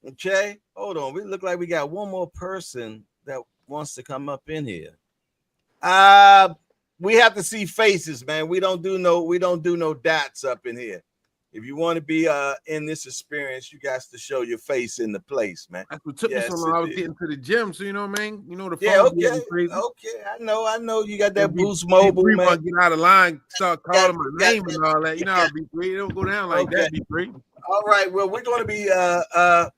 Okay, hold on. We look like we got one more person that wants to come up in here. Uh we have to see faces, man. We don't do no dots up in here. If you want to be in this experience, you got to show your face in the place, man. That's what took me so Yes, long. I it was is. getting to the gym, so you know, man. You know the Yeah, phone be okay, acting crazy. okay. I know. You got And that Boost Mobile, B3 man. want to get out of line, start Got, calling my got name that. and all that. You You know how B3 it don't go down like okay. that, B3. All right. Well, we're going to be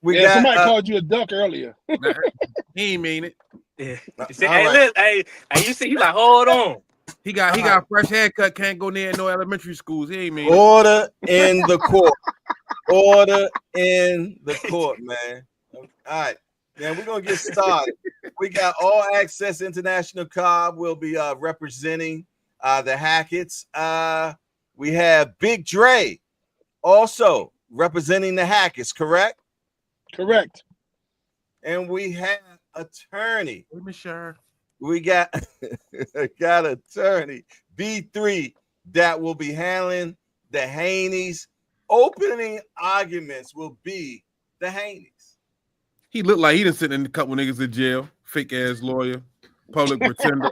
we Yeah, got somebody called you a duck earlier. Nah, he ain't mean it. Yeah. all Hey, right. look, hey, you see, he like, hold on. He got a fresh haircut, can't go near no elementary schools. He ain't mean it. Order in the court. Order in the court, man. All right. Now we're gonna get started. We got All Access International Cobb will be representing the Hacketts. We have Big Dre also representing the Hacketts, correct? Correct. And we have attorney. Hey, Miss Sharon. We got attorney B3 that will be handling the Haneys. Opening arguments will be the Haneys. He looked like he done sitting in a couple niggas in jail. Fake ass lawyer, public pretender.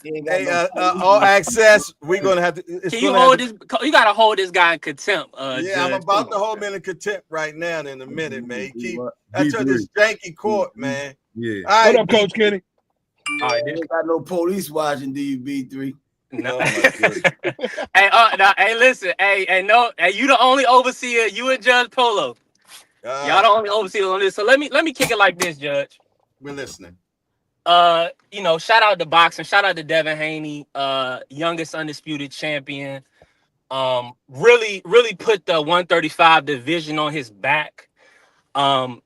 Hey, All Access, we're gonna have to. It's Can you gonna hold have this? You gotta hold this guy in contempt. yeah, I'm Judge. about Come to on, hold him man. in contempt right now. In a minute, man. Keep B3. that's this janky court, man. Yeah. All right, What up, Coach Kenny? All right, You ain't got no police watching, do you, B3? no. Oh my goodness. Hey, listen, no, hey, you the only overseer. You and Judge Polo. Y'all the only overseers on this. So let me kick it like this, Judge. We're listening. Shout out to boxing, shout out to Devin Haney, youngest undisputed champion. Really put the 135 division on his back.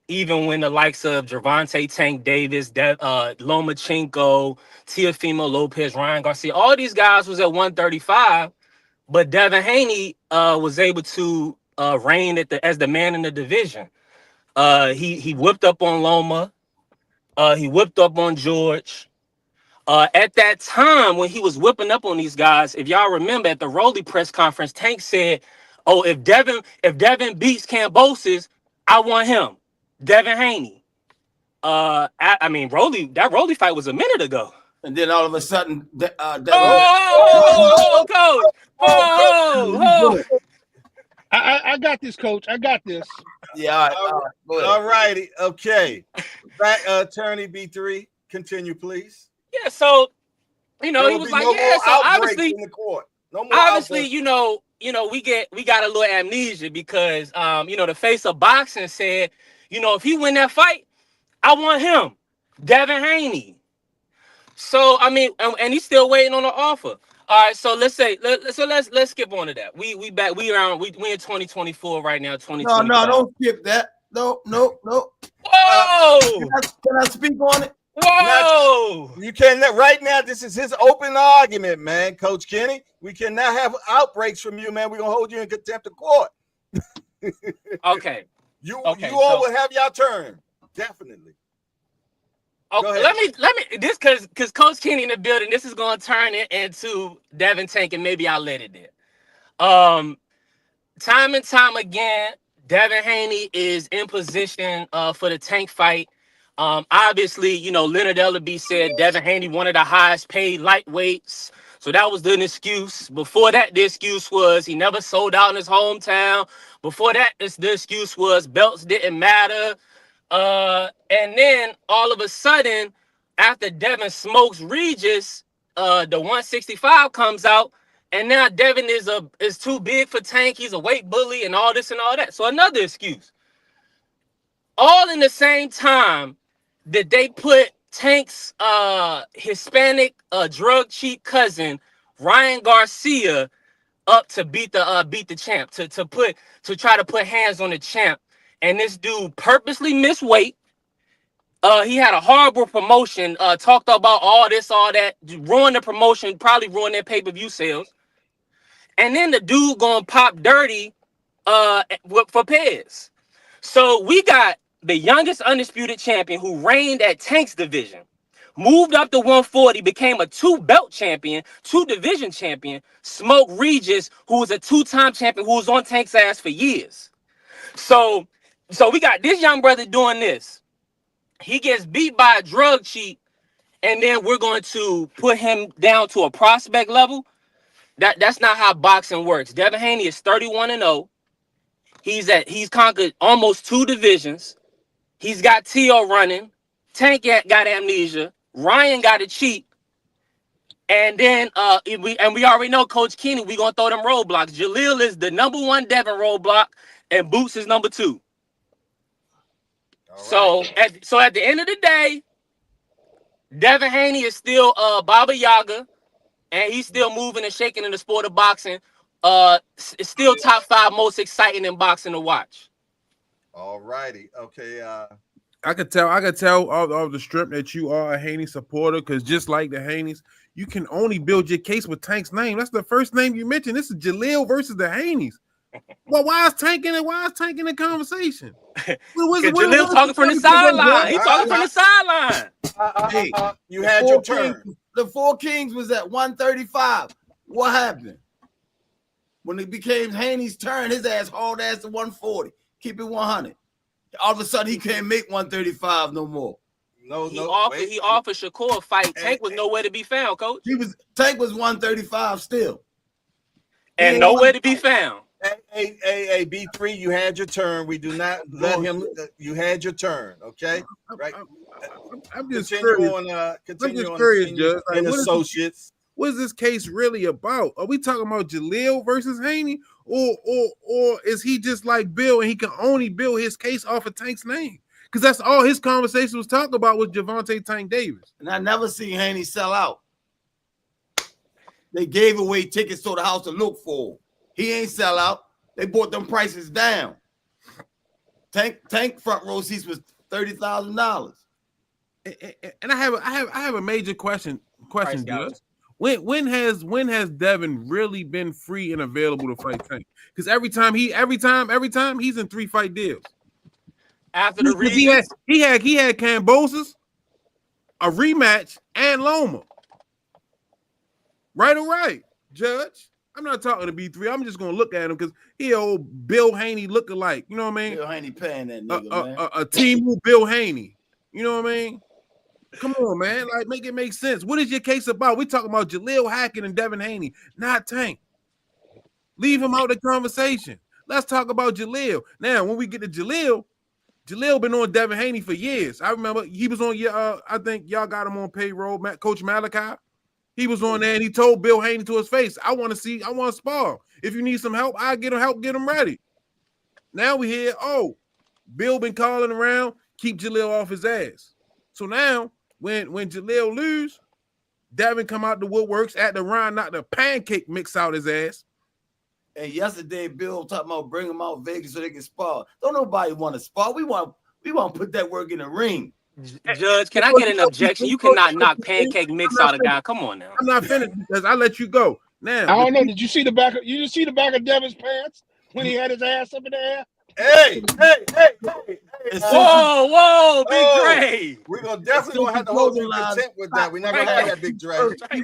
Even when the likes of Gervonta Tank Davis, Lomachenko, Teofimo Lopez, Ryan Garcia, all these guys was at 135, but Devin Haney was able to reign as the man in the division. He whipped up on Loma. He whipped up on George. At that time, when he was whipping up on these guys, if y'all remember at the Rolly press conference, Tank said, "Oh, if Devin beats Cambosis, I want him, Devin Haney." I mean, that Rolly fight was a minute ago. And then all of a sudden, Oh, coach! Oh, I got this, Coach. I got this. yeah, all right, go ahead. All righty. Okay. Back, attorney B3. Continue, please. yeah. So There he will was be like, no yeah. more So outbreaks obviously, in the court. No more obviously, outbreaks. we got a little amnesia because the face of boxing said, if he win that fight, I want him, Devin Haney. So I mean, and he's still waiting on the offer. All right, so let's skip on to that. We back we in 2024 right now, No, 2025. don't skip that. No. Whoa! Can I speak on it? Whoa! You cannot right now. This is his open argument, man, Coach Kenny. We cannot have outbreaks from you, man. We're gonna hold you in contempt of court. Okay. You Okay, all so- will have your turn. Definitely. Go Okay, ahead. let me this because Coach Kenny in the building. This is gonna turn it into Devin Tank, and maybe I'll let it there. Time and time again, Devin Haney is in position for the Tank fight. Obviously, Leonard Ellaby said Devin Haney one of the highest paid lightweights. So that was the excuse. Before that, the excuse was he never sold out in his hometown. Before that, the excuse was belts didn't matter. And then all of a sudden, after Devin smokes Regis, the 165 comes out, and now Devin is too big for Tank. He's a weight bully and all this and all that. So another excuse. All in the same time that they put Tank's Hispanic drug cheat cousin Ryan Garcia up to beat the champ, to try to put hands on the champ. And this dude purposely missed weight. He had a horrible promotion, talked about all this, all that, ruined the promotion, probably ruined their pay-per-view sales. And then the dude gonna pop dirty for Pez. So we got the youngest undisputed champion who reigned at Tank's division, moved up to 140, became a 2-belt champion, 2-division champion, smoked Regis, who was a 2-time champion, who was on Tank's ass for years. So So we got this young brother doing this. He gets beat by a drug cheat, and then we're going to put him down to a prospect level. That's not how boxing works. Devin Haney is 31-0. He's conquered almost 2 divisions. He's got T.O. running. Tank got amnesia. Ryan got a cheat. And then we already know Coach Keeney, we're gonna throw them roadblocks. Jalil is the #1 Devin roadblock, and Boots is #2. So at the end of the day, Devin Haney is still Baba Yaga, and he's still moving and shaking in the sport of boxing. It's still top 5 most exciting in boxing to watch. All righty. Okay. I could tell off the strip that you are a Haney supporter, because just like the Haneys, you can only build your case with Tank's name. That's the first name you mentioned. This is Jalil versus the Haneys. Well, why is Tank in it? Why is Tank in the conversation? Jalil talking from the sideline. He's talking from the sideline. Hey, You had your turn. The 4 Kings was at 135. What happened? When it became Haney's turn, his ass hauled ass to 140. Keep it 100. All of a sudden, he can't make 135 no more. He offered Shakur a fight. Tank was nowhere to be found, Coach. Tank was 135 still. And nowhere to be found. Hey, B3, you had your turn. We do not let him. You had your turn, okay? Right. I'm just Continue curious, Judge. And associates. What is this case really about? Are we talking about Jalil versus Haney, or is he just like Bill and he can only build his case off of Tank's name? Because that's all his conversation was talking about was Javante Tank Davis. And I never seen Haney sell out. They gave away tickets to the house to look for him. He ain't sell out. They brought them prices down. Tank front row seats was $30,000. And I have a major question, Judge. When has Devin really been free and available to fight Tank? Because every time he's in 3-fight deals. After the Rize, he had Cambosis, a rematch, and Loma. Right or right, Judge? I'm not talking to B3. I'm just gonna look at him because he old Bill Haney lookalike. You know what I mean? Bill Haney paying that nigga, man. A team with Bill Haney. You know what I mean? Come on, man. Like, make it make sense. What is your case about? We talking about Jalil, Hackett, and Devin Haney, not Tank. Leave him out of the conversation. Let's talk about Jalil. Now, when we get to Jalil been on Devin Haney for years. I remember he was on your I think y'all got him on payroll, Coach Malachi. He was on there and he told Bill Haney to his face, I want to spar. If you need some help, I'll get him ready. Now we hear, Bill been calling around, keep Jalil off his ass. So now, when Jalil lose, Devin come out the woodworks at the Ryan, knock the pancake mix out his ass. And yesterday, Bill talking about bring him out Vegas so they can spar. Don't nobody want to spar. We want to put that work in the ring. Judge, can I get an objection? You cannot knock pancake mix out a guy. Come on now. I'm not finished because I let you go. Now I don't know. Did you see the back? You just see the back of Devin's pants when he had his ass up in the air? Hey. Whoa, Big Dre. We're definitely gonna have to hold you content with that. We're not gonna have that, Big Dre. He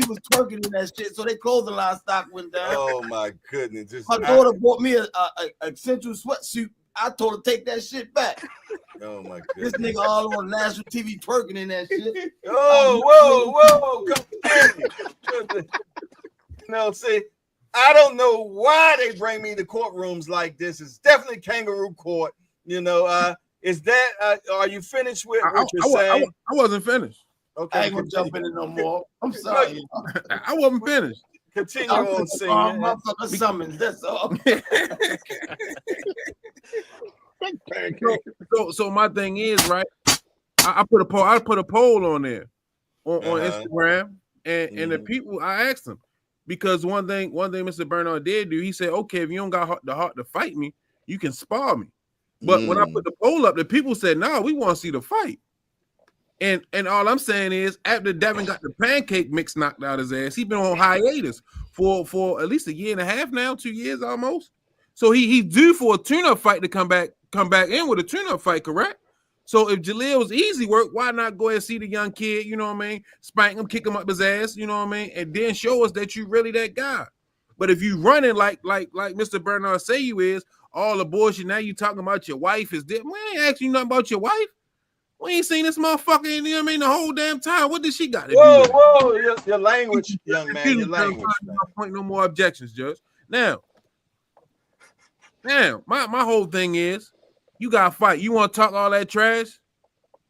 was twerking in that shit, so their clothing line stock went down. Oh my goodness! My daughter bought me a central sweatsuit. I told her take that shit back. Oh my This goodness! nigga all on national TV twerking in that shit. Whoa! See, I don't know why they bring me to courtrooms like this. It's definitely kangaroo court. Is that? Are you finished with what you're saying? I wasn't finished. Okay, I ain't gonna jump in it no more. I'm sorry. I wasn't finished. Continue on, singing. Motherfucker summons. That's all. So my thing is, right? I put a poll on there on Instagram, and the people, I asked them, because one thing Mr. Bernard did do, he said, okay, if you don't got the heart to fight me, you can spar me. But when I put the poll up, the people said, no, we want to see the fight. And all I'm saying is, after Devin got the pancake mix knocked out his ass, he been on hiatus for at least a year and a half now, 2 years almost. So he's due for a tune-up fight to come back in with a tune-up fight, correct? So if Jalil was easy work, why not go ahead and see the young kid, you know what I mean? Spank him, kick him up his ass, you know what I mean? And then show us that you really that guy. But if you running like Mr. Bernard say you is, all the bullshit. Now you talking about your wife is dead. We ain't asking you nothing about your wife. We ain't seen this motherfucker, you know what I mean, the whole damn time. What did she got to do with it? Whoa, your language, young man, your language. My point, no more objections, Judge. Now, my whole thing is, you got to fight. You want to talk all that trash?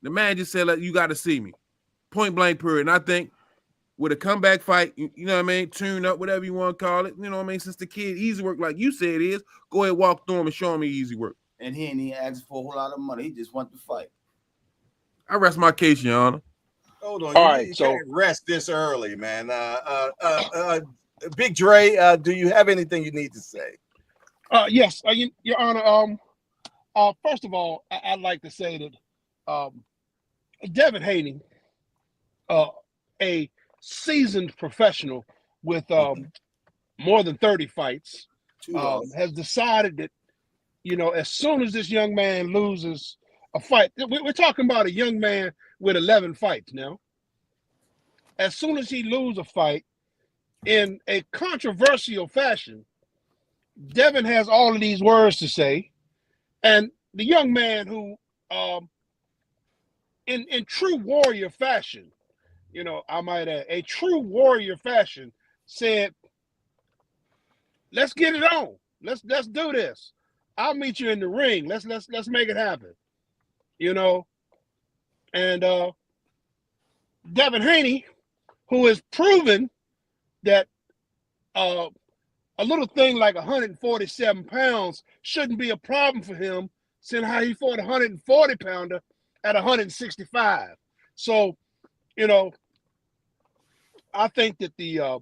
The man just said, like, you got to see me. Point blank period. And I think with a comeback fight, you know what I mean, tune up, whatever you want to call it, you know what I mean, since the kid easy work, like you said is, go ahead, walk through him and show him easy work. And he ain't even asking for a whole lot of money. He just want to fight. I rest my case, Your Honor. Hold on. All you right, so can't rest this early, man. Big Dre, do you have anything you need to say? yes, Your Honor. First of all, I'd like to say that Devin Haney, a seasoned professional with more than 30 fights, has decided that, as soon as this young man loses a fight, we're talking about a young man with 11 fights now. As soon as he loses a fight in a controversial fashion, Devin has all of these words to say. And the young man who, in true warrior fashion, I might add, a true warrior fashion, said, let's get it on. Let's do this. I'll meet you in the ring. Let's make it happen. And Devin Haney, who has proven that a little thing like 147 pounds shouldn't be a problem for him, seeing how he fought a 140 pounder at 165. So, I think that the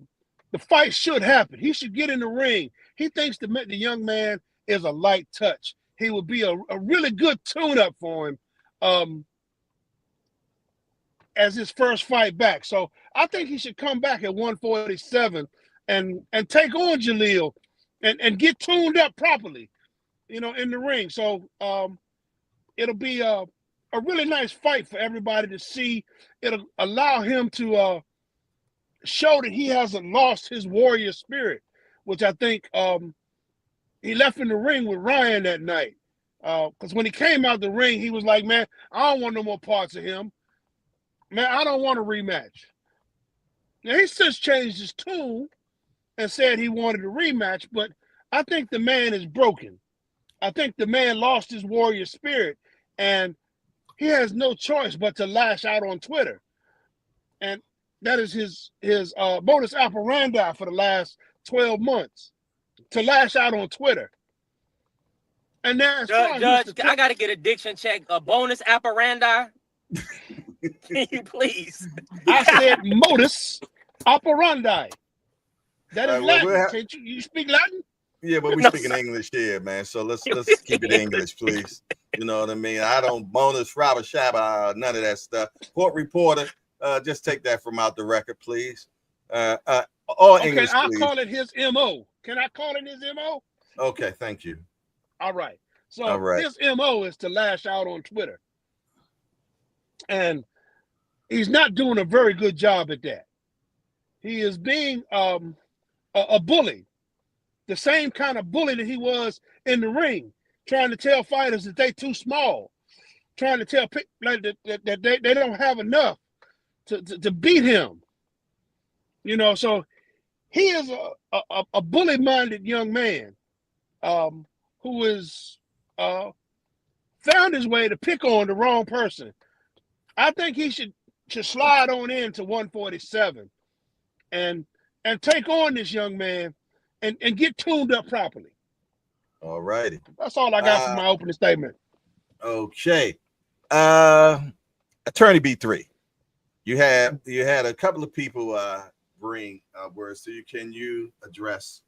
fight should happen. He should get in the ring. He thinks the young man is a light touch. He would be a really good tune-up for him as his first fight back. So I think he should come back at 147 and take on Jalil and get tuned up properly, in the ring. So it'll be a really nice fight for everybody to see. It'll allow him to show that he hasn't lost his warrior spirit, which I think he left in the ring with Ryan that night. Because when he came out the ring, he was like, man, I don't want no more parts of him. Man, I don't want a rematch. Now, he's since changed his tune and said he wanted a rematch, but I think the man is broken. I think the man lost his warrior spirit, and he has no choice but to lash out on Twitter. And that is his modus operandi for the last 12 months, to lash out on Twitter. And now, Judge, I got to get a diction check. A bonus operandi. Can you please? I said modus operandi. That is Latin. Well, you speak Latin? Yeah, but we're speaking English here, man. So let's keep it English, please. You know what I mean? I don't bonus, Rabba Shabba, none of that stuff. Court reporter, just take that from out the record, please. All English, I'll please. call it his MO. Can I call it his MO? Okay, thank you. All right. So his MO is to lash out on Twitter. And he's not doing a very good job at that. He is being a bully, the same kind of bully that he was in the ring, trying to tell fighters that they too small, trying to tell like that they don't have enough to beat him. So he is a bully-minded young man who is found his way to pick on the wrong person. I think he should slide on into 147 and take on this young man and get tuned up properly. All righty. That's all I got for my opening statement. Okay. Attorney B3, you had a couple of people bring words to you. Can you address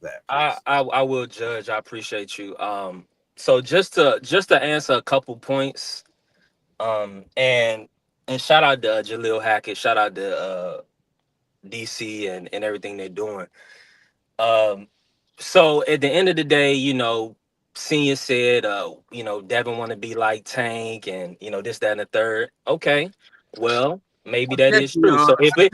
that? I will, Judge. I appreciate you. So just to answer a couple points, and shout out to Jalil Hackett, shout out to DC and everything they're doing. So at the end of the day, Senior said, Devin want to be like Tank and, this, that, and the third. Okay, well, maybe that is true. So if it,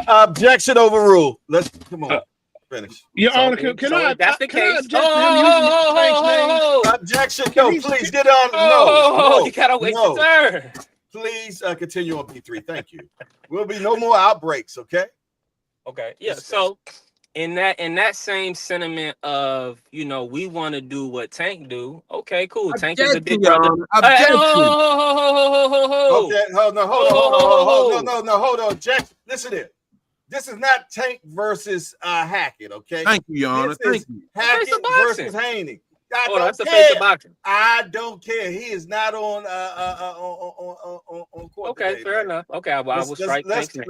Objection overruled. Let's come on. Finish. Your So Honor, if- can so I? if that's the can I case. object to him using Tank's name? Objection. Can No, he- please get on. Oh, No, you gotta wait your turn. Please continue on P3. Thank you. Will be no more outbreaks. Okay. Okay. Yeah. So in that same sentiment of, you know, we want to do what Tank do. Okay, cool. Tank is a big brother. Okay. Hold on. Hold on. Jack, listen here. This is not Tank versus Hackett. Okay. Thank you, Your Honor. Thank you. Hackett versus Haney. That's the face of boxing. I don't care. He is not on court. Okay, today, fair man. enough. Okay, I will strike. Let's keep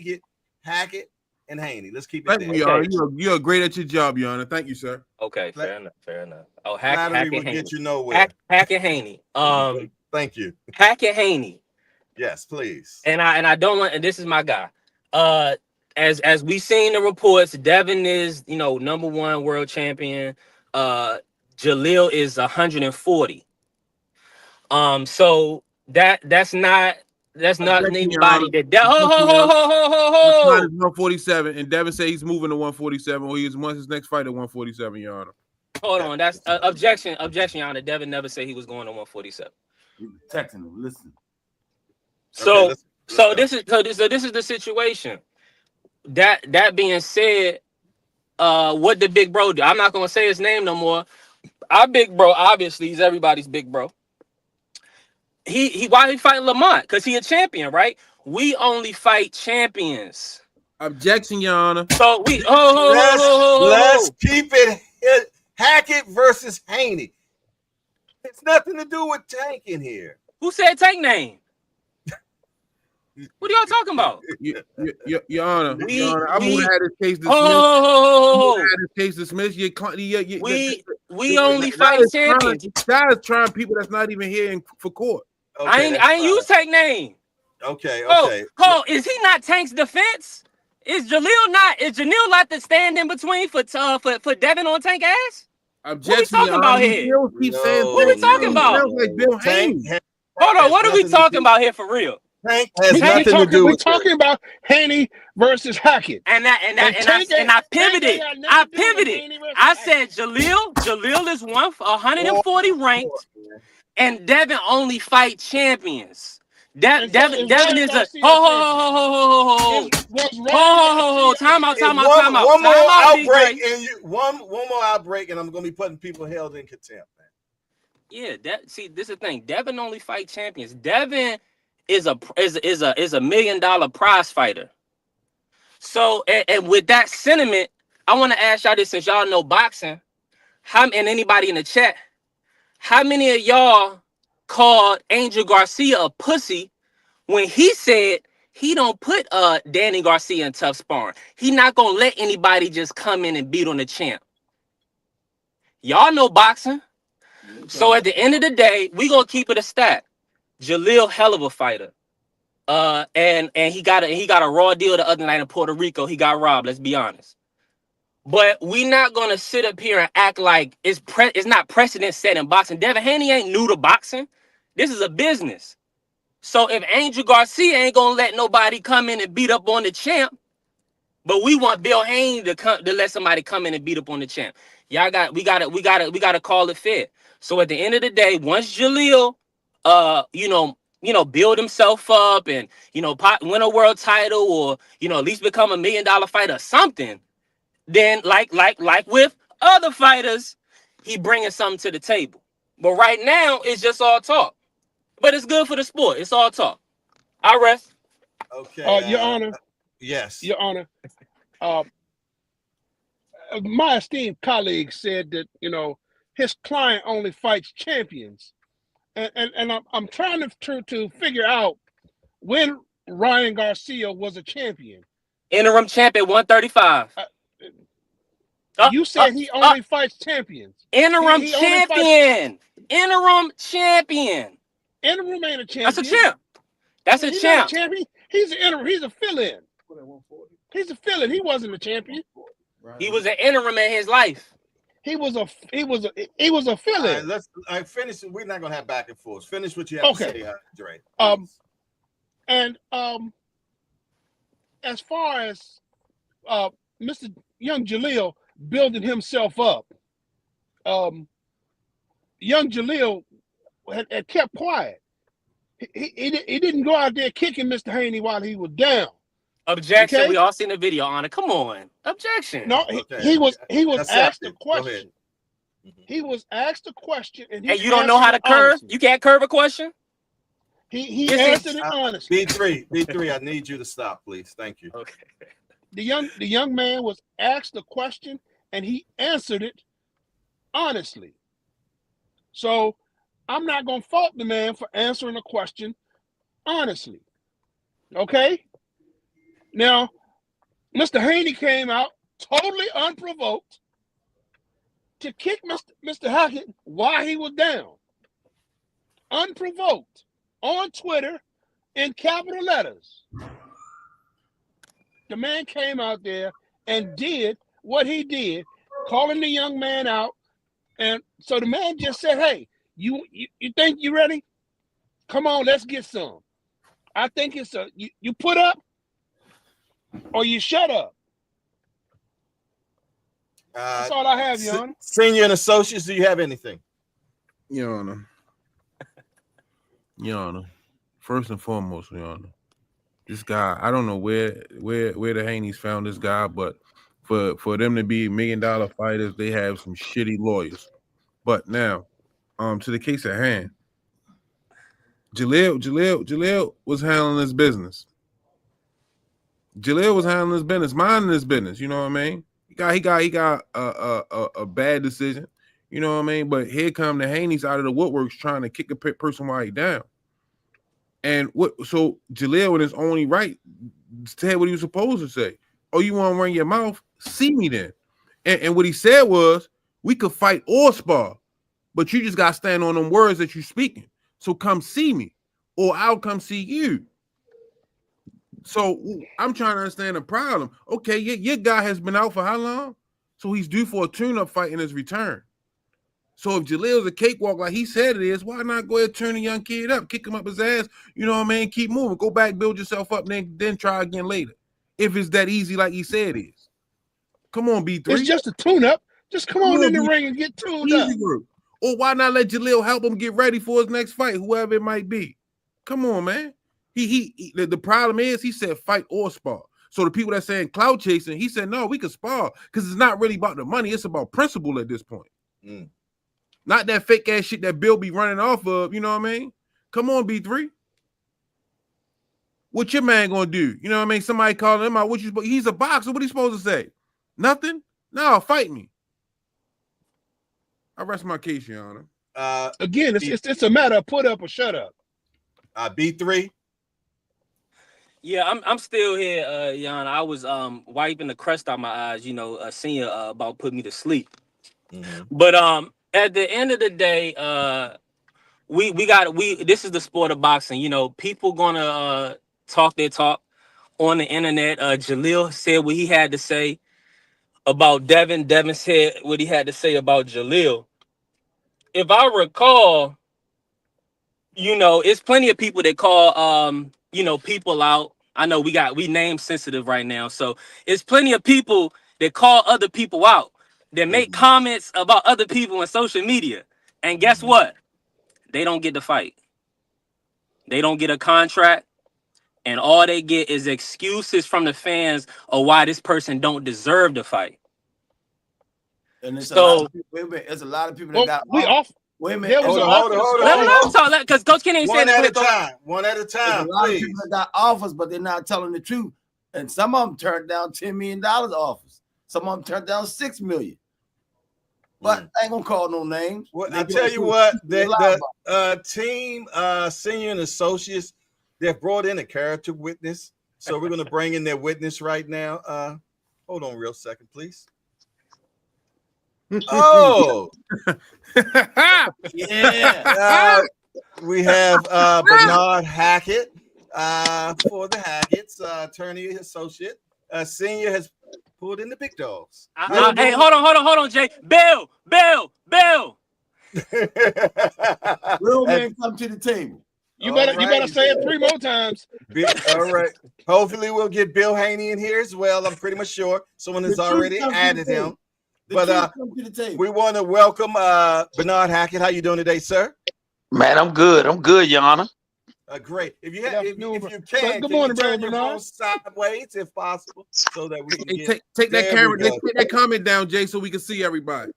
it Hackett and Haney. Let's keep it Thank there. you, Your Honor. You're great at your job, Your Honor. Thank you, sir. Okay, fair enough. Oh, Flattery will get you nowhere. Hackett Haney. Thank you. Hackett Haney. Yes, please. And I don't want. And this is my guy. As we seen the reports, Devin is, you know, #1 world champion. Jalil is 140. So that's not anybody that ho. 147, and Devin said he's moving to 147, or he wants his next fight at 147, Your Honor. Hold on, that's objection, Your Honor. Devin never said he was going to 147. Texting him, listen. So Okay, this is the situation. That being said, what the big bro do? I'm not gonna say his name no more. Our big bro, obviously, he's everybody's big bro. Why he fighting Lamont? Because he a champion, right? We only fight champions. Objection, Your Honor. So we let's keep it Hackett versus Haney. It's nothing to do with Tank in here. Who said Tank name? What are y'all talking about? Your Honor, I'm gonna have this case dismissed. We only fight champions. That is trying people that's not even here for court. Okay, I ain't use Tank name. Okay. Oh, is he not Tank's defense? Is Jalil not? Is Jalil not the stand in between for Devin on Tank ass? Objection, what we talking about here? What we talking about? Like Bill Haney. Hold on, what are we talking about here for real? Tank has nothing to do with We're talking about Haney versus Hackett. And I pivoted. I said Jalil is 140 ranked, and Devin only fight champions. Devin is a time out. One more outbreak, and I'm gonna be putting people held in contempt, man. Yeah, this is the thing. Devin only fight champions. Devin is a $1 million prize fighter. So, and with that sentiment, I want to ask y'all this, since y'all know boxing, and anybody in the chat, how many of y'all called Angel Garcia a pussy when he said he don't put Danny Garcia in tough sparring? He not gonna let anybody just come in and beat on the champ. Y'all know boxing. So at the end of the day, we gonna keep it a stat. Jalil, hell of a fighter. And he got a raw deal the other night in Puerto Rico. He got robbed, let's be honest. But we not gonna sit up here and act like it's not precedent set in boxing. Devin Haney ain't new to boxing. This is a business. So if Angel Garcia ain't gonna let nobody come in and beat up on the champ, but we want Bill Haney to let somebody come in and beat up on the champ. We gotta call it fair. So at the end of the day, once Jalil build himself up and, win a world title, or, at least become $1 million fighter or something, then like with other fighters, he bringing something to the table. But right now, it's just all talk. But it's good for the sport. It's all talk. I rest. Okay. Your Honor. Yes. Your Honor. My esteemed colleague said that, his client only fights champions. And I'm trying to figure out when Ryan Garcia was a champion. Interim champ at 135. You said he only fights champions. Interim champion. Interim champion. Interim ain't a champion. That's a champ. That's a champ. Not a champion. He's an interim. He's a fill-in. He's a fill-in. He wasn't a champion. He was an interim in his life. He was a fill-in. Let's finish. We're not gonna have back and forth. Finish what you have to say, Dre. And as far as Mr. Young Jalil building himself up. Young Jalil had kept quiet. He didn't go out there kicking Mr. Haney while he was down. Objection. Okay? We all seen the video on it. Come on. Objection. No, he was asked a Accepted. Go question. ahead. He was asked a question, and he Hey, you don't know how to curve? honestly. You can't curve a question? He This is- answered it honestly. B3, I need you to stop, please. Thank you. Okay. The young man was asked a question, and he answered it honestly. So I'm not gonna fault the man for answering a question honestly. Okay? Now, Mr. Haney came out totally unprovoked to kick Mr. Hackett while he was down. Unprovoked. On Twitter in capital letters. The man came out there and did what he did, calling the young man out. And so the man just said, hey, you think you ready? Come on, let's get some. I think it's you put up or you shut up. That's all I have, Your Honor. Senior and associates, do you have anything? Your Honor. Your Honor. First and foremost, Your Honor. This guy, I don't know where the Haneys found this guy, but for them to be $1 million fighters, they have some shitty lawyers. But now, to the case at hand, Jalil was handling his business. Jalil was handling his business, minding his business. You know what I mean? He got a bad decision. You know what I mean? But here come the Haneys out of the woodworks trying to kick a person while he down. And so Jalil in his only right said what he was supposed to say. Oh, you want to run your mouth? See me then. And what he said was, we could fight or spar, but you just got to stand on them words that you're speaking. So come see me, or I'll come see you. So I'm trying to understand the problem. Okay, your guy has been out for how long? So he's due for a tune-up fight in his return. So if Jalil's a cakewalk like he said it is, why not go ahead and turn the young kid up, kick him up his ass, you know what I mean? Keep moving, go back, build yourself up, then try again later. If it's that easy like he said it is. Come on, B3. It's just a tune-up. Just come on in the ring and get tuned up. Work. Or why not let Jalil help him get ready for his next fight, whoever it might be? Come on, man. The problem is he said fight or spar. So the people that saying clout chasing, he said, no, we can spar because it's not really about the money. It's about principle at this point. Not that fake ass shit that Bill be running off of, you know what I mean? Come on, B3. What your man gonna do? You know what I mean? Somebody calling him out. He's a boxer. What he supposed to say? Nothing? No, fight me. I rest my case, Your Honor. Again, it's a matter of put up or shut up. B3. Yeah, I'm still here, Jan. I was wiping the crust out my eyes, seeing about putting me to sleep. But at the end of the day, this is the sport of boxing. People gonna talk their talk on the internet. Jalil said what he had to say about Devin. Devin said what he had to say about Jalil. If I recall, it's plenty of people that call people out. I know we name sensitive right now, so it's plenty of people that call other people out, that make comments about other people on social media. And guess what? They don't get to fight. They don't get a contract, and all they get is excuses from the fans of why this person don't deserve to fight. And there's So a lot of people that got off. Wait a minute. Hold on. Let him talk, because Coach Kenny ain't saying One at a it. time. One at a time. There's a lot Please. of people that got offers, but they're not telling the truth. And some of them turned down $10 million offers. Some of them turned down $6 million. But I ain't gonna call no names. Well, I tell you what, the team, senior and associates, they've brought in a character witness. So we're gonna bring in their witness right now. Hold on, real second, please. Oh, Yeah. we have Bernard Hackett for the Hackett's attorney associate. Senior has pulled in the big dogs. Hey, hold on, Jay. Bill. Real men come to the table. You better say it 3 more times. All right. Hopefully we'll get Bill Haney in here as well. I'm pretty much sure someone has already added him. But we want to welcome Bernard Hackett. How you doing today, sir? Man, I'm good. I'm good, Your Honor. Great. If you Good morning, turn your Bernard. phone sideways if possible, so that we can take that camera. Take that comment down, Jay, so we can see everybody.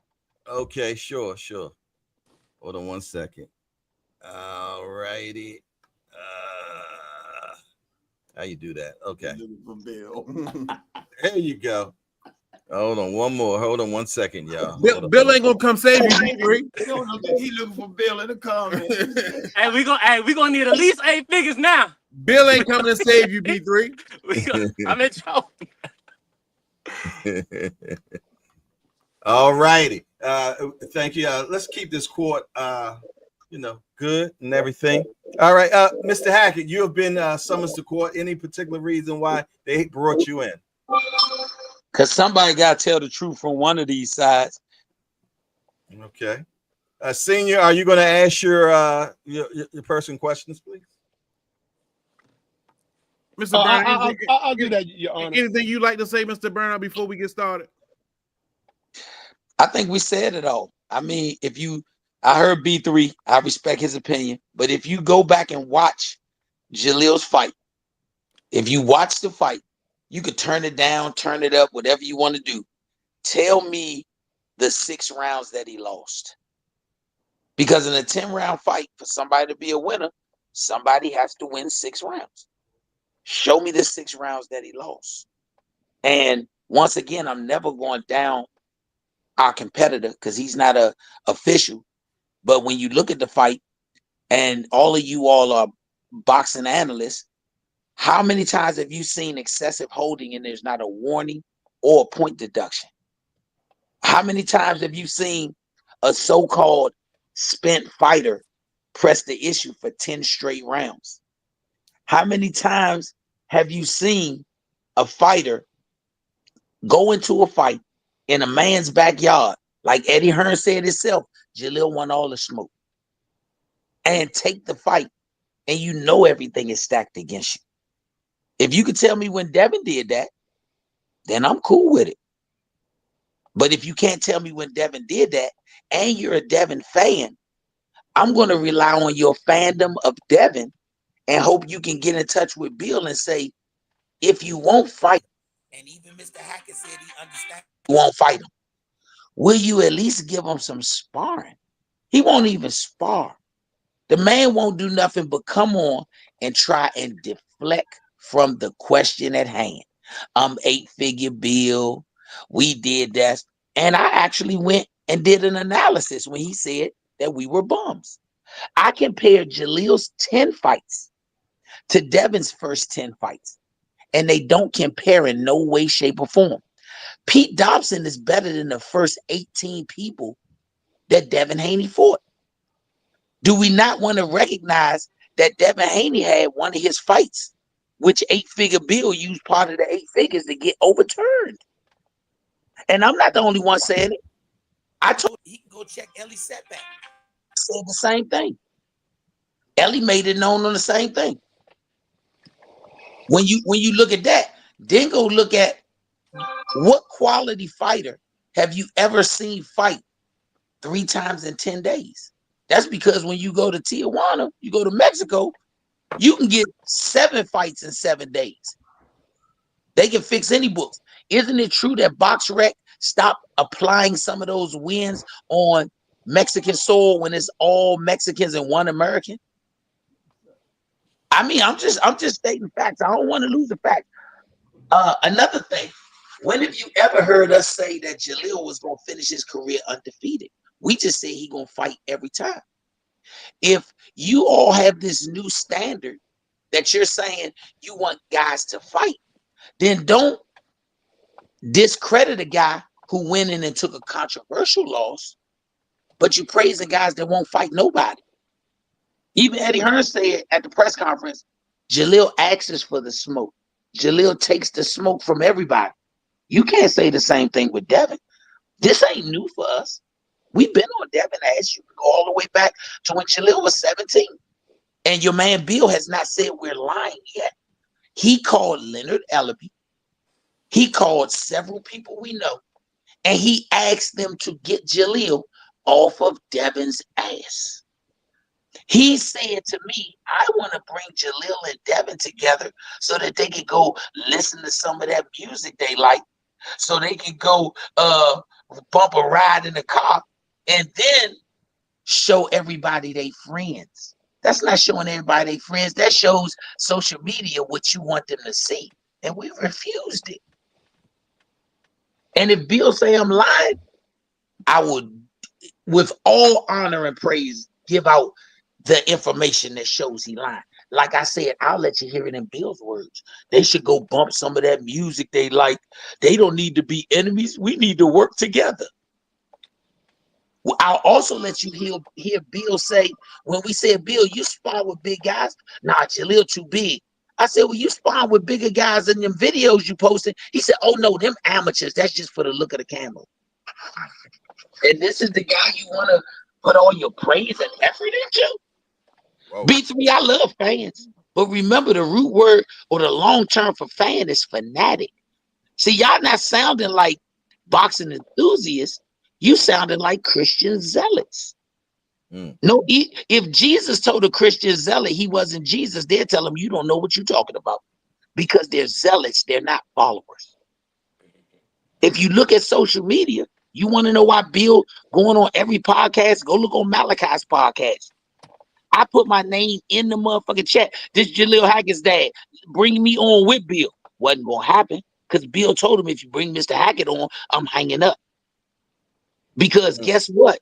Okay, sure. Hold on one second. All righty. How you do that? Okay. There you go. Hold on one second, y'all. Bill ain't gonna come save you, B3. He looking for Bill in the comments. Hey, we gonna need at least 8 figures now. Bill ain't coming to save you, B3. I'm in trouble. All righty. Thank you. Let's keep this court good and everything. All right, Mr. Hackett, you have been summoned to court. Any particular reason why they brought you in? Because somebody got to tell the truth from one of these sides. Okay. Senior, are you going to ask your person questions, please? Mr. Bernard, I'll do that, Your Honor. Anything you'd like to say, Mr. Bernard, before we get started? I think we said it all. I mean, I heard B3, I respect his opinion, but if you go back and watch Jalil's fight, if you watch the fight, you could turn it down, turn it up, whatever you want to do. Tell me the 6 rounds that he lost. Because in a 10-round fight, for somebody to be a winner, somebody has to win 6 rounds. Show me the 6 rounds that he lost. And once again, I'm never going down our competitor because he's not a official. But when you look at the fight, and all of you all are boxing analysts, how many times have you seen excessive holding and there's not a warning or a point deduction? How many times have you seen a so-called spent fighter press the issue for 10 straight rounds? How many times have you seen a fighter go into a fight in a man's backyard, like Eddie Hearn said himself, Jalil won all the smoke, and take the fight and you know everything is stacked against you? If you could tell me when Devin did that, then I'm cool with it. But if you can't tell me when Devin did that and you're a Devin fan, I'm going to rely on your fandom of Devin and hope you can get in touch with Bill and say, if you won't fight, and even Mr. Hackett said he understands you won't fight him, will you at least give him some sparring? He won't even spar. The man won't do nothing but come on and try and deflect from the question at hand. 8-figure bill. We did that. And I actually went and did an analysis when he said that we were bums. I compared Jalil's 10 fights to Devin's first 10 fights. And they don't compare in no way, shape, or form. Pete Dobson is better than the first 18 people that Devin Haney fought. Do we not want to recognize that Devin Haney had one of his fights, which 8-figure bill used part of the 8 figures to get overturned? And I'm not the only one saying it. I told him he can go check Ellie's setback. Said the same thing. Ellie made it known on the same thing. When you look at that, then go look at what quality fighter have you ever seen fight 3 times in 10 days? That's because when you go to Tijuana, you go to Mexico, you can get 7 fights in 7 days. They can fix any books. Isn't it true that BoxRec stopped applying some of those wins on Mexican soil when it's all Mexicans and 1 American? I mean, I'm just stating facts. I don't want to lose the fact. Another thing, when have you ever heard us say that Jalil was going to finish his career undefeated? We just say he's going to fight every time. If you all have this new standard that you're saying you want guys to fight, then don't discredit a guy who went in and took a controversial loss, but you praise the guys that won't fight nobody. Even Eddie Hearn said at the press conference, Jalil asks for the smoke. Jalil takes the smoke from everybody. You can't say the same thing with Devin. This ain't new for us. We've been on Devin ass. You can go all the way back to when Jalil was 17. And your man Bill has not said we're lying yet. He called Leonard Ellaby. He called several people we know. And he asked them to get Jalil off of Devin's ass. He said to me, I want to bring Jalil and Devin together so that they can go listen to some of that music they like, so they can go bump a ride in the car and then show everybody they friends. That's not showing everybody they friends. That shows social media what you want them to see. And we refused it. And if Bill say I'm lying, I would, with all honor and praise, give out the information that shows he lying. Like I said, I'll let you hear it in Bill's words. They should go bump some of that music they like. They don't need to be enemies. We need to work together. Well, I'll also let you hear Bill say, when we said, Bill, you spar with big guys. Nah, Jalil too big. I said, well, you spar with bigger guys in them videos you posted. He said, oh, no, them amateurs. That's just for the look of the camera. And this is the guy you want to put all your praise and effort into? Whoa. B3, I love fans. But remember, the root word or the long term for fan is fanatic. See, y'all not sounding like boxing enthusiasts. You sounded like Christian zealots. No, if Jesus told a Christian zealot he wasn't Jesus, they'll tell him you don't know what you're talking about, because they're zealots, they're not followers. If you look at social media, you want to know why Bill going on every podcast? Go look on Malachi's podcast. I put my name in the motherfucking chat. This Jalil Hackett's dad. Bring me on with Bill. Wasn't gonna happen because Bill told him if you bring Mr. Hackett on, I'm hanging up. Because guess what?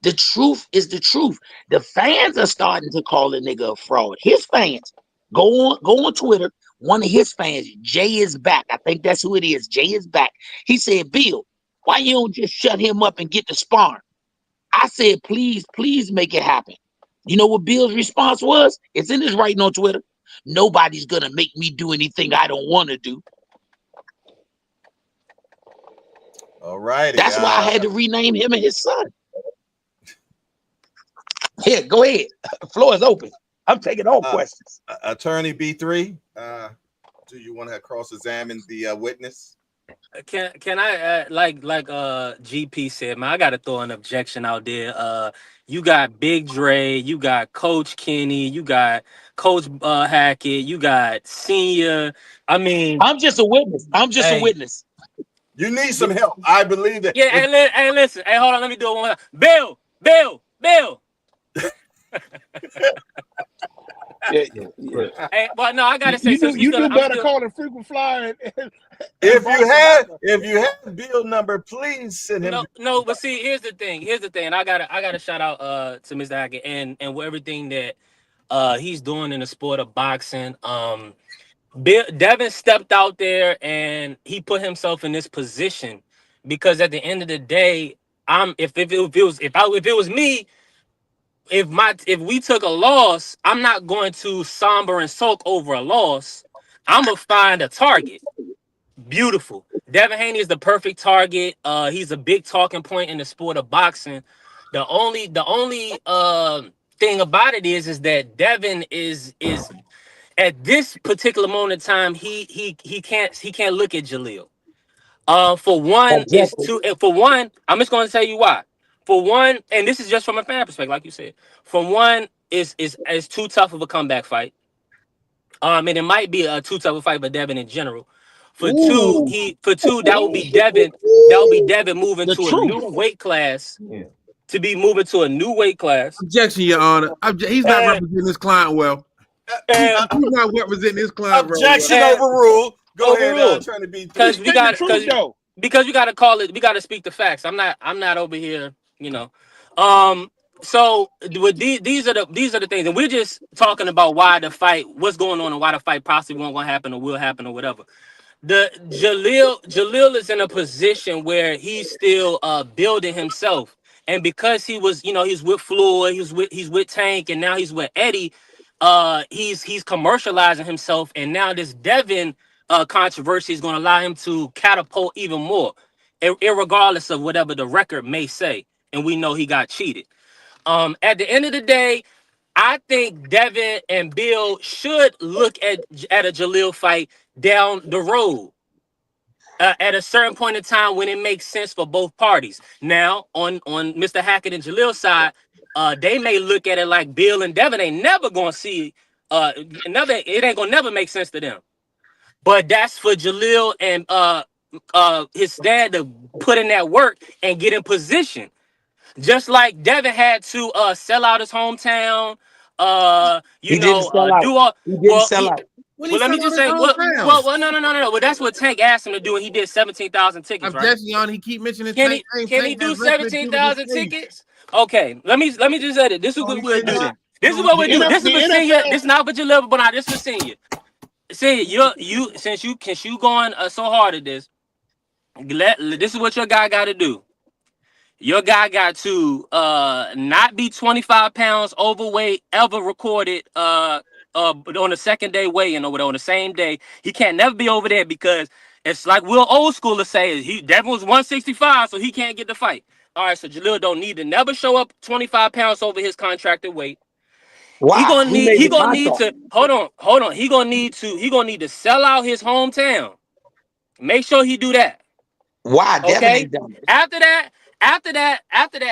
The truth is the truth. The fans are starting to call the nigga a fraud. His fans. Go on Twitter. One of his fans, Jay is back. I think that's who it is. Jay is back. He said, Bill, why you don't just shut him up and get the sparring? I said, please make it happen. You know what Bill's response was? It's in his writing on Twitter. Nobody's gonna make me do anything I don't want to do. All right. That's why I had to rename him and his son. Here, go ahead. The floor is open. I'm taking all questions. Attorney B3, do you want to cross-examine the witness? Can I like GP said, man, I gotta throw an objection out there. You got Big Dre, you got Coach Kenny, you got Coach Hackett, you got Senior. I mean, I'm just a witness. A witness. You need some help. I believe that. Yeah, and listen. Hey, hold on. Let me do it one more time. Bill. Yeah. Hey, but no, I gotta say, you do better call a frequent flyer. If you have Bill number, please send him. No, but see, here's the thing. I gotta shout out to Mr. Hackett and everything that he's doing in the sport of boxing. Devin stepped out there and he put himself in this position because at the end of the day, if it was me, if we took a loss, I'm not going to somber and sulk over a loss. I'm gonna find a target. Beautiful. Devin Haney is the perfect target. He's a big talking point in the sport of boxing. The only thing about it is that Devin is at this particular moment in time, he can't look at Jalil. For one, I'm just going to tell you why. For one, and this is just from a fan perspective, like you said. For one, is too tough of a comeback fight. And it might be a too tough a fight for Devin in general. For two, that would be Devin. That would be Devin moving to a new weight class. Yeah. To be moving to a new weight class. Objection, Your Honor. He's not representing his client well. He's not representing his client. Objection overruled. Go ahead, trying to be because we got to call it. We got to speak the facts. I'm not over here. So with these are the things, and we're just talking about why the fight, what's going on, and why the fight possibly won't happen or will happen or whatever. The Jalil is in a position where he's still building himself, and because he was, he's with Floyd, he's with Tank, and now he's with Eddie. He's commercializing himself, and now this Devin controversy is going to allow him to catapult even more, irregardless of whatever the record may say. And we know he got cheated. At the end of the day, I think Devin and Bill should look at a Jalil fight down the road. At a certain point in time when it makes sense for both parties. Now, on Mr. Hackett and Jalil's side, they may look at it like Bill and Devin ain't never gonna see it ain't gonna never make sense to them. But that's for Jalil and his dad to put in that work and get in position. Just like Devin had to sell out his hometown, He didn't sell out. do all He didn't well. sell out. When Well, he let me sell just out say, his well, hometown. no. Well, that's what Tank asked him to do, and he did 17,000 tickets, I'm right? definitely on. He keep mentioning Can Tank. he do has listened to 17,000 his face. tickets? Okay, let me just say that. This is Oh, what he we'll said do that? then. This is what The we do. This is the for senior. NFL This is not for your level, but not this is for senior. See, you since you going so hard at this, this is what your guy got to do. Your guy got to not be 25 pounds overweight ever recorded on the second day weigh-in or on the same day. He can't never be over there because it's like Will Old Schooler say, Devin was 165, so he can't get the fight. All right, so Jalil don't need to never show up 25 pounds over his contracted weight. Why? Who made He the gonna need contract? to hold on. He gonna need to sell out his hometown. Make sure he do that. Why? Devin Okay. ain't done it. After that,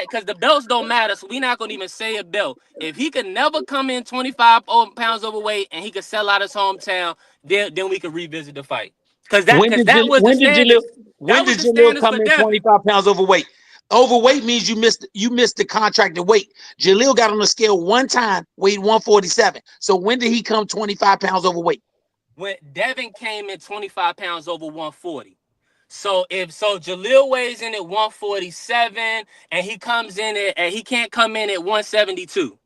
because the belts don't matter, so we're not gonna even say a belt. If he could never come in 25 pounds overweight and he could sell out his hometown, then we could revisit the fight. Because that was the standards. When That was did the Jalil standards come for in Devin. 25 pounds overweight? Overweight means you missed the contracted weight. Jalil got on the scale one time, weighed 147. So when did he come 25 pounds overweight? When Devin came in 25 pounds over 140. So Jalil weighs in at 147 and he comes in and he can't come in at 172.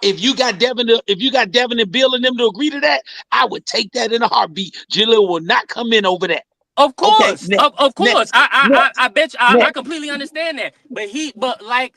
If you got Devin and Bill and them to agree to that, I would take that in a heartbeat. Jalil will not come in over that. Of Okay, course, of course. next, I bet you I next. completely understand that. But like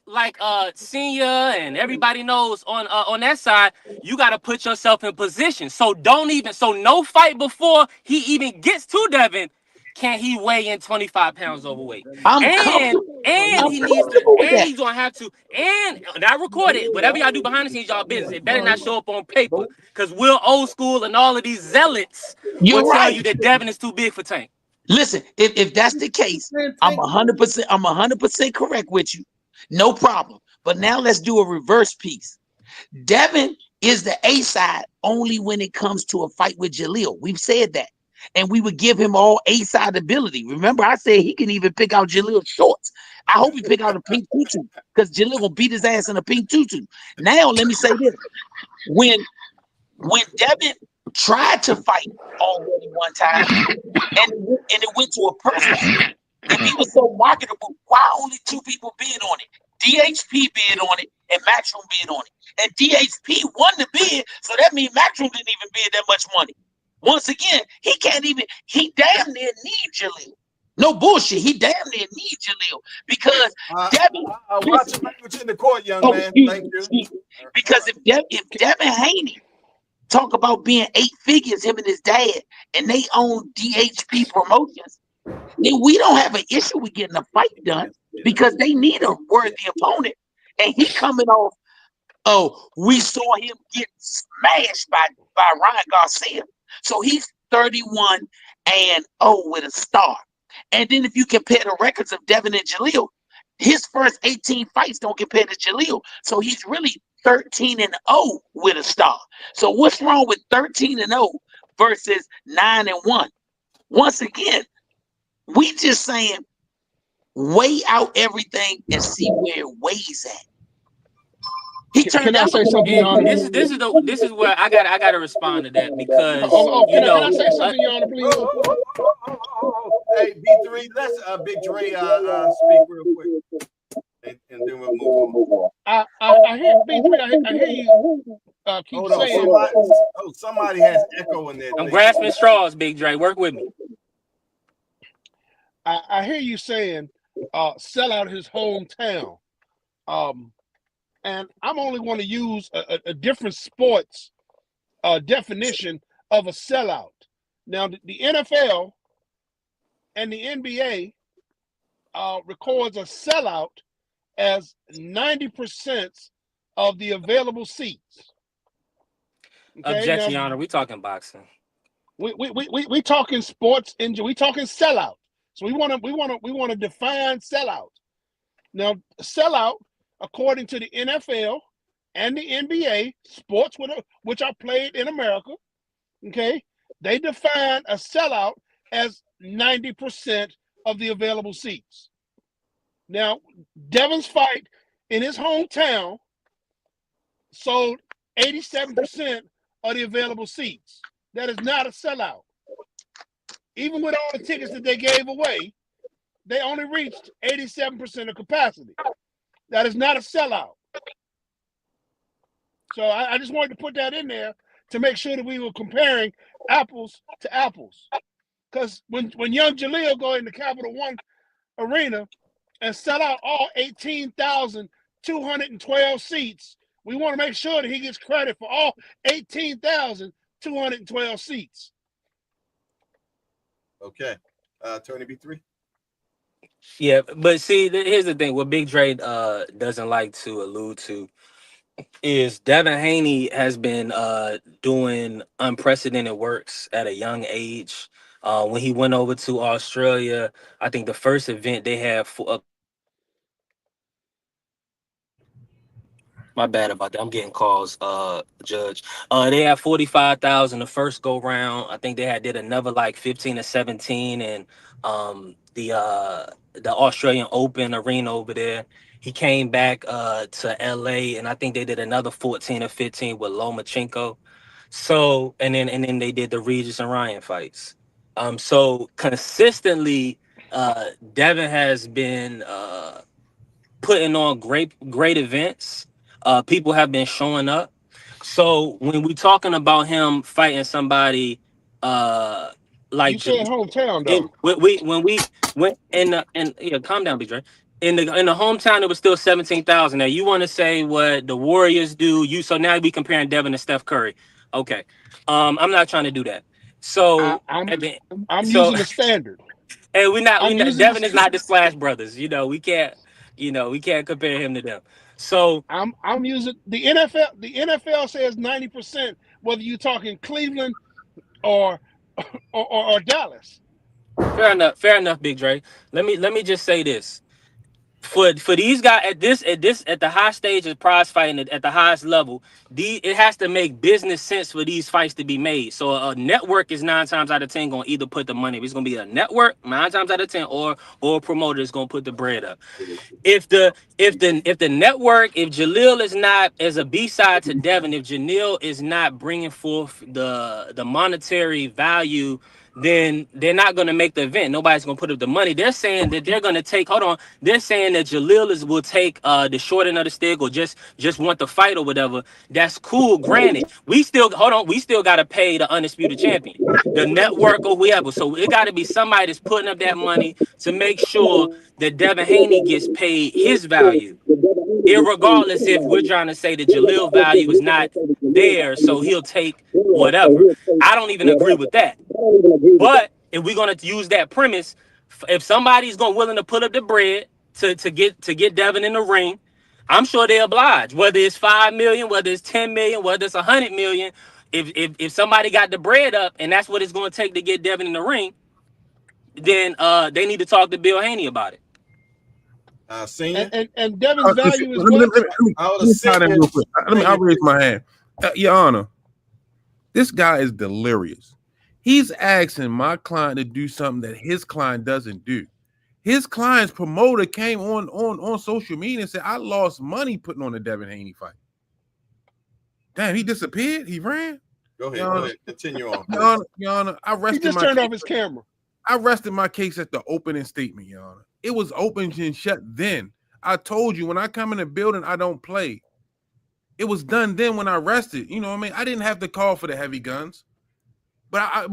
senior and everybody knows on that side, you got to put yourself in position. So no fight before he even gets to Devin can he weigh in 25 pounds overweight. I'm And comfortable. I'm he needs to comfortable with and that. he's gonna have to and not record it. Whatever y'all do behind the scenes, y'all business. It better not show up on paper. Cause we're old school and all of these zealots will You're tell right. you that Devin is too big for Tank. Listen, if that's the case, I'm 100% correct with you. No problem. But now let's do a reverse piece. Devin is the A side only when it comes to a fight with Jalil. We've said that. And we would give him all A side ability. Remember, I said he can even pick out Jalil's shorts. I hope he pick out a pink tutu because Jalil will beat his ass in a pink tutu. Now, let me say this. When Devin tried to fight already one time and it went to a person, if he was so marketable, why only two people bid on it? DHP bid on it and Matchroom bid on it. And DHP won the bid, so that means Matchroom didn't even bid that much money. Once again, he damn near need Jalil. No bullshit, he damn near need Jalil because Devin. Watch your language in the court, young man. Thank you. Because if Devin Haney talk about being 8 figures, him and his dad, and they own DHP Promotions, then we don't have an issue with getting a fight done because they need a worthy opponent. And he coming off, we saw him get smashed by Ryan Garcia. So he's 31-0 with a star. And then if you compare the records of Devin and Jalil, his first 18 fights don't compare to Jalil. So he's really 13-0 with a star. So what's wrong with 13-0 versus 9-1? Once again, we just saying weigh out everything and see where it weighs at. He turned Can I down say something, Your Honor? This is where I gotta respond to that because Can I say something, Your Honor, please? Hey, B3, let's Big Dre speak real quick. And then we'll move on. I hear B3. I hear you keep Hold on, saying. somebody has echo in there. I'm grasping straws, Big Dre. Work with me. I hear you saying sell out his hometown. And I'm only going to use a different sports definition of a sellout. Now, the NFL and the NBA records a sellout as 90% of the available seats. Okay, Objection, now Your Honor. We talking boxing. we talking sports injury. We talking sellout. So we want to define sellout. Now, sellout, according to the NFL and the NBA, sports which are played in America, okay, they define a sellout as 90% of the available seats. Now, Devin's fight in his hometown sold 87% of the available seats. That is not a sellout. Even with all the tickets that they gave away, they only reached 87% of capacity. That is not a sellout. So I just wanted to put that in there to make sure that we were comparing apples to apples. Because when young Jalil go into Capital One Arena and sell out all 18,212 seats, we want to make sure that he gets credit for all 18,212 seats. Okay. Attorney B3. Yeah, but see, here's the thing. What Big Dre doesn't like to allude to is Devin Haney has been doing unprecedented works at a young age. When he went over to Australia, I think the first event they had for my bad about that. I'm getting calls, Judge. They had 45,000 the first go round. I think they did another like 15 or 17, and the Australian Open arena over there. He came back to LA, and I think they did another 14 or 15 with Lomachenko. So and then they did the Regis and Ryan fights. So consistently, Devin has been putting on great events. People have been showing up. So when we talking about him fighting somebody like you said hometown though. when we went calm down, Big Dre. In the hometown, it was still 17,000. Now you want to say what the Warriors do? So now we comparing Devin to Steph Curry. Okay, I'm not trying to do that. So I'm using the standard. And Devin is not the Slash Brothers. We can't compare him to them. So I'm using the NFL. The NFL says 90%, whether you're talking Cleveland or Dallas. Fair enough, Big Dre. Let me just say this. For these guys at the high stage of prize fighting at the highest level, it has to make business sense for these fights to be made. So a network is 9 times out of 10 going to either put the money. It's going to be a network 9 times out of 10, or a promoter is going to put the bread up. If the network, if Jalil is not as a B-side to Devin, if Jalil is not bringing forth the monetary value, then they're not going to make the event. Nobody's going to put up the money. They're saying that they're going to take. Hold on. They're saying that Jalil will take the short end of the stick, or just want the fight or whatever. That's cool. Granted, we still got to pay the undisputed champion, the network or whoever. So it got to be somebody that's putting up that money to make sure that Devin Haney gets paid his value, irregardless if we're trying to say that Jalil value is not there, so he'll take whatever. I don't even agree with that. But if we're gonna use that premise, if somebody's willing to put up the bread to get Devin in the ring, I'm sure they oblige. Whether it's 5 million, whether it's 10 million, whether it's 100 million, if somebody got the bread up and that's what it's going to take to get Devin in the ring, then they need to talk to Bill Haney about it. Senior? And Devin's value is I'll raise my hand. Your Honor, this guy is delirious. He's asking my client to do something that his client doesn't do. His client's promoter came on social media and said, I lost money putting on the Devin Haney fight. Damn, he disappeared? He ran? Go ahead. Continue on. Your Honor, he just turned off his camera. I rested my case at the opening statement, Your Honor. It was open and shut then. I told you, when I come in the building, I don't play. It was done then when I rested. You know what I mean? I didn't have to call for the heavy guns. But I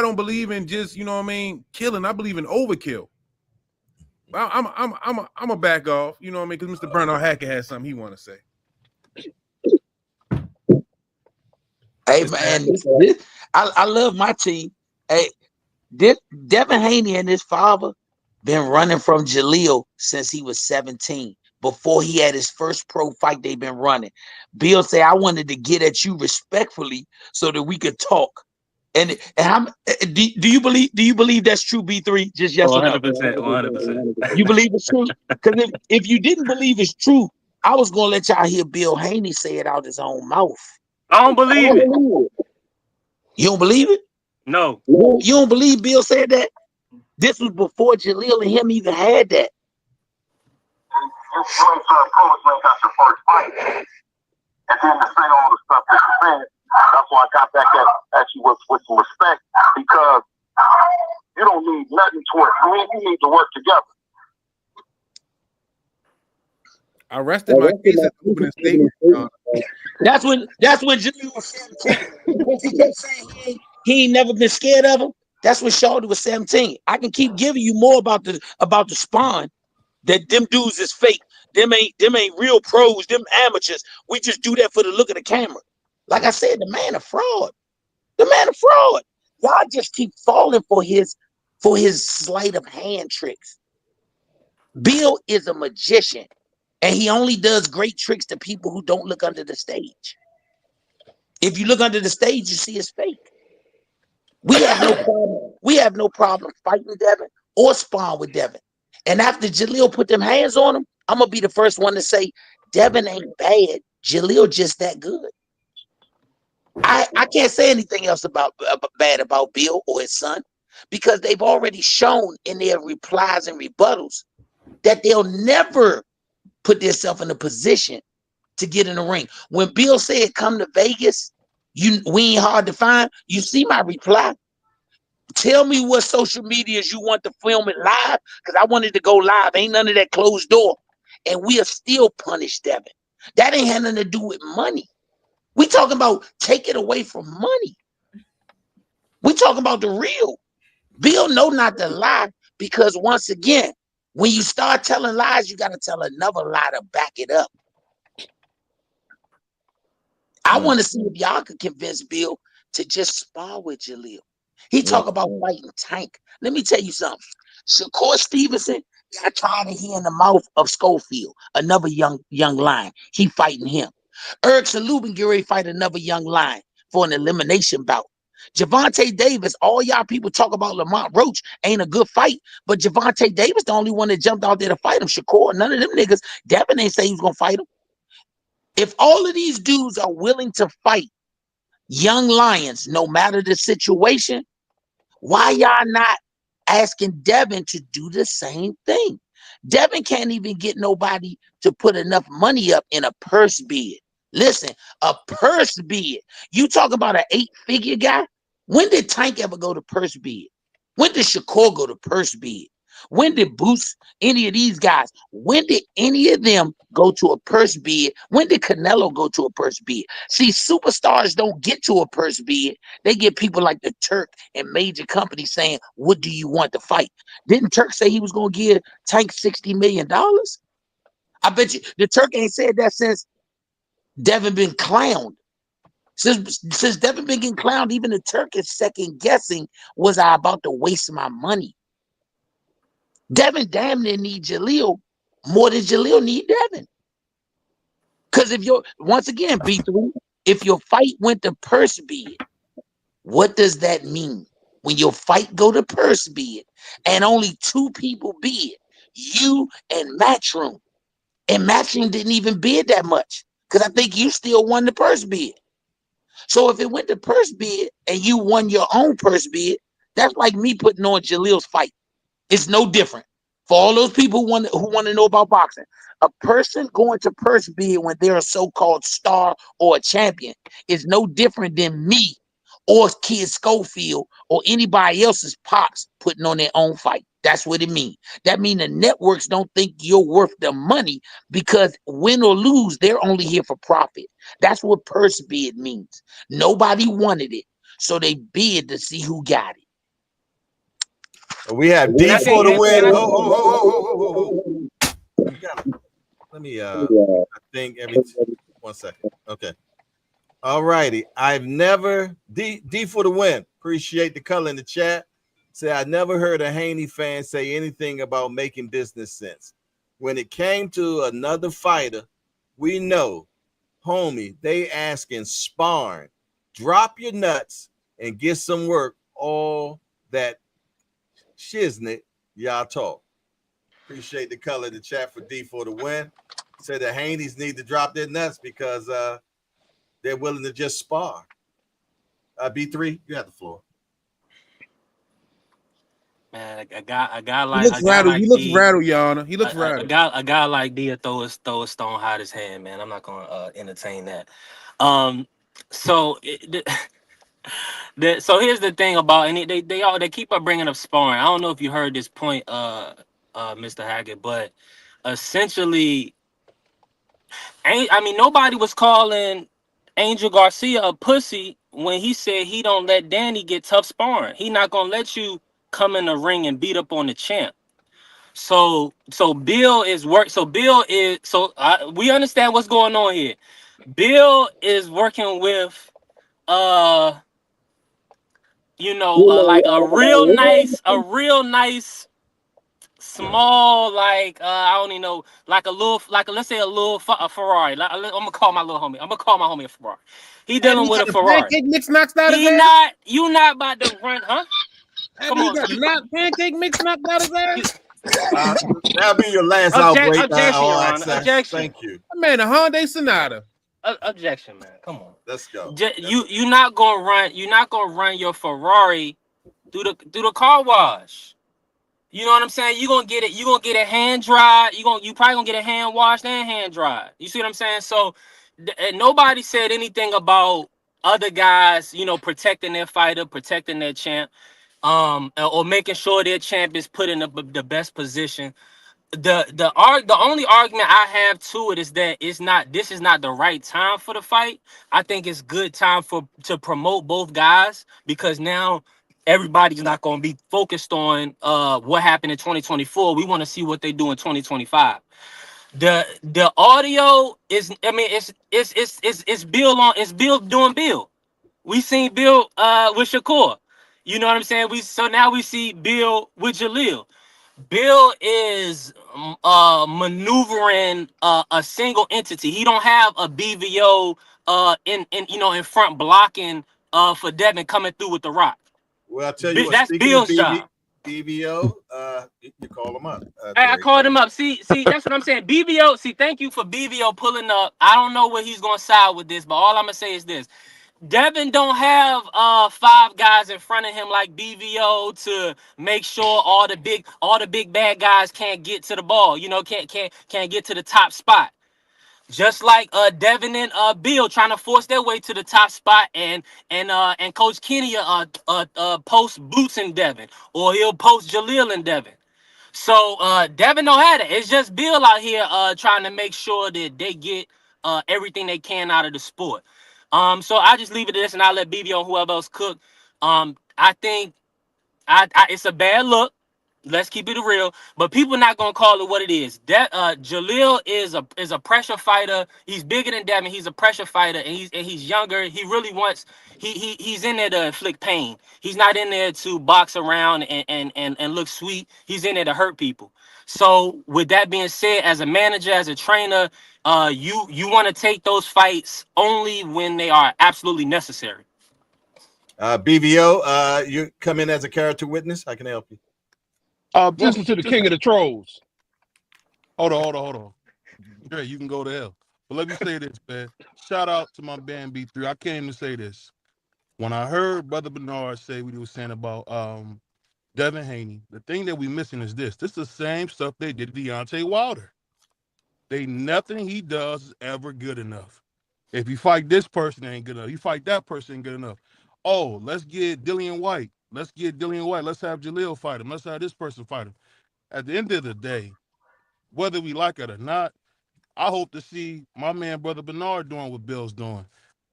don't believe in just, killing. I believe in overkill. I'm a back off, because Mr. Bernard Hackett has something he want to say. Hey man, I love my team. Hey, Devin Haney and his father been running from Jalil since he was 17. before he had his first pro fight they've been running. Bill said, I wanted to get at you respectfully so that we could talk. And how, do you believe that's true, B3? Just yes or no? 100%, 100%. You believe it's true? Because if you didn't believe it's true, I was gonna let y'all hear Bill Haney say it out his own mouth. I don't believe it. You don't believe it? No. You don't believe Bill said that? This was before Jalil and him even had that. You ain't trying to promise you ain't got your first fight. And then to say all the stuff that you're saying, that's why I got back at you with some respect, because you don't need nothing to work. You need to work together. I rested my case at the opening statement. That's when Jalil was 17. Because he kept saying he ain't never been scared of him. That's when Shawty was 17. I can keep giving you more about the spawn. That them dudes is fake. Them ain't real pros. Them amateurs. We just do that for the look of the camera. Like I said, the man a fraud. The man a fraud. Y'all just keep falling for his sleight of hand tricks. Bill is a magician, and he only does great tricks to people who don't look under the stage. If you look under the stage, you see it's fake. We have no problem. We have no problem fighting Devin or spawn with Devin. And after Jalil put them hands on him, I'm gonna be the first one to say Devin ain't bad. Jalil just that good. I can't say anything else bad about Bill or his son, because they've already shown in their replies and rebuttals that they'll never put themselves in a position to get in the ring. When Bill said come to Vegas, we ain't hard to find. You see my reply. Tell me what social medias you want to film it live, because I wanted to go live. Ain't none of that closed door. And we'll still punish Devin. That ain't had nothing to do with money. We talking about take it away from money. We talking about the real. Bill know not to lie, because once again, when you start telling lies, you got to tell another lie to back it up. I want to see if y'all could convince Bill to just spar with Jalil. He talk about fighting Tank. Let me tell you something. Shakur Stevenson got tired of hearing the mouth of Schofield, another young lion. He fighting him. Erickson Lubin get ready to fight another young lion for an elimination bout. Javante Davis, all y'all people talk about Lamont Roach ain't a good fight, but Javante Davis the only one that jumped out there to fight him. Shakur, none of them niggas. Devin ain't say he was gonna fight him. If all of these dudes are willing to fight young lions, no matter the situation, why y'all not asking Devin to do the same thing? Devin can't even get nobody to put enough money up in a purse bid. Listen, a purse bid. You talk about an 8-figure guy? When did Tank ever go to purse bid? When did Shakur go to purse bid? When did Boost, any of these guys, when did any of them go to a purse bid? When did Canelo go to a purse bid? See, superstars don't get to a purse bid. They get people like the Turk and major companies saying, what do you want to fight? Didn't Turk say he was going to give Tank $60 million? I bet you the Turk ain't said that since Devin been clowned. Since Devin been getting clowned, even the Turk is second guessing, was I about to waste my money? Devin damn near need Jalil more than Jalil need Devin. Because if once again, B3, if your fight went to purse bid, what does that mean? When your fight go to purse bid and only 2 people bid, you and Matchroom. And Matchroom didn't even bid that much, because I think you still won the purse bid. So if it went to purse bid and you won your own purse bid, that's like me putting on Jalil's fight. It's no different. For all those people who want to know about boxing, a person going to purse bid when they're a so-called star or a champion is no different than me or Kid Schofield or anybody else's pops putting on their own fight. That's what it means. That means the networks don't think you're worth the money, because win or lose, they're only here for profit. That's what purse bid means. Nobody wanted it, so they bid to see who got it. We have D for the win. Let me I think every 1 second. Okay. All righty. I've never D for the win. Appreciate the color in the chat. Say I never heard a Haney fan say anything about making business sense. when it came to another fighter, we know, homie, they asking sparring, drop your nuts and get some work. All that shiznit y'all talk. Appreciate the color of the chat for D for the win. Said the Haneys need to drop their nuts because they're willing to just spar. B3, you have the floor. Man, a guy He like looks rattled. He looks D, rattled, Your Honor. He looks a rattled. guy like D throw a stone hot his hand, man. I'm not gonna entertain that. So so here's the thing about, and they keep up bringing up sparring. I don't know if you heard this point, Mr. Hackett, but essentially, nobody was calling Angel Garcia a pussy when he said he don't let Danny get tough sparring. He not gonna let you come in the ring and beat up on the champ. So Bill is we understand what's going on here. Bill is working with like a real nice small, like I don't even know, like let's say a Ferrari. I'm gonna call my homie a Ferrari. He dealing with a Ferrari. Pancake mix knocked out his ass. You not about to run, huh? Come on, pancake mix knocked out his ass. That'll be your last outbreak. Objection, Your Honor. Objection. Thank you. Man, a Hyundai Sonata. Objection, man. Come on. Let's go. You not gonna run. You're not gonna run your Ferrari through the car wash. You know what I'm saying? You're gonna get it. You're gonna get it hand dried. You probably gonna get it hand washed and hand dried. You see what I'm saying? So nobody said anything about other guys, protecting their fighter, protecting their champ, or making sure their champ is put in the best position. The only argument I have to it is that this is not the right time for the fight. I think it's good time to promote both guys, because now everybody's not going to be focused on what happened in 2024. We want to see what they do in 2025. The audio is, it's Bill doing Bill. We seen Bill with Shakur. You know what I'm saying? Now we see Bill with Jalil. Bill is maneuvering a single entity. He don't have a BVO in front blocking for Devin coming through with the rock. Well, I'll tell you what, that's Bill's job. BVO, you call him up. I called him up. See, that's what I'm saying. BVO, thank you for BVO pulling up. I don't know where he's gonna side with this, but all I'm gonna say is this. Devin don't have 5 guys in front of him like BVO to make sure all the big bad guys can't get to the ball. Can't get to the top spot. Just like Devin and Bill trying to force their way to the top spot, and Coach Kenny post Boots and Devin, or he'll post Jalil and Devin. So Devin don't have it. It's just Bill out here trying to make sure that they get everything they can out of the sport. So I just leave it at this, and I'll let BVO and whoever else cook. I think it's a bad look. Let's keep it real, but people not gonna call it what it is. Jalil is a pressure fighter. He's bigger than Devin. He's a pressure fighter, and he's younger. He really wants he's in there to inflict pain. He's not in there to box around and look sweet. He's in there to hurt people. So with that being said, as a manager, as a trainer, you want to take those fights only when they are absolutely necessary. BVO, you come in as a character witness. I can help you. Listen to the king of the trolls. Hold on. Dre, you can go to hell. But let me say this, man. Shout out to my band B3. I came to say this. When I heard Brother Bernard say what he was saying about Devin Haney, the thing that we missing is this. This is the same stuff they did to Deontay Wilder. Nothing he does is ever good enough. If you fight this person, it ain't good enough. You fight that person, ain't good enough. Oh, let's get Dillian White. Let's have Jalil fight him. Let's have this person fight him. At the end of the day, whether we like it or not, I hope to see my man, Brother Bernard, doing what Bill's doing.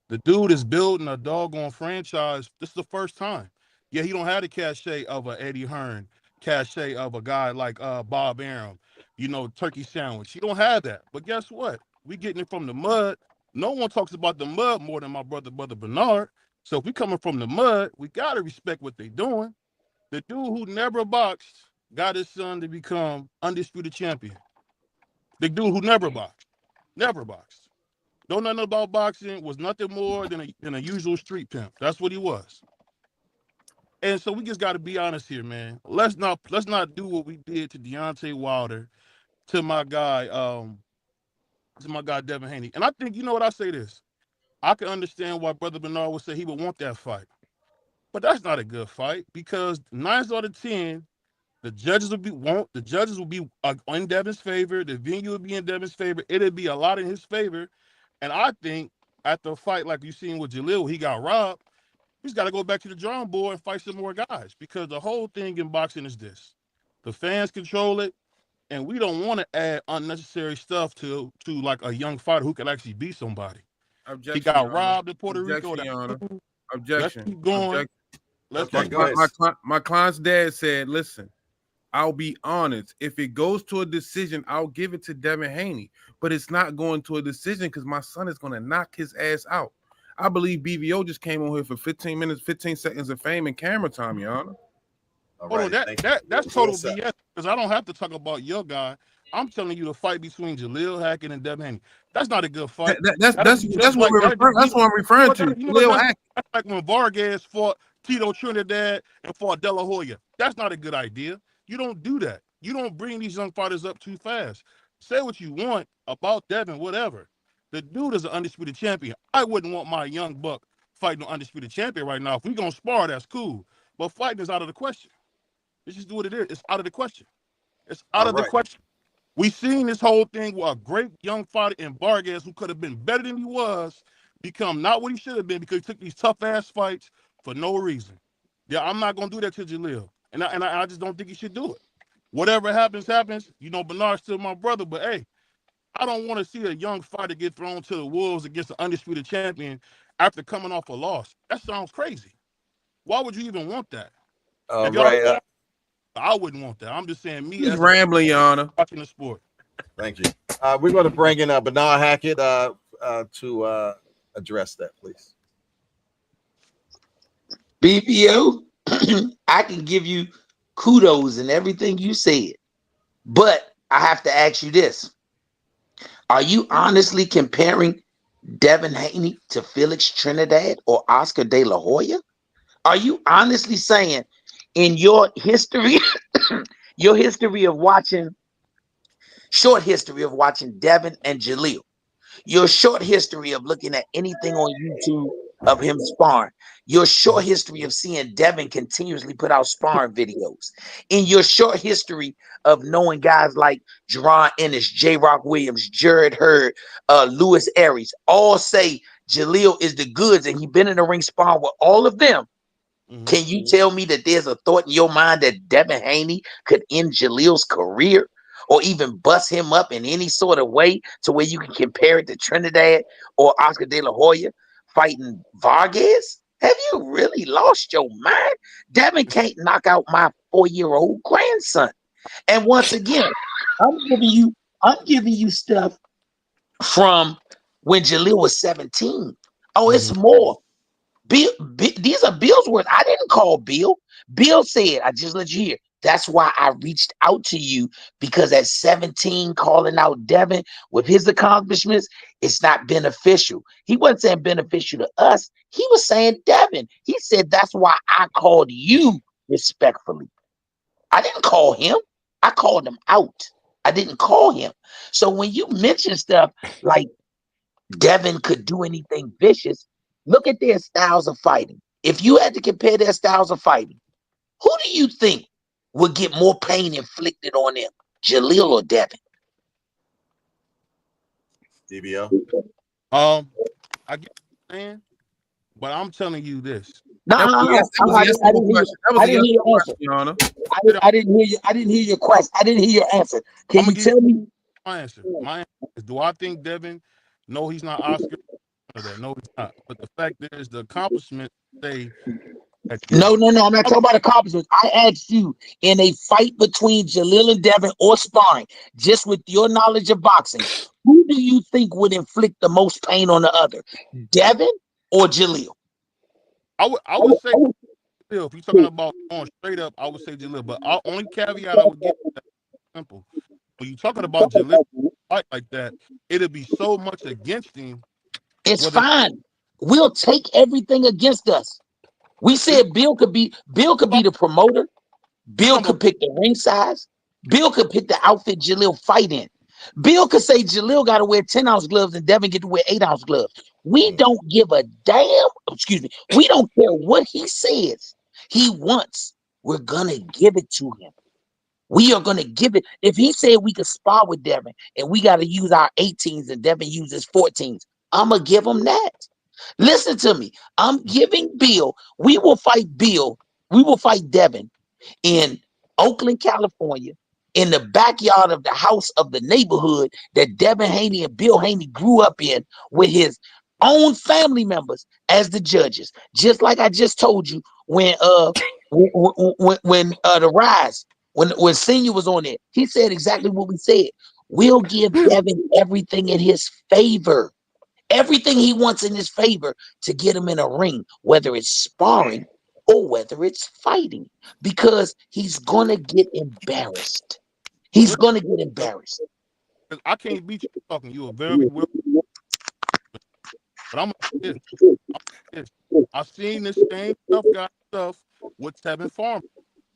The dude is building a doggone franchise. This is the first time. Yeah, he don't have the cachet of a Eddie Hearn, cachet of a guy like Bob Arum, Turkey Sandwich. He don't have that. But guess what? We getting it from the mud. No one talks about the mud more than my brother Bernard. So if we coming from the mud, we got to respect what they doing. The dude who never boxed got his son to become undisputed champion. The dude who never boxed. Don't know nothing about boxing, was nothing more than a usual street pimp. That's what he was. And so we just got to be honest here, man. Let's not do what we did to Deontay Wilder, to my guy Devin Haney. And I think, you know what, I say this. I can understand why Brother Bernard would say he would want that fight. But that's not a good fight, because 9 out of 10, the judges will be in Devin's favor. The venue will be in Devin's favor. It'll be a lot in his favor. And I think after a fight like you seen with Jalil, he got robbed, he's got to go back to the drawing board and fight some more guys, because the whole thing in boxing is this. The fans control it, and we don't want to add unnecessary stuff to like a young fighter who could actually beat somebody. Objection, He got robbed in Puerto Rico. Objection. Let's keep going. My client's dad said, listen, I'll be honest. If it goes to a decision, I'll give it to Devin Haney. But it's not going to a decision because my son is going to knock his ass out. I believe BVO just came on here for 15 minutes, 15 seconds of fame and camera time, Your Honor. Hold on, that's total BS, because I don't have to talk about your guy. I'm telling you, the fight between Jalil, Hackett, and Devin Haney. That's not a good fight. That's what I'm referring to. That's like when Vargas fought Tito Trinidad and fought De La Hoya. That's not a good idea. You don't do that. You don't bring these young fighters up too fast. Say what you want about Devin, whatever. The dude is an undisputed champion. I wouldn't want my young buck fighting an undisputed champion right now. If we're going to spar, that's cool. But fighting is out of the question. Let's just do what it is. It's out of the question. It's out of the question. We seen this whole thing with a great young fighter in Vargas who could have been better than he was, become not what he should have been because he took these tough-ass fights for no reason. Yeah, I'm not going to do that to Jalil. And I just don't think he should do it. Whatever happens, happens. You know, Bernard's still my brother, but hey, I don't want to see a young fighter get thrown to the wolves against an undisputed champion after coming off a loss. That sounds crazy. Why would you even want that? Right. I wouldn't want that. I'm just saying me. He's rambling, Your Honor. Watching the sport. Thank you. We're going to bring in Bernard Hackett to address that, please. BPO, I can give you kudos and everything you said, but I have to ask you this. Are you honestly comparing Devin Haney to Felix Trinidad or Oscar De La Hoya? Are you honestly saying in your history, your history of watching, short history of watching Devin and Jalil, your short history of looking at anything on YouTube of him sparring, your short history of seeing Devin continuously put out sparring videos, in your short history of knowing guys like Jerron Ennis, J. Rock Williams, Jared Hurd, Louis Aries, all say Jalil is the goods and he been in the ring sparring with all of them. Can you tell me that there's a thought in your mind that Devin Haney could end Jalil's career or even bust him up in any sort of way to where you can compare it to Trinidad or Oscar De La Hoya fighting Vargas? Have you really lost your mind? Devin can't knock out my 4-year-old grandson. And once again, I'm giving you stuff from when Jalil was 17. Oh, it's more. These are Bill's words. I didn't call Bill. Bill said, I just let you hear. That's why I reached out to you, because at 17, calling out Devin with his accomplishments, it's not beneficial. He wasn't saying beneficial to us. He was saying Devin. He said, that's why I called you respectfully. I didn't call him. I called him out. I didn't call him. So when you mention stuff like Devin could do anything vicious, look at their styles of fighting. If you had to compare their styles of fighting, who do you think would get more pain inflicted on them, Jalil or Devin? DBO. I get what you're saying, but I'm telling you this. I didn't hear your answer. I didn't hear your question. I didn't hear your answer. Can you tell me? My answer is, do I think Devin? No, he's not Oscar. No, he's not. But the fact is, the accomplishment they. No. I'm not talking about accomplishments. I asked you, in a fight between Jalil and Devin or sparring, just with your knowledge of boxing, who do you think would inflict the most pain on the other, Devin or Jalil? I would say Jalil. If you're talking about going straight up, I would say Jalil. But our only caveat I would give is simple. when you're talking about Jalil fight like that, it'll be so much against him. It's fine. We'll take everything against us. We said Bill could be the promoter. Bill could pick the ring size. Bill could pick the outfit Jalil fight in. Bill could say Jalil got to wear 10-ounce gloves and Devin get to wear 8-ounce gloves. We don't give a damn. Excuse me. We don't care what he says. He wants. We're gonna give it to him. We are gonna give it. If he said we could spar with Devin and we got to use our 18s and Devin uses 14s, I'm gonna give him that. Listen to me. I'm giving Bill. We will fight Bill. We will fight Devin in Oakland, California, in the backyard of the house of the neighborhood that Devin Haney and Bill Haney grew up in, with his own family members as the judges. Just like I just told you when the Rize, when Senior was on there, he said exactly what we said. We'll give Devin everything in his favor. Everything he wants in his favor to get him in a ring, whether it's sparring or whether it's fighting, because he's gonna get embarrassed. He's gonna get embarrassed. I can't beat you talking. You are very well, but I'm this. I've seen this same tough guy stuff with Tevin Farmer.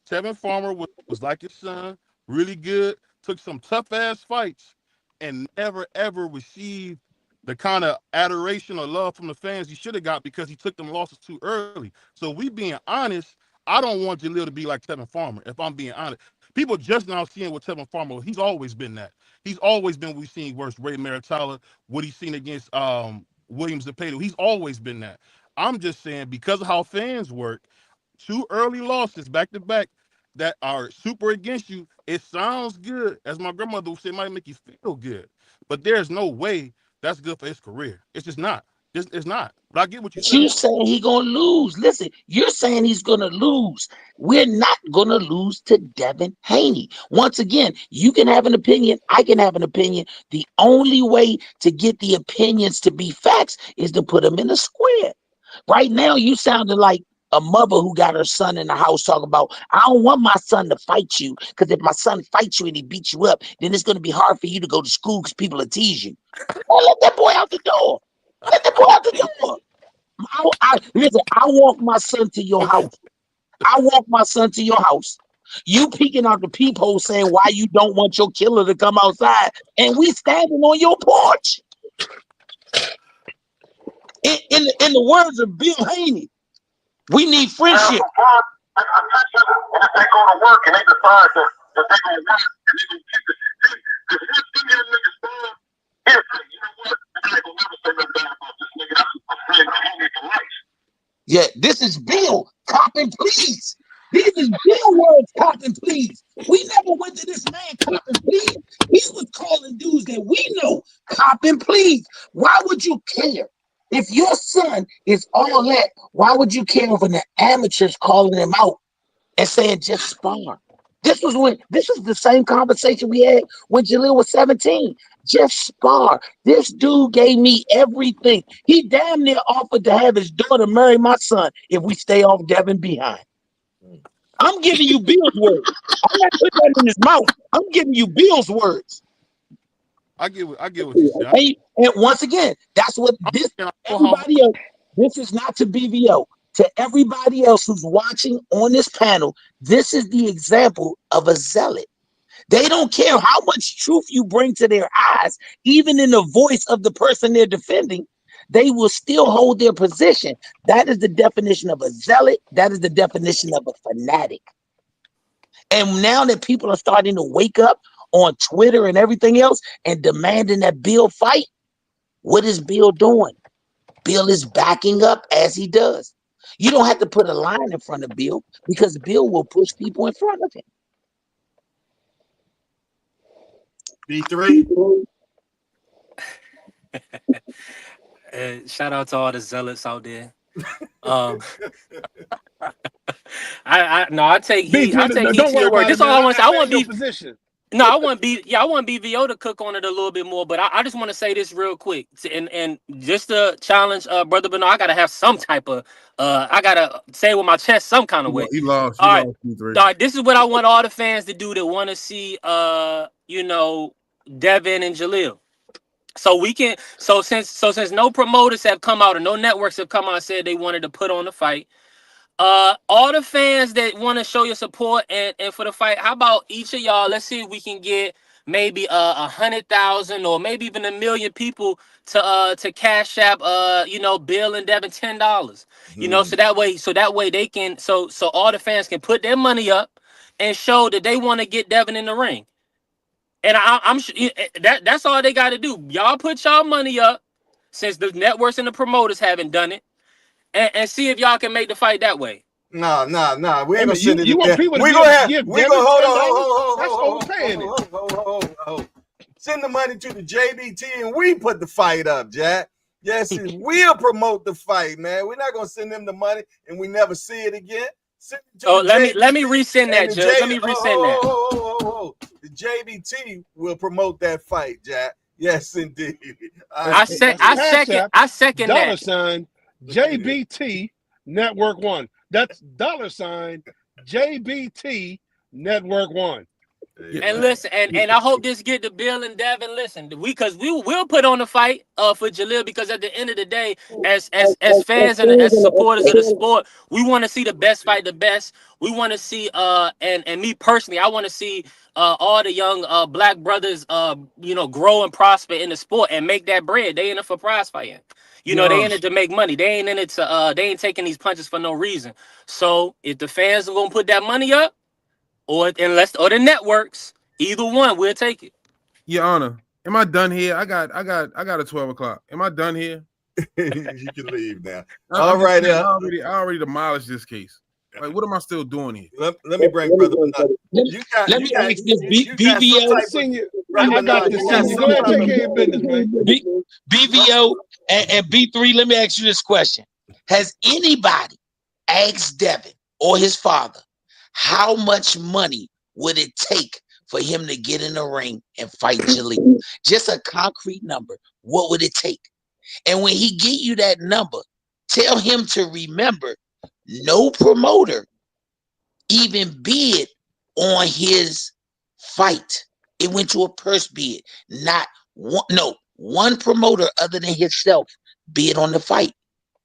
Tevin Farmer was like his son, really good, took some tough ass fights, and never ever received the kind of adoration or love from the fans he should have got because he took them losses too early. So we being honest, I don't want Jalil to be like Tevin Farmer, if I'm being honest. People just now seeing what Tevin Farmer, he's always been that. He's always been what we've seen versus Ray Maritala, what he's seen against Williams Zepeda. He's always been that. I'm just saying, because of how fans work, 2 early losses back to back that are super against you, it sounds good. As my grandmother would say, it might make you feel good. But there's no way that's good for his career. It's just not. It's not. But I get what you're saying. You're saying he's gonna lose. Listen, you're saying he's gonna lose. We're not gonna lose to Devin Haney. Once again, you can have an opinion. I can have an opinion. The only way to get the opinions to be facts is to put them in a square. Right now, you sounded like a mother who got her son in the house talking about, I don't want my son to fight you, because if my son fights you and he beats you up, then it's going to be hard for you to go to school because people will tease you. Well, let that boy out the door. Let that boy out the door. Listen, I walk my son to your house. I walk my son to your house. You peeking out the peephole saying why you don't want your killer to come outside, and we standing on your porch. In the words of Bill Haney, we need friendship. And if they go to work and they decide that they're going to work and they're going to keep the because if you get niggas stand, here, you know what? I ain't gonna never say nothing bad about this nigga. That's a friend Haney for life. Yeah, this is Bill. Cop and please. These is Bill words, cop and please. We never went to this man, cop and please. He was calling dudes that we know, cop and please. Why would you care? If your son is all that, why would you care when the amateurs calling him out and saying just spar? This was the same conversation we had when Jalil was 17. Just spar. This dude gave me everything. He damn near offered to have his daughter marry my son if we stay off Devin behind. I'm giving you Bill's words. I'm not putting that in his mouth. I'm giving you Bill's words. I get what you said. And once again, that's what this everybody else. This is not to BVO. To everybody else who's watching on this panel, this is the example of a zealot. They don't care how much truth you bring to their eyes, even in the voice of the person they're defending, they will still hold their position. That is the definition of a zealot. That is the definition of a fanatic. And now that people are starting to wake up on Twitter and everything else and demanding that Bill fight, what is Bill doing? Bill is backing up as he does. You don't have to put a line in front of Bill because Bill will push people in front of him. B3. Shout out to all the zealots out there. I take heed. I take heed to your word. This is all I want to say. I want to be position. No, I want BVO to cook on it a little bit more, but I just want to say this real quick, and just to challenge brother Bernard, I gotta have some type of I gotta say it with my chest some kind of way. He lost. All right, B3. all right, this is what I want all the fans to do that want to see Devin and Jalil. Since no promoters have come out and no networks have come out and said they wanted to put on the fight. All the fans that want to show your support and for the fight, how about each of y'all? Let's see if we can get maybe 100,000 or maybe even 1 million people to cash app Bill and Devin $10. So that way they can so all the fans can put their money up and show that they want to get Devin in the ring. And I'm sure that's all they got to do. Y'all put y'all money up since the networks and the promoters haven't done it. And see if y'all can make the fight that way. No. We ain't gonna send it. You want people to hold. Send the money to the JBT and we put the fight up, Jack. Yes, and we'll promote the fight, man. We're not gonna send them the money and we never see it again. Let me resend that, Judge. Let me resend that. The JBT will promote that fight, Jack. Yes, indeed. I second that. $sign JBT Network 1. That's $sign JBT Network 1. And listen, and I hope this get to Bill and Devin. Listen, because we will put on the fight for Jalil, because at the end of the day, as fans and as supporters of the sport, we want to see the best fight the best. We want to see and me personally, I want to see all the young black brothers grow and prosper in the sport and make that bread. They in it for prize fighting. They in it to make money. They ain't in it to they ain't taking these punches for no reason. So if the fans are gonna put that money up, or the networks, either one, we'll take it. Your Honor, am I done here? I got a 12 o'clock. Am I done here? You can leave now. All right. I already demolished this case. Like, what am I still doing here? Let me bring brother. Let me ask this BVO. I got this. Go ahead, take care of your business, man. BVO and B3. Let me ask you this question: has anybody asked Devin or his father how much money would it take for him to get in the ring and fight Jalil? Just a concrete number. What would it take? And when he give you that number, tell him to remember no promoter even bid on his fight. It went to a purse bid. Not one promoter other than himself bid on the fight.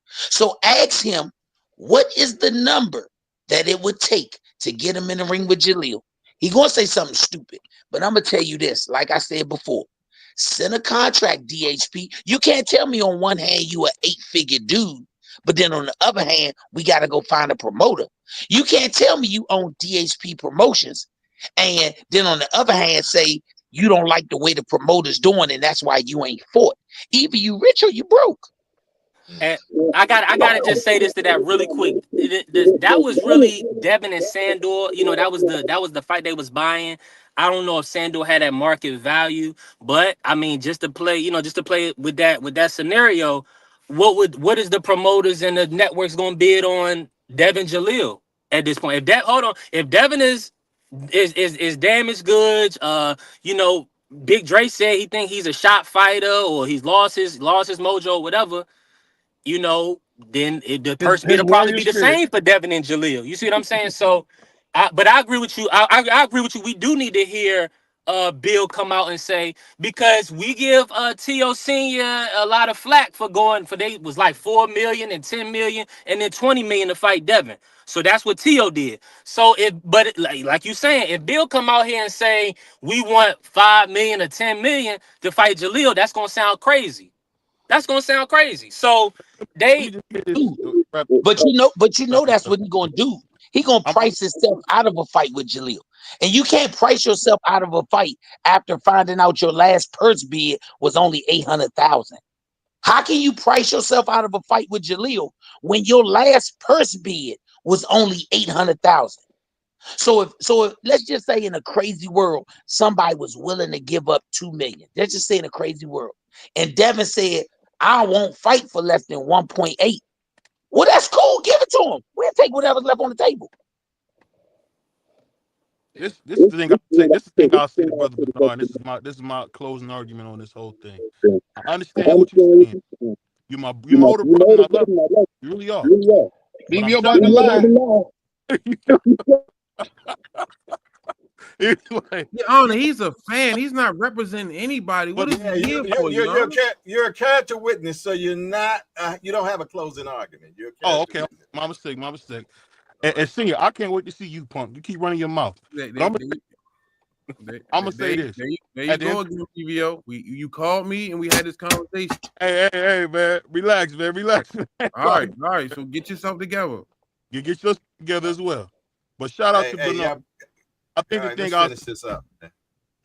So ask him, what is the number that it would take to get him in the ring with Jalil? He gonna say something stupid, but I'm gonna tell you this, like I said before, send a contract, DHP. You can't tell me on one hand you an 8-figure dude, but then on the other hand, we gotta go find a promoter. You can't tell me you own DHP Promotions, and then on the other hand say you don't like the way the promoter's doing, and that's why you ain't fought. Either you rich or you broke. And I gotta just say this to that really quick. That was really Devin and Sandor. That was the fight they was buying. I don't know if Sandor had that market value, but I mean, just to play with that scenario, what is the promoters and the networks gonna bid on Devin Jalil at this point? If Devin is damaged goods, Big Dre said he think he's a shot fighter or he's lost his mojo, whatever. Then the purse bid will probably be the same for Devin and Jalil. You see what I'm saying? So, but I agree with you. I agree with you. We do need to hear Bill come out and say, because we give T.O. Senior a lot of flack for they was like 4 million and 10 million and then 20 million to fight Devin. So that's what T.O. did. So like you saying, if Bill come out here and say we want 5 million or 10 million to fight Jalil, that's gonna sound crazy. That's gonna sound crazy. So but you know that's what he's gonna do. He gonna price himself out of a fight with Jalil. And you can't price yourself out of a fight after finding out your last purse bid was only 800,000. How can you price yourself out of a fight with Jalil when your last purse bid was only 800,000? So if let's just say in a crazy world, somebody was willing to give up 2 million. Let's just say in a crazy world. And Devin said, I won't fight for less than 1.8. Well, that's cool. Give it to him. We'll take whatever's left on the table. This is the thing I say. This is the thing I'll say to Brother Bernard. This is my closing argument on this whole thing. I understand what you're saying. You're my older brother, and I love you. You really are. But I'm BBO about telling to lie. you, like, Your Honor, he's a fan. He's not representing anybody. What But- is Yeah, he here for? Your Honor? you're a character witness, so you're not. You don't have a closing argument. You're a oh, character okay. witness. My mistake. And Senior, I can't wait to see you, punk. You keep running your mouth. I'm gonna say this. There you At the go end- again, TVO. You called me and we had this conversation. Hey, man. Relax, man. Relax. All right. So get yourself together. You get yours together as well. But shout out to Bernard. Yeah. I think All the right, thing let's finish this up.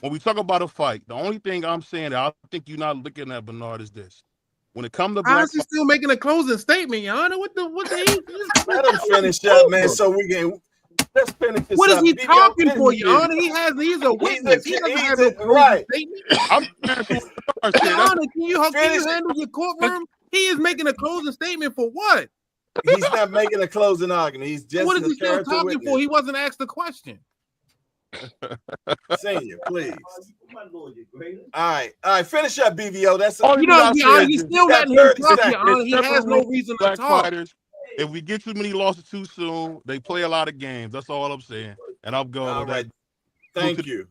when we talk about a fight, the only thing I'm saying that I think you're not looking at, Bernard, is this. When it comes to How black is he still making a closing statement, Your Honor? What the Let him finish up, man, so we can. Let's finish this What is up. he BBO, talking for, finish Your it. Honor? He's a witness. He doesn't have no closing right. statement. I'm saying, Your Honor, can you Finish it. handle your courtroom? He is making a closing statement for what? He's not making a closing argument. He's just What is a he still character talking witness. for? He wasn't asked the question. Senior, please. All right. Finish up, BVO. That's Oh, You know, Your Honor, you still letting him talk, Your Honor. He has no reason to black talk. fighters. If we get too many losses too soon, they play a lot of games. That's all I'm saying. And I'm going. All right. Thank you.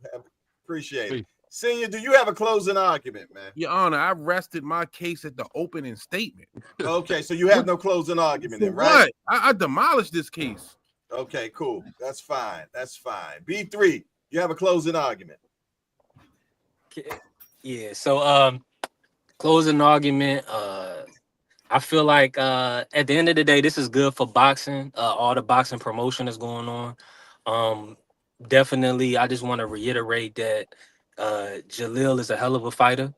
Appreciate it. Senior, do you have a closing argument, man? Your Honor, I rested my case at the opening statement. Okay, so you have no closing argument, then, What? right? I demolished this case. Okay, cool. That's fine. B3, you have a closing argument. Yeah. So closing argument. I feel like at the end of the day, this is good for boxing. All the boxing promotion is going on. Definitely, I just want to reiterate that Jalil is a hell of a fighter.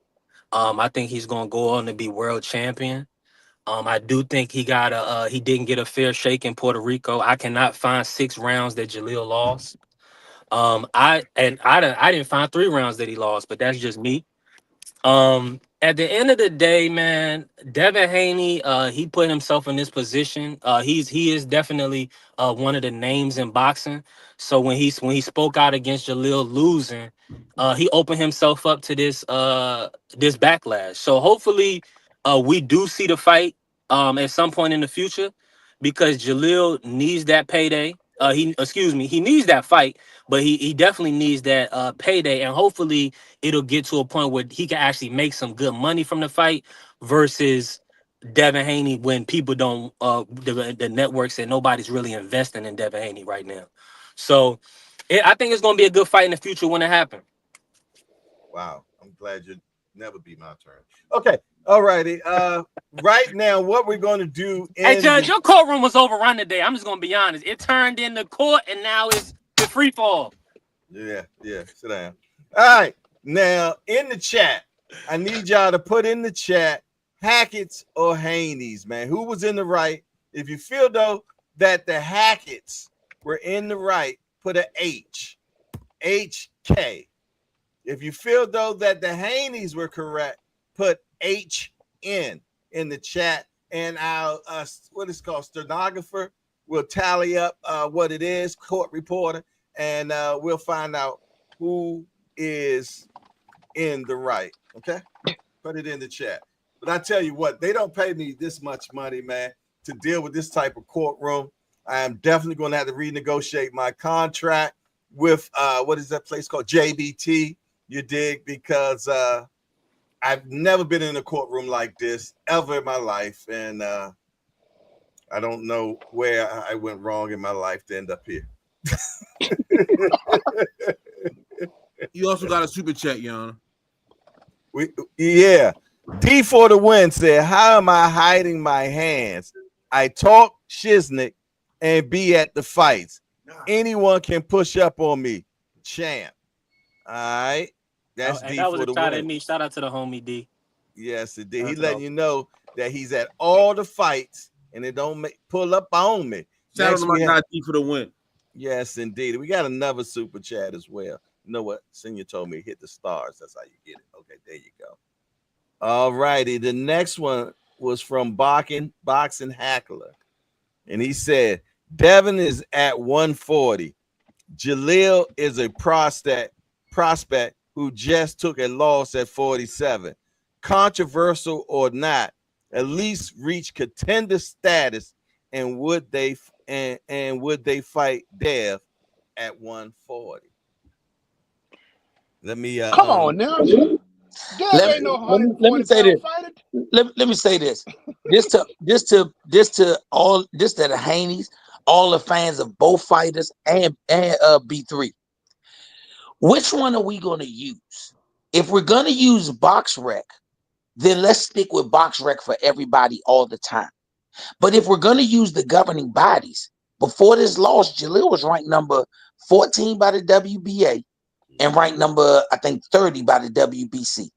I think he's gonna go on to be world champion. I do think he didn't get a fair shake in Puerto Rico. I cannot find 6 rounds that Jalil lost. I didn't find 3 rounds that he lost, but that's just me. At the end of the day, man, Devin Haney, he put himself in this position. He is definitely one of the names in boxing. So when he spoke out against Jalil losing, he opened himself up to this backlash. So hopefully, we do see the fight at some point in the future, because Jalil needs that payday. He needs that fight, but he definitely needs that payday, and hopefully it'll get to a point where he can actually make some good money from the fight versus Devin Haney, when people don't the network said nobody's really investing in Devin Haney right now. So I think it's gonna be a good fight in the future when it happens. Wow, I'm glad you never be my turn. Okay, all righty. Right now, what we're going to do is... Hey, Judge, your courtroom was overrun today. I'm just going to be honest. It turned into court, and now it's the free fall. Yeah, sit down. All right, now, in the chat, I need y'all to put in the chat Hackett's or Haney's, man. Who was in the right? If you feel, though, that the Hackett's were in the right, put a H. HK. If you feel, though, that the Haney's were correct, put HN in the chat, and our what is called stenographer will tally up what it is, court reporter, and we'll find out who is in the right. Okay, put it in the chat. But I tell you what, they don't pay me this much money, man, to deal with this type of courtroom. I am definitely going to have to renegotiate my contract with what is that place called, JBT. You dig? Because I've never been in a courtroom like this ever in my life, and I don't know where I went wrong in my life to end up here. You also got a super chat, Your Honor. D for the win said, "How am I hiding my hands? I talk shiznick and be at the fights. Anyone can push up on me, champ." All right. That's D that was for a the shot win. at me. Shout out to the homie D. Yes, it did. He letting you know that he's at all the fights and it don't pull up on me. Shout out to my guy D for the win. Yes, indeed. We got another super chat as well. You know what? Senior told me hit the stars. That's how you get it. Okay, there you go. All righty. The next one was from Boxing Hackler. And he said, Devin is at 140. Jalil is a prospect who just took a loss at 47. Controversial or not, at least reach contender status, and would they fight Dev at 140? Let me Come on now. Dev ain't no let me say 140-pound this. fighter. Let me say this. This to the Haneys, all the fans of both fighters and B3. Which one are we going to use? If we're going to use BoxRec, then let's stick with BoxRec for everybody all the time. But if we're going to use the governing bodies, before this loss, Jalil was ranked number 14 by the WBA and ranked number, I think, 30 by the WBC.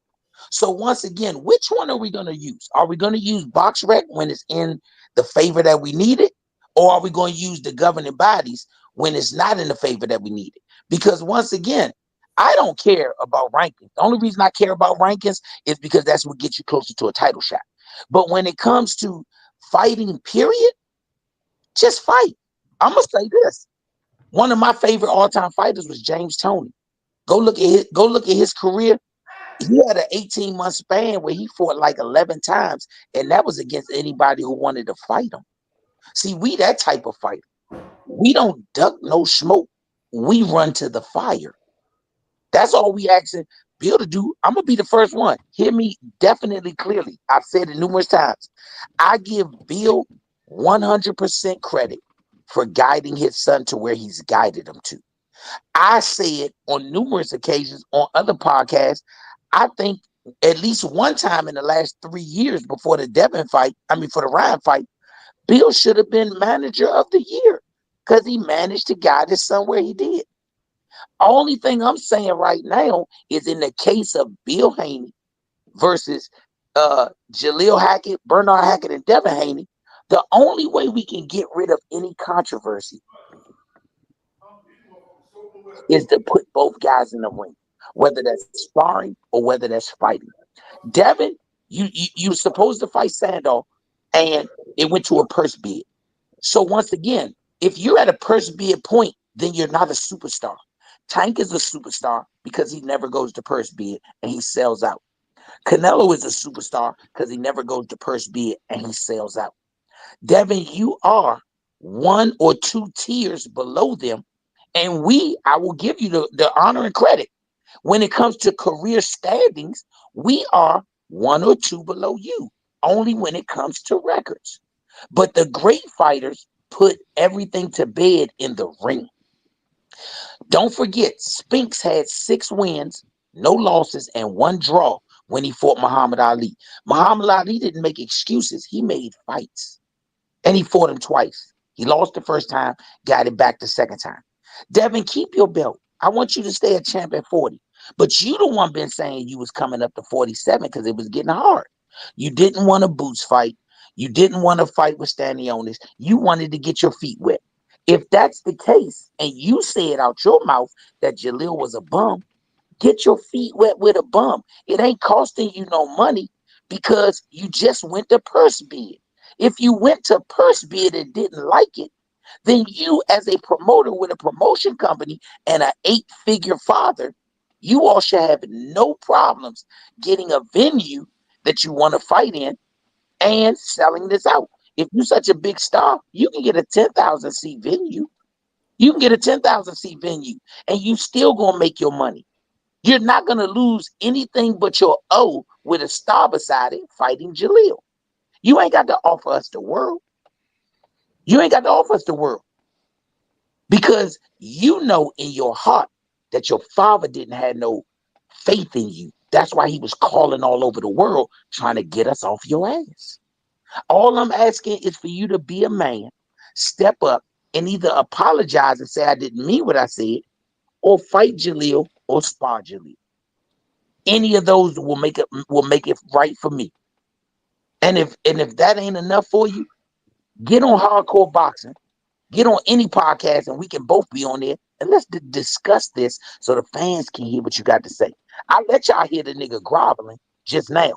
So once again, which one are we going to use? Are we going to use BoxRec when it's in the favor that we need it? Or are we going to use the governing bodies when it's not in the favor that we need it? Because once again, I don't care about rankings. The only reason I care about rankings is because that's what gets you closer to a title shot. But when it comes to fighting, period, just fight. I'm going to say this. One of my favorite all-time fighters was James Toney. Go look at his career. He had an 18-month span where he fought like 11 times, and that was against anybody who wanted to fight him. See, we that type of fighter. We don't duck no smoke. We run to the fire. That's all we asking Bill to do. I'm going to be the first one. Hear me definitely clearly. I've said it numerous times. I give Bill 100% credit for guiding his son to where he's guided him to. I said on numerous occasions on other podcasts, I think at least one time in the last 3 years before the for the Ryan fight, Bill should have been manager of the year because he managed to guide his son where he did. Only thing I'm saying right now is in the case of Bill Haney versus Jalil Hackett, Bernard Hackett, and Devin Haney, the only way we can get rid of any controversy is to put both guys in the ring, whether that's sparring or whether that's fighting. Devin, you're supposed to fight Sandow, and it went to a purse bid. So once again, if you're at a purse bid point, then you're not a superstar. Tank is a superstar because he never goes to purse bid and he sells out. Canelo is a superstar because he never goes to purse bid and he sells out. Devin, you are 1 or 2 tiers below them. And I will give you the honor and credit. When it comes to career standings, we are 1 or 2 below you, only when it comes to records. But the great fighters put everything to bed in the ring. Don't forget, Spinks had 6 wins, no losses, and 1 draw when he fought Muhammad Ali. Muhammad Ali didn't make excuses. He made fights. And he fought him twice. He lost the first time, got it back the second time. Devin, keep your belt. I want you to stay a champ at 40. But you the one been saying you was coming up to 47 because it was getting hard. You didn't want a boots fight. You didn't want to fight with Stanionis. You wanted to get your feet wet. If that's the case, and you said out your mouth that Jalil was a bum, get your feet wet with a bum. It ain't costing you no money because you just went to purse bid. If you went to purse bid and didn't like it, then you as a promoter with a promotion company and an 8-figure father, you all should have no problems getting a venue that you want to fight in and selling this out. If you're such a big star, you can get a 10,000 seat venue. You can get a 10,000 seat venue and you still gonna make your money. You're not gonna lose anything but your O with a star beside it fighting Jalil. You ain't got to offer us the world. You ain't got to offer us the world. Because you know in your heart that your father didn't have no faith in you. That's why he was calling all over the world trying to get us off your ass. All I'm asking is for you to be a man, step up, and either apologize and say I didn't mean what I said, or fight Jalil or spar Jalil. Any of those will make it right for me. And if that ain't enough for you, get on Hardcore Boxing. Get on any podcast and we can both be on there and let's discuss this so the fans can hear what you got to say. I'll let y'all hear the nigga groveling just now.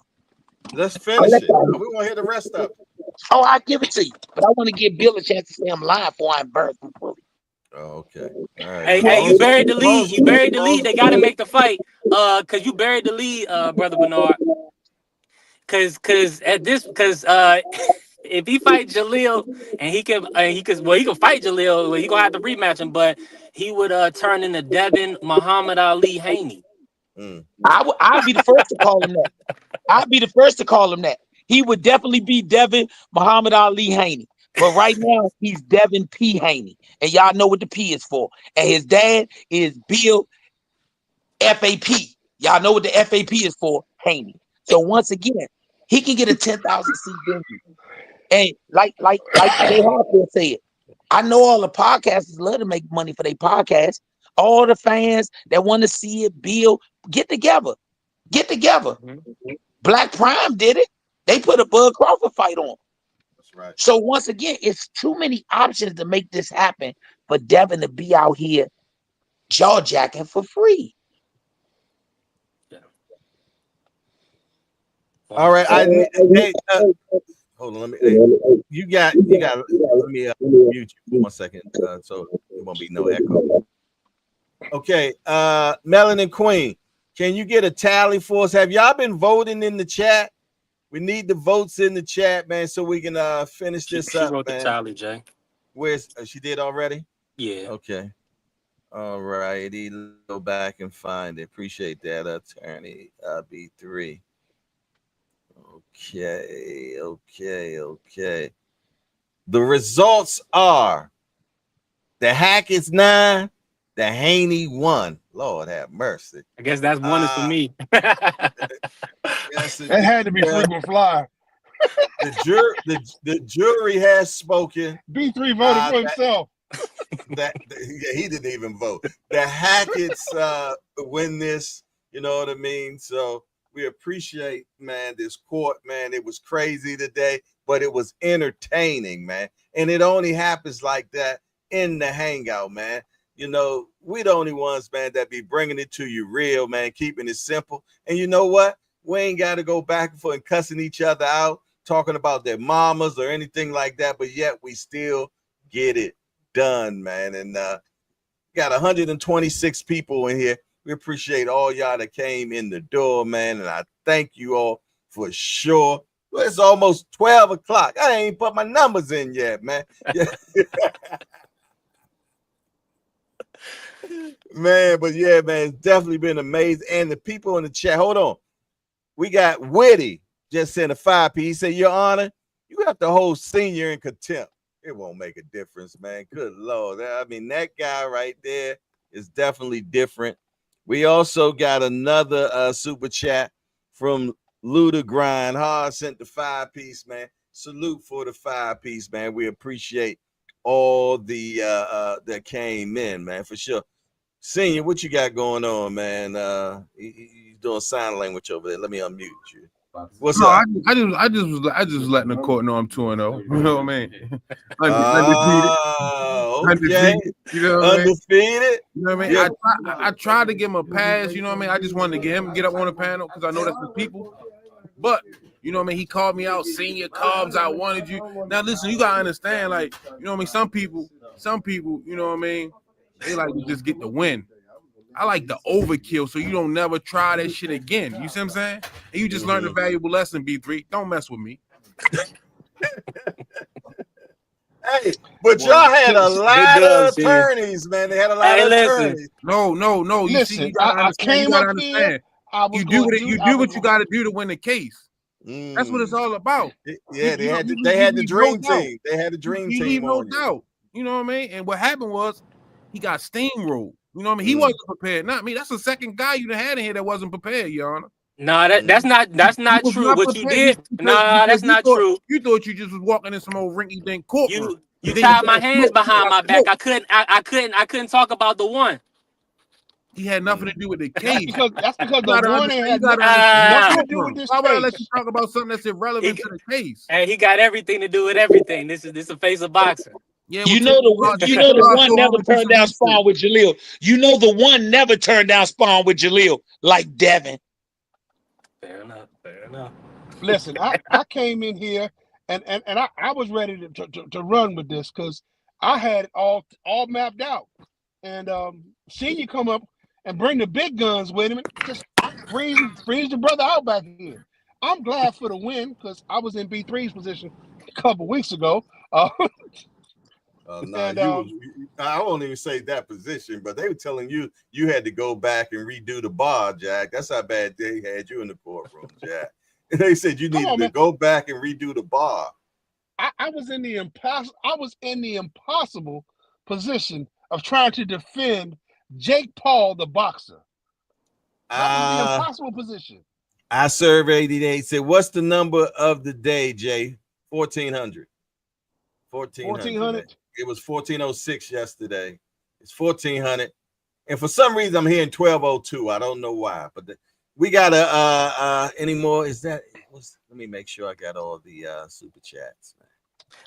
Let's finish it. We want to hear the rest of it. Oh, I'll give it to you. But I want to give Bill a chance to say I'm lying before I embarrass him fully. Oh, okay. All right. Hey, Well, you buried the lead. You buried the lead. They gotta make the fight. Cause you buried the lead, brother Bernard. Cause if he fight Jalil and he can fight Jalil, well, he gonna have to rematch him, but he would turn into Devin Muhammad Ali Haney. I'd be the first to call him that. I'd be the first to call him that. He would definitely be Devin Muhammad Ali Haney. But right now, he's Devin P. Haney. And y'all know what the P is for. And his dad is Bill FAP. Y'all know what the FAP is for, Haney. So once again, he can get a 10,000 seat venue. And like Hardore said, I know all the podcasters love to make money for their podcast. All the fans that want to see it, Bill, get together. Get together. Black Prime did it. They put a Bud Crawford fight on. That's right. So once again, it's too many options to make this happen for Devin to be out here jaw jacking for free. All right. Hold on. Let me. You got. Let me mute you for 1 second, so there won't be no echo. Okay. Melanin Queen, can you get a tally for us? Have y'all been voting in the chat? We need the votes in the chat, man, so we can finish this up. She wrote man. the tally, Jay. Where's she did already? Yeah. Okay. All righty. Go back and find it. Appreciate that, attorney B3. Okay. The results are the Hackett's 9, the Haney 1. Lord have mercy. I guess that's one is for me. Yes, It had to be frequent flyer. The jury has spoken. B3 voted for himself. He didn't even vote. The Hackett's win this, you know what I mean? So we appreciate, man, this court, man. It was crazy today, but it was entertaining, man. And it only happens like that in the hangout, man. You know, we the only ones, man, that be bringing it to you real, man, keeping it simple. And you know what? We ain't got to go back and forth and cussing each other out, talking about their mamas or anything like that, but yet we still get it done, man. And got 126 people in here. We appreciate all y'all that came in the door, man, and I thank you all for sure. Well, it's almost 12 o'clock. I ain't put my numbers in yet, man. Man, but yeah, man, it's definitely been amazing. And the people in the chat, hold on. We got Witty just sent a 5P. He said, Your Honor, you have to hold senior in contempt. It won't make a difference, man. Good Lord. I mean, that guy right there is definitely different. We also got another super chat from Luda Grind. Hard sent the 5-piece, man. Salute for the 5-piece, man. We appreciate all the that came in, man, for sure. Senior, what you got going on, man? He's doing sign language over there. Let me unmute you. What's up? I just was letting the court know I'm 2-0. You know what I mean? Undefeated. You know what I mean? Undefeated. You know what I mean? Yeah. I tried to give him a pass. You know what I mean? I just wanted to get him get up on the panel because I know that's the people. But you know what I mean? He called me out, senior Cobbs. I wanted you. Now listen, you gotta understand, like, you know what I mean? Some people, you know what I mean? They like to just get the win. I like the overkill, so you don't never try that shit again. You see what I'm saying? And you just learned a valuable lesson, B3. Don't mess with me. Hey, but y'all had a lot of attorneys, man. They had a lot of attorneys. No. You listen, see, you gotta understand. You do what you gotta do to win the case. That's what it's all about. Yeah, they had the dream team. They had a dream team. You no doubt. You know what I mean? And what happened was he got steamrolled. You know what I mean? He wasn't prepared. Not me. That's the second guy you had in here that wasn't prepared, Your Honor. Nah, that's not true. What you did? Nah, that's not true. You thought you just was walking in some old rinky-dink courtroom. You tied my hands behind my back. I couldn't talk about the one. He had nothing to do with the case. That's because the one had nothing to do with this case. Why would I let you talk about something that's irrelevant to the case? Hey, he got everything to do with everything. This is a face of boxing. Yeah, you know the one never turned down Spawn with Jalil. You know the one never turned down Spawn with Jalil like Devin. Fair enough. Listen, I came in here and I was ready to run with this because I had it all mapped out. And seeing you come up and bring the big guns with him, and just brings the brother out back here. I'm glad for the win because I was in B3's position a couple weeks ago. No, I won't even say that position, but they were telling you had to go back and redo the bar, Jack. That's how bad they had you in the courtroom, Jack. And they said you needed to go back and redo the bar. I was in the impossible position of trying to defend Jake Paul, the boxer. That was the impossible position. I surveyed it. Said, what's the number of the day, Jay? 1400. 1400. It was 1406 yesterday. It's 1400. And for some reason, I'm hearing 1202. I don't know why, but we got any more? Let me make sure I got all the super chats.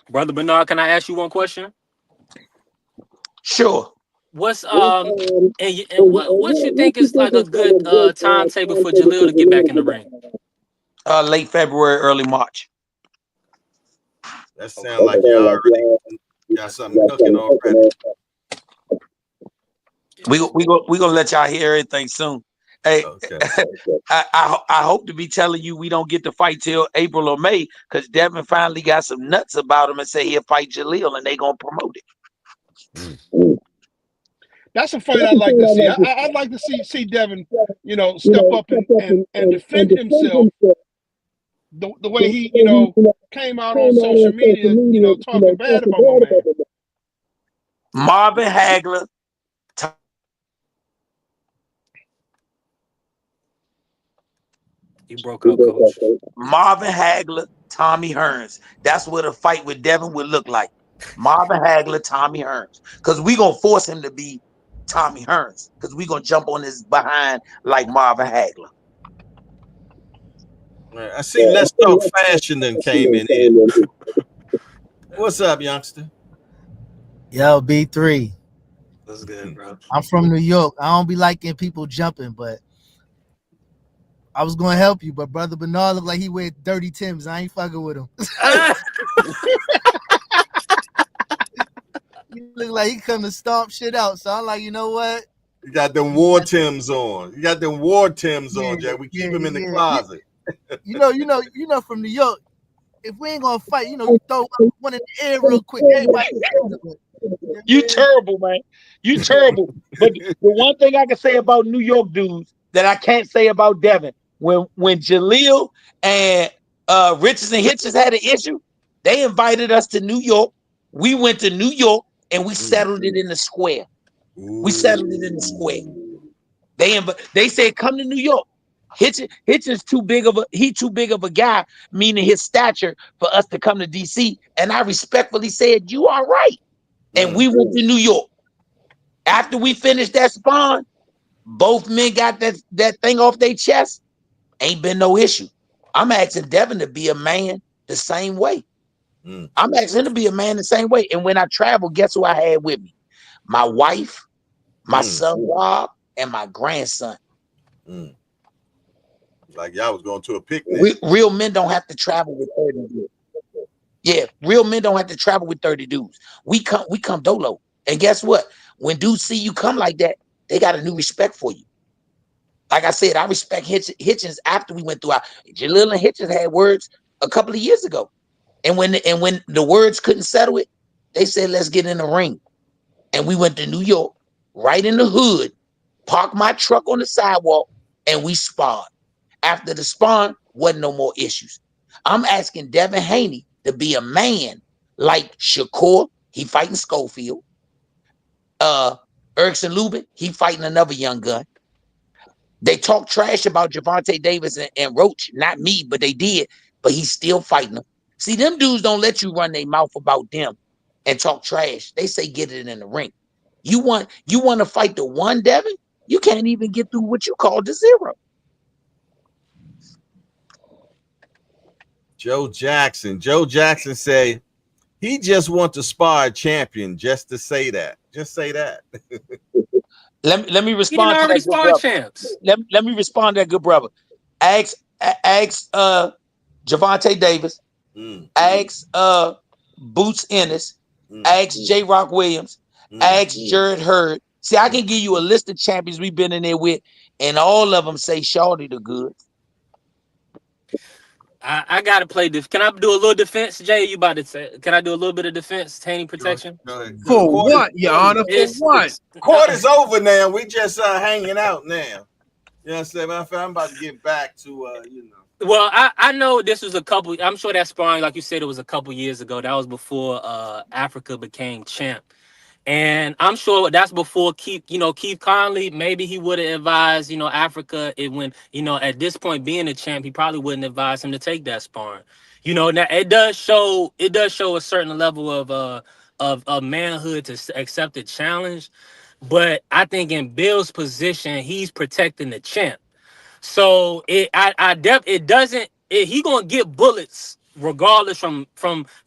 Brother Bernard, can I ask you one question? Sure. What's what you think is like a good timetable for Jalil to get back in the ring? Late February, early March. That sounds like you already got something cooking already. We gonna let y'all hear everything soon. Hey, okay. I hope to be telling you we don't get to fight till April or May because Devin finally got some nuts about him and say he'll fight Jalil and they gonna promote it. That's a fight I'd like to see. I'd like to see Devin, step up and defend himself the way he, came out on social media, talking bad about my man. Marvin Hagler. He broke up, coach. Marvin Hagler, Tommy Hearns. That's what a fight with Devin would look like. Marvin Hagler, Tommy Hearns. Because we're going to force him to be Tommy Hearns. Because we're going to jump on his behind like Marvin Hagler. I see Let's Talk Fashion then came in here. What's up, youngster? Yo, B3. That's good, bro. I'm from New York. I don't be liking people jumping, but I was going to help you, but Brother Bernard looked like he wear dirty Timbs. I ain't fucking with him. He look like he come to stomp shit out. So I'm like, you know what? You got them war Timbs on. You got them war Timbs on, Jack. We keep them in the closet. You know, from New York, if we ain't gonna fight, you throw one in the air real quick. Everybody, you terrible, man. You terrible. But the one thing I can say about New York dudes that I can't say about Devin, when Jalil and Riches and Hitches had an issue, they invited us to New York. We went to New York and we settled it in the square. We settled it in the square. They said, come to New York. Hitchens too big of a guy, meaning his stature, for us to come to DC. And I respectfully said, you are right. And we went to New York. After we finished that spawn, both men got that thing off their chest. Ain't been no issue. I'm asking Devin to be a man the same way. I'm asking him to be a man the same way. And when I travel, guess who I had with me? My wife, my son Rob, and my grandson. Like y'all was going to a picnic. Real men don't have to travel with 30 dudes. Yeah, real men don't have to travel with 30 dudes. We come dolo. And guess what? When dudes see you come like that, they got a new respect for you. Like I said, I respect Hitchens after we went through our Jalil and Hitchens had words a couple of years ago. And when the words couldn't settle it, they said, let's get in the ring. And we went to New York, right in the hood, parked my truck on the sidewalk, and we sparred. After the spawn, wasn't no more issues. I'm asking Devin Haney to be a man like Shakur, he fighting Schofield. Erickson Lubin, he fighting another young gun. They talk trash about Javante Davis and Roach, not me, but they did. But he's still fighting them. See, them dudes don't let you run their mouth about them and talk trash. They say get it in the ring. You want to fight the one, Devin? You can't even get through what you call the zero. Joe Jackson say he just wants to spar a champion just to say that. Just say that. Let me respond to that good brother. Let me respond to that good brother. Ask Javante Davis. Ask Boots Ennis. Ask J. Rock Williams. Ask Jared Hurd. See, I can give you a list of champions we've been in there with, and all of them say Shorty the good. I gotta play this. Can I do a little defense, Jay? You about to say? Can I do a little bit of defense, Haney protection? For what, Your Honor? For what? Court is over now. We just hanging out now. You know what I'm saying? I'm about to get back to Well, I know this was a couple. I'm sure that sparring, like you said, it was a couple years ago. That was before Africa became champ. And I'm sure that's before Keith Conley, maybe he would have advised, Africa. When, at this point being a champ, he probably wouldn't advise him to take that sparring. Now it does show a certain level of manhood to accept the challenge. But I think in Bill's position, he's protecting the champ. So he gonna get bullets regardless from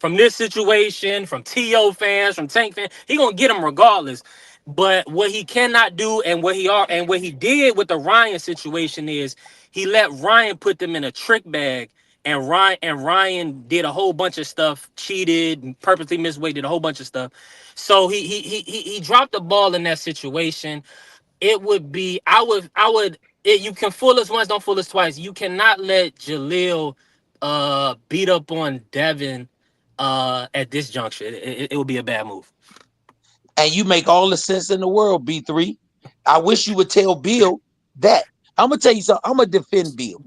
this situation, from TO fans, from Tank fans. He gonna get them regardless. But what he cannot do, and what he did with the Ryan situation is he let Ryan put them in a trick bag, and Ryan did a whole bunch of stuff, cheated, purposely misweighted, a whole bunch of stuff. So he dropped the ball in that situation. It would be you can fool us once, don't fool us twice. You cannot let Jalil beat up on Devin at this juncture. It would be a bad move. And you make all the sense in the world, B3. I wish you would tell Bill that. I'm gonna tell you something. I'm gonna defend Bill.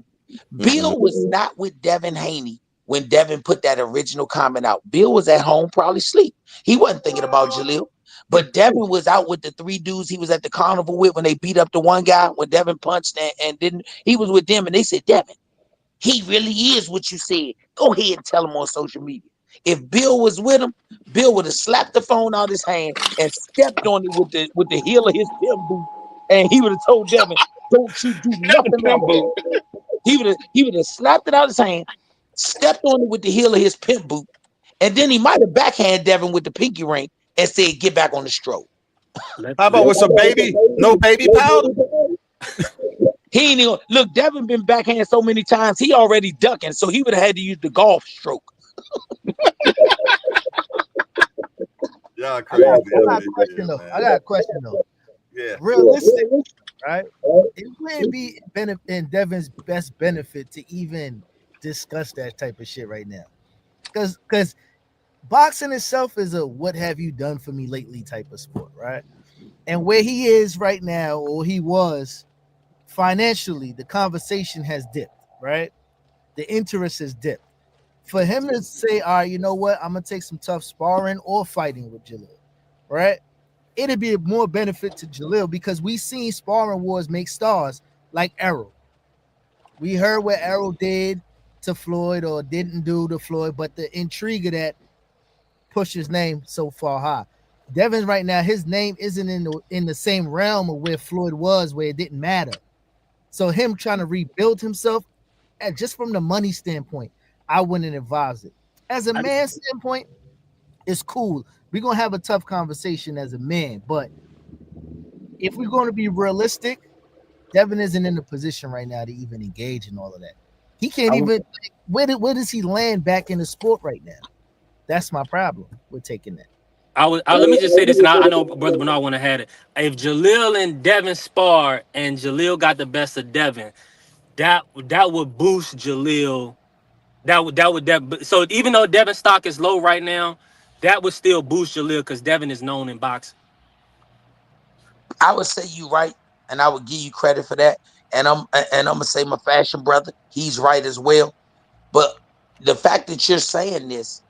Bill was not with Devin Haney when Devin put that original comment out. Bill was at home, probably asleep. He wasn't thinking about Jalil. But Devin was out with the 3 dudes he was at the carnival with when they beat up the one guy when Devin punched and didn't. He was with them and they said, Devin, he really is what you said. Go ahead and tell him on social media. If Bill was with him, Bill would have slapped the phone out of his hand and stepped on it with the heel of his pimp boot, and he would have told Devin, "Don't you do nothing like that." He would have slapped it out of his hand, stepped on it with the heel of his pimp boot, and then he might have backhand Devin with the pinky ring and said, "Get back on the stroke." How about with some no baby powder? He ain't even look. Devin been backhand so many times, he already ducking, so he would have had to use the golf stroke. Y'all crazy. I got a question though. Yeah. Realistic, right? It wouldn't be in Devin's best benefit to even discuss that type of shit right now, because boxing itself is a what have you done for me lately type of sport, right? And where he is right now, or he was financially, the conversation has dipped, right? The interest has dipped. For him to say, all right, you know what, I'm gonna take some tough sparring or fighting with Jalil, right? It'd be more benefit to Jalil because we seen sparring wars make stars like Errol. We heard what Errol did to Floyd or didn't do to Floyd, but the intrigue of that pushed his name so far high. Devin right now, his name isn't in the same realm of where Floyd was, where it didn't matter. So him trying to rebuild himself, and just from the money standpoint, I wouldn't advise it. As a man standpoint, it's cool. We're gonna have a tough conversation as a man, but if we're going to be realistic, Devin isn't in the position right now to even engage in all of that. He can't even. Where does he land back in the sport right now? That's my problem with taking that. Let me just say this, and I know Brother Bernard want to have it. If Jalil and Devin spar and Jalil got the best of Devin, that would boost Jalil. So even though Devin's stock is low right now, that would still boost Jalil because Devin is known in boxing. I would say you right, and I would give you credit for that. And I'm gonna say my fashion brother, he's right as well. But the fact that you're saying this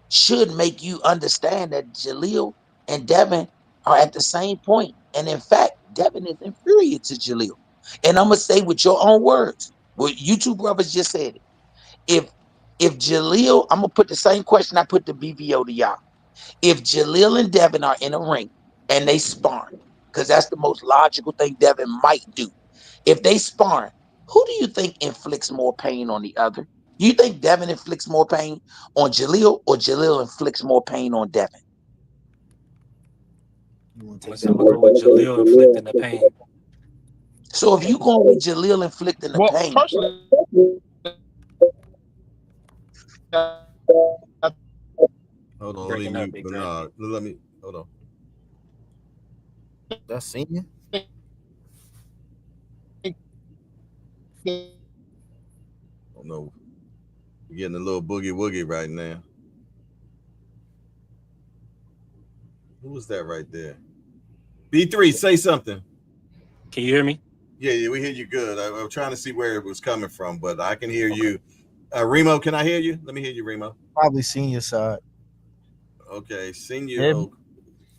should make you understand that Jalil and Devin are at the same point. And in fact, Devin is inferior to Jalil. And I'm gonna say with your own words, what you two brothers just said it. If Jalil, I'm gonna put the same question I put to BVO to y'all. If Jalil and Devin are in a ring and they sparring, because that's the most logical thing Devin might do. If they sparring, who do you think inflicts more pain on the other? You think Devin inflicts more pain on Jalil, or Jalil inflicts more pain on Devin? I'm gonna go with Jalil inflicting the pain. So if you go with Jalil inflicting the pain, personally, Hold on, let me Breaking up, mute Big Drake. Bernard. Let me hold on. That's senior. Oh no, we're getting a little boogie woogie right now. Who was that right there? B3, say something. Can you hear me? Yeah, we hear you good. I'm trying to see where it was coming from, but I can hear you. Remo, can I hear you? Let me hear you, Remo. Probably senior side. Okay, senior. Yeah. Oh,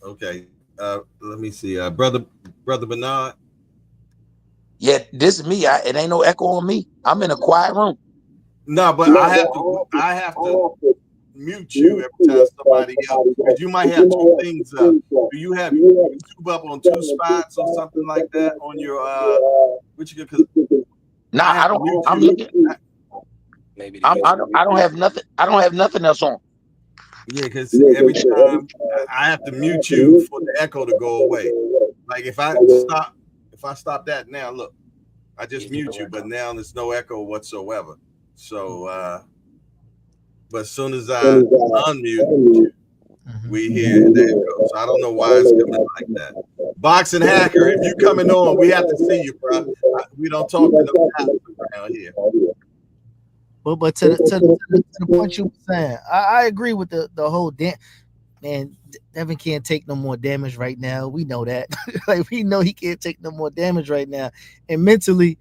okay. Let me see. Brother Bernard. Yeah, this is me. It ain't no echo on me. I'm in a quiet room. No, but I have to mute you every time somebody else, because you might have two things up. Do you have YouTube up on two spots or something like that on your which you because Nah, I don't. I'm looking. Maybe I don't have nothing. I don't have nothing else on. yeah, because every time I have to mute you for the echo to go away. Like if I stop that now, look, I just mute you, but now there's no echo whatsoever. So but as soon as I unmute, we hear the echo. So I don't know why it's coming like that. Boxing Hacker, if you coming on, we have to see you, bro. We don't talk to no cops around here. But to the point you were saying, I agree with the whole man. Devin can't take no more damage right now. We know that. Like we know he can't take no more damage right now, and mentally,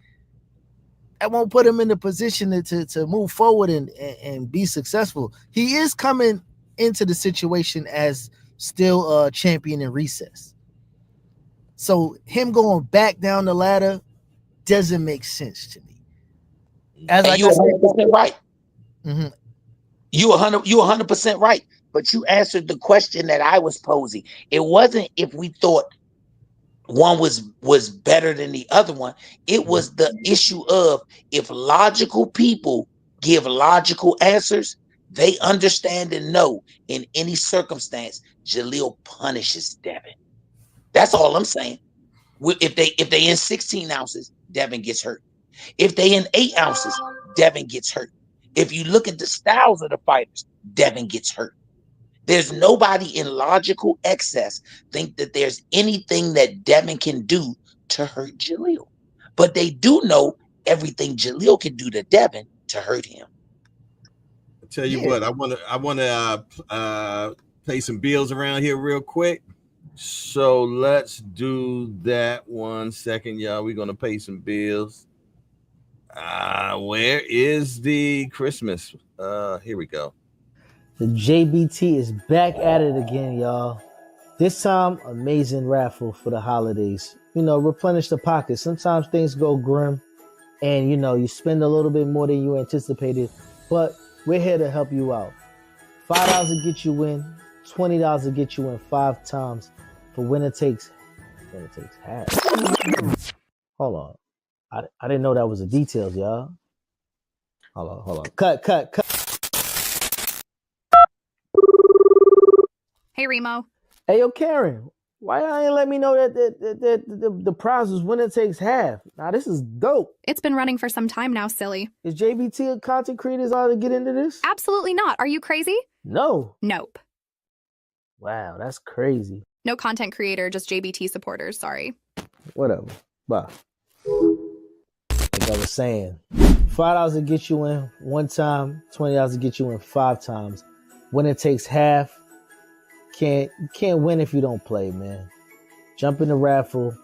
that won't put him in the position to move forward and be successful. He is coming into the situation as still a champion in recess. So him going back down the ladder doesn't make sense to me. As and you 100% right. Mm-hmm. You 100% right. But you answered the question that I was posing. It wasn't if we thought one was better than the other one. It was the issue of if logical people give logical answers, they understand and know in any circumstance, Jalil punishes Devin. That's all I'm saying. If they in 16 ounces, Devin gets hurt. If they in 8 ounces, Devin gets hurt. If you look at the styles of the fighters, Devin gets hurt. There's nobody in logical excess think that there's anything that Devin can do to hurt Jalil. But they do know everything Jalil can do to Devin to hurt him. I'll tell you what, I want to pay some bills around here real quick. So let's do that 1 second, y'all. We're gonna pay some bills. Where is the Christmas? Here we go. The JBT is back at it again, y'all. This time, amazing raffle for the holidays. Replenish the pockets. Sometimes things go grim and, you spend a little bit more than you anticipated, but we're here to help you out. $5 to get you in, $20 to get you in 5 times for winner takes half. Hold on. I didn't know that was the details, y'all. Hold on. Cut. Hey, Remo. Hey, yo, Karen, why y'all ain't let me know that the prize was winner takes half? Now, this is dope. It's been running for some time now, silly. Is JBT a content creators ought to get into this? Absolutely not. Are you crazy? No. Nope. Wow, that's crazy. No content creator, just JBT supporters. Sorry. Whatever. Bye. Like I was saying, $5 to get you in 1 time, $20 to get you in 5 times. Winner takes half. You can't win if you don't play, man. Jump in the raffle.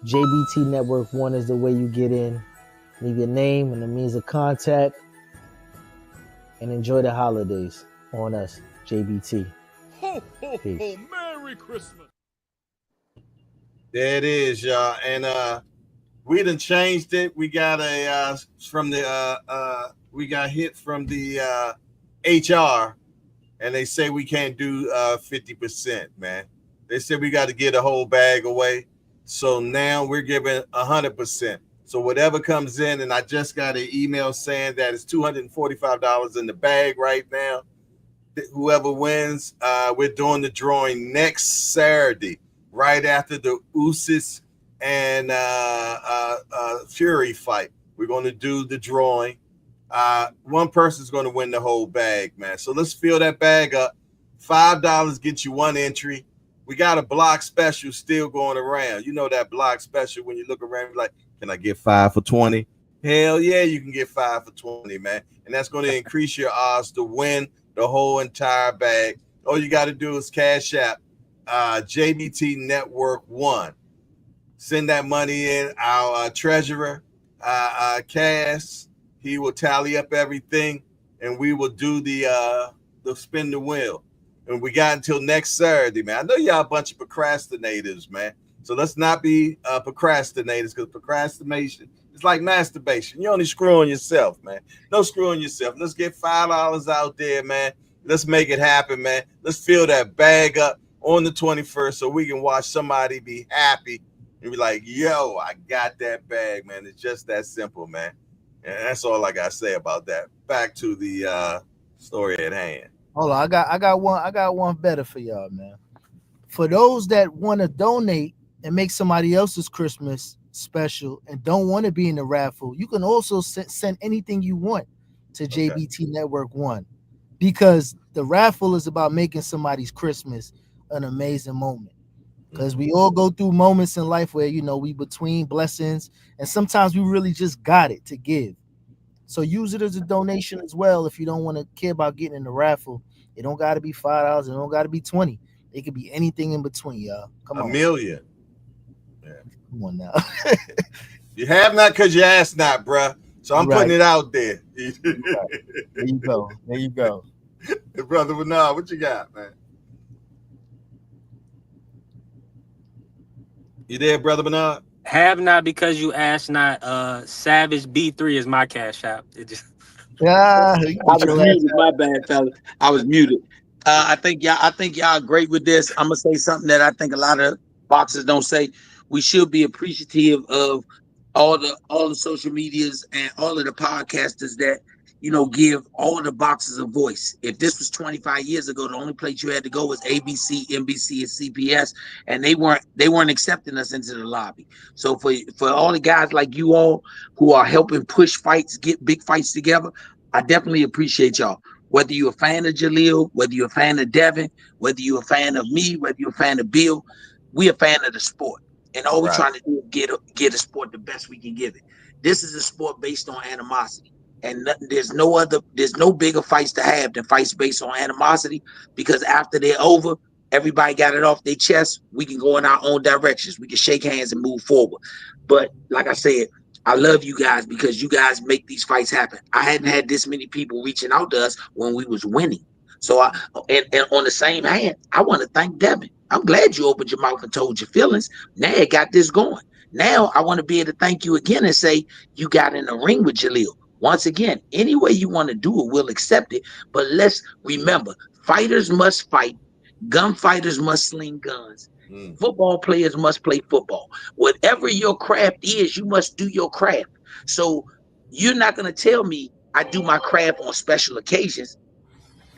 JBT Network 1 is the way you get in. Leave your name and the means of contact. And enjoy the holidays on us, JBT. Ho, ho, ho, Merry Christmas. There it is, y'all. And we done changed it. We got we got hit from the HR. And they say we can't do 50%, man. They said we got to get a whole bag away. So now we're giving 100%. So whatever comes in, and I just got an email saying that it's $245 in the bag right now. Whoever wins, we're doing the drawing next Saturday, right after the Usyk and Fury fight. We're going to do the drawing. One person's going to win the whole bag, man. So let's fill that bag up. $5 gets you 1 entry. We got a block special still going around. You know that block special when you look around, like, can I get 5 for 20? Hell yeah, you can get 5 for 20, man. And that's going to increase your odds to win the whole entire bag. All you got to do is cash app JBT Network 1. Send that money in. Our treasurer, Cass, he will tally up everything, and we will do the spin the wheel. And we got until next Saturday, man. I know y'all a bunch of procrastinators, man. So let's not be procrastinators, because procrastination is like masturbation. You're only screwing yourself, man. No screwing yourself. Let's get $5 out there, man. Let's make it happen, man. Let's fill that bag up on the 21st so we can watch somebody be happy and be like, yo, I got that bag, man. It's just that simple, man. And that's all I got to say about that. Back to the story at hand. Hold on, I got one better for y'all, man. For those that want to donate and make somebody else's Christmas special and don't want to be in the raffle, you can also send anything you want to JBT Network 1, because the raffle is about making somebody's Christmas an amazing moment. Because we all go through moments in life where, you know, we between blessings, and sometimes we really just got it to give. So use it as a donation as well. If you don't want to care about getting in the raffle, it don't got to be $5. It don't got to be 20. It could be anything in between, y'all. Come on. $1 million. Yeah. Come on now. You have not because you asked not, bruh. So I'm putting it out there. There you go. There you go. Brother Bernard, what you got, man? You there, Brother Bernard? Have not because you asked not. Savage B3 is my cash app. It just I was muted. My bad, fellas. I was muted. I think y'all great with this. I'm gonna say something that I think a lot of boxers don't say. We should be appreciative of all the social medias and all of the podcasters that, you know, give all the boxers a voice. If this was 25 years ago, the only place you had to go was ABC, NBC, and CBS, and they weren't accepting us into the lobby. So for all the guys like you all who are helping push fights, get big fights together, I definitely appreciate y'all. Whether you're a fan of Jalil, whether you're a fan of Devin, whether you're a fan of me, whether you're a fan of Bill, we're a fan of the sport. And all we're trying to do is get a sport the best we can give it. This is a sport based on animosity. And there's no bigger fights to have than fights based on animosity, because after they're over, everybody got it off their chest. We can go in our own directions. We can shake hands and move forward. But like I said, I love you guys because you guys make these fights happen. I hadn't had this many people reaching out to us when we was winning. So and on the same hand, I want to thank Devin. I'm glad you opened your mouth and told your feelings. Now it got this going. Now I want to be able to thank you again and say you got in the ring with Jalil. Once again, any way you want to do it, we'll accept it. But let's remember, fighters must fight. Gunfighters must sling guns. Football players must play football. Whatever your craft is, you must do your craft. So you're not going to tell me I do my craft on special occasions.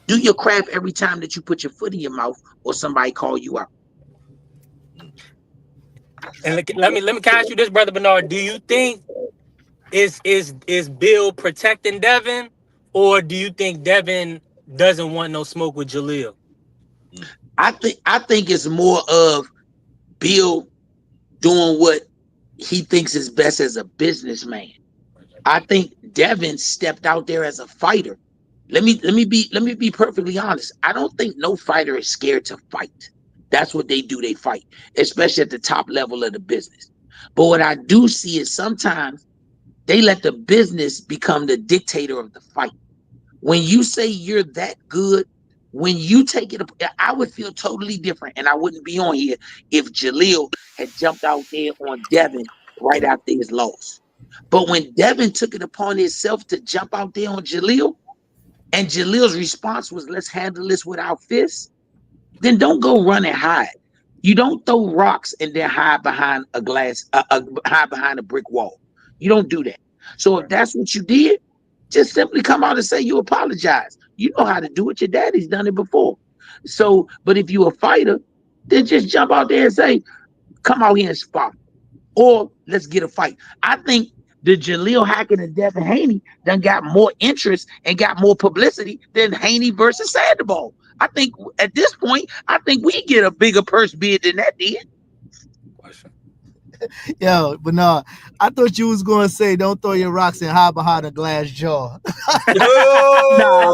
Do your craft every time that you put your foot in your mouth or somebody call you out. And let me ask you this, Brother Bernard. Do you think is Bill protecting Devin, or do you think Devin doesn't want no smoke with Jalil? I think it's more of Bill doing what he thinks is best as a businessman. I think Devin stepped out there as a fighter. Let me be perfectly honest. I don't think no fighter is scared to fight. That's what they do. They fight, especially at the top level of the business. But what I do see is sometimes they let the business become the dictator of the fight. When you say you're that good, when you take it, I would feel totally different, and I wouldn't be on here if Jalil had jumped out there on Devin right after his loss. But when Devin took it upon himself to jump out there on Jalil, and Jalil's response was, let's handle this with our fists, then don't go run and hide. You don't throw rocks and then hide behind a glass, hide behind a brick wall. You don't do that. So if that's what you did, just simply come out and say you apologize. You know how to do it. Your daddy's done it before. So, but if you're a fighter, then just jump out there and say, come out here and spar. Or let's get a fight. I think the Jalil Hackett and Devin Haney done got more interest and got more publicity than Haney versus Sandoval. I think at this point, I think we get a bigger purse bid than that did. Yo, but no, I thought you was gonna say don't throw your rocks and hide behind a glass jaw. Nah,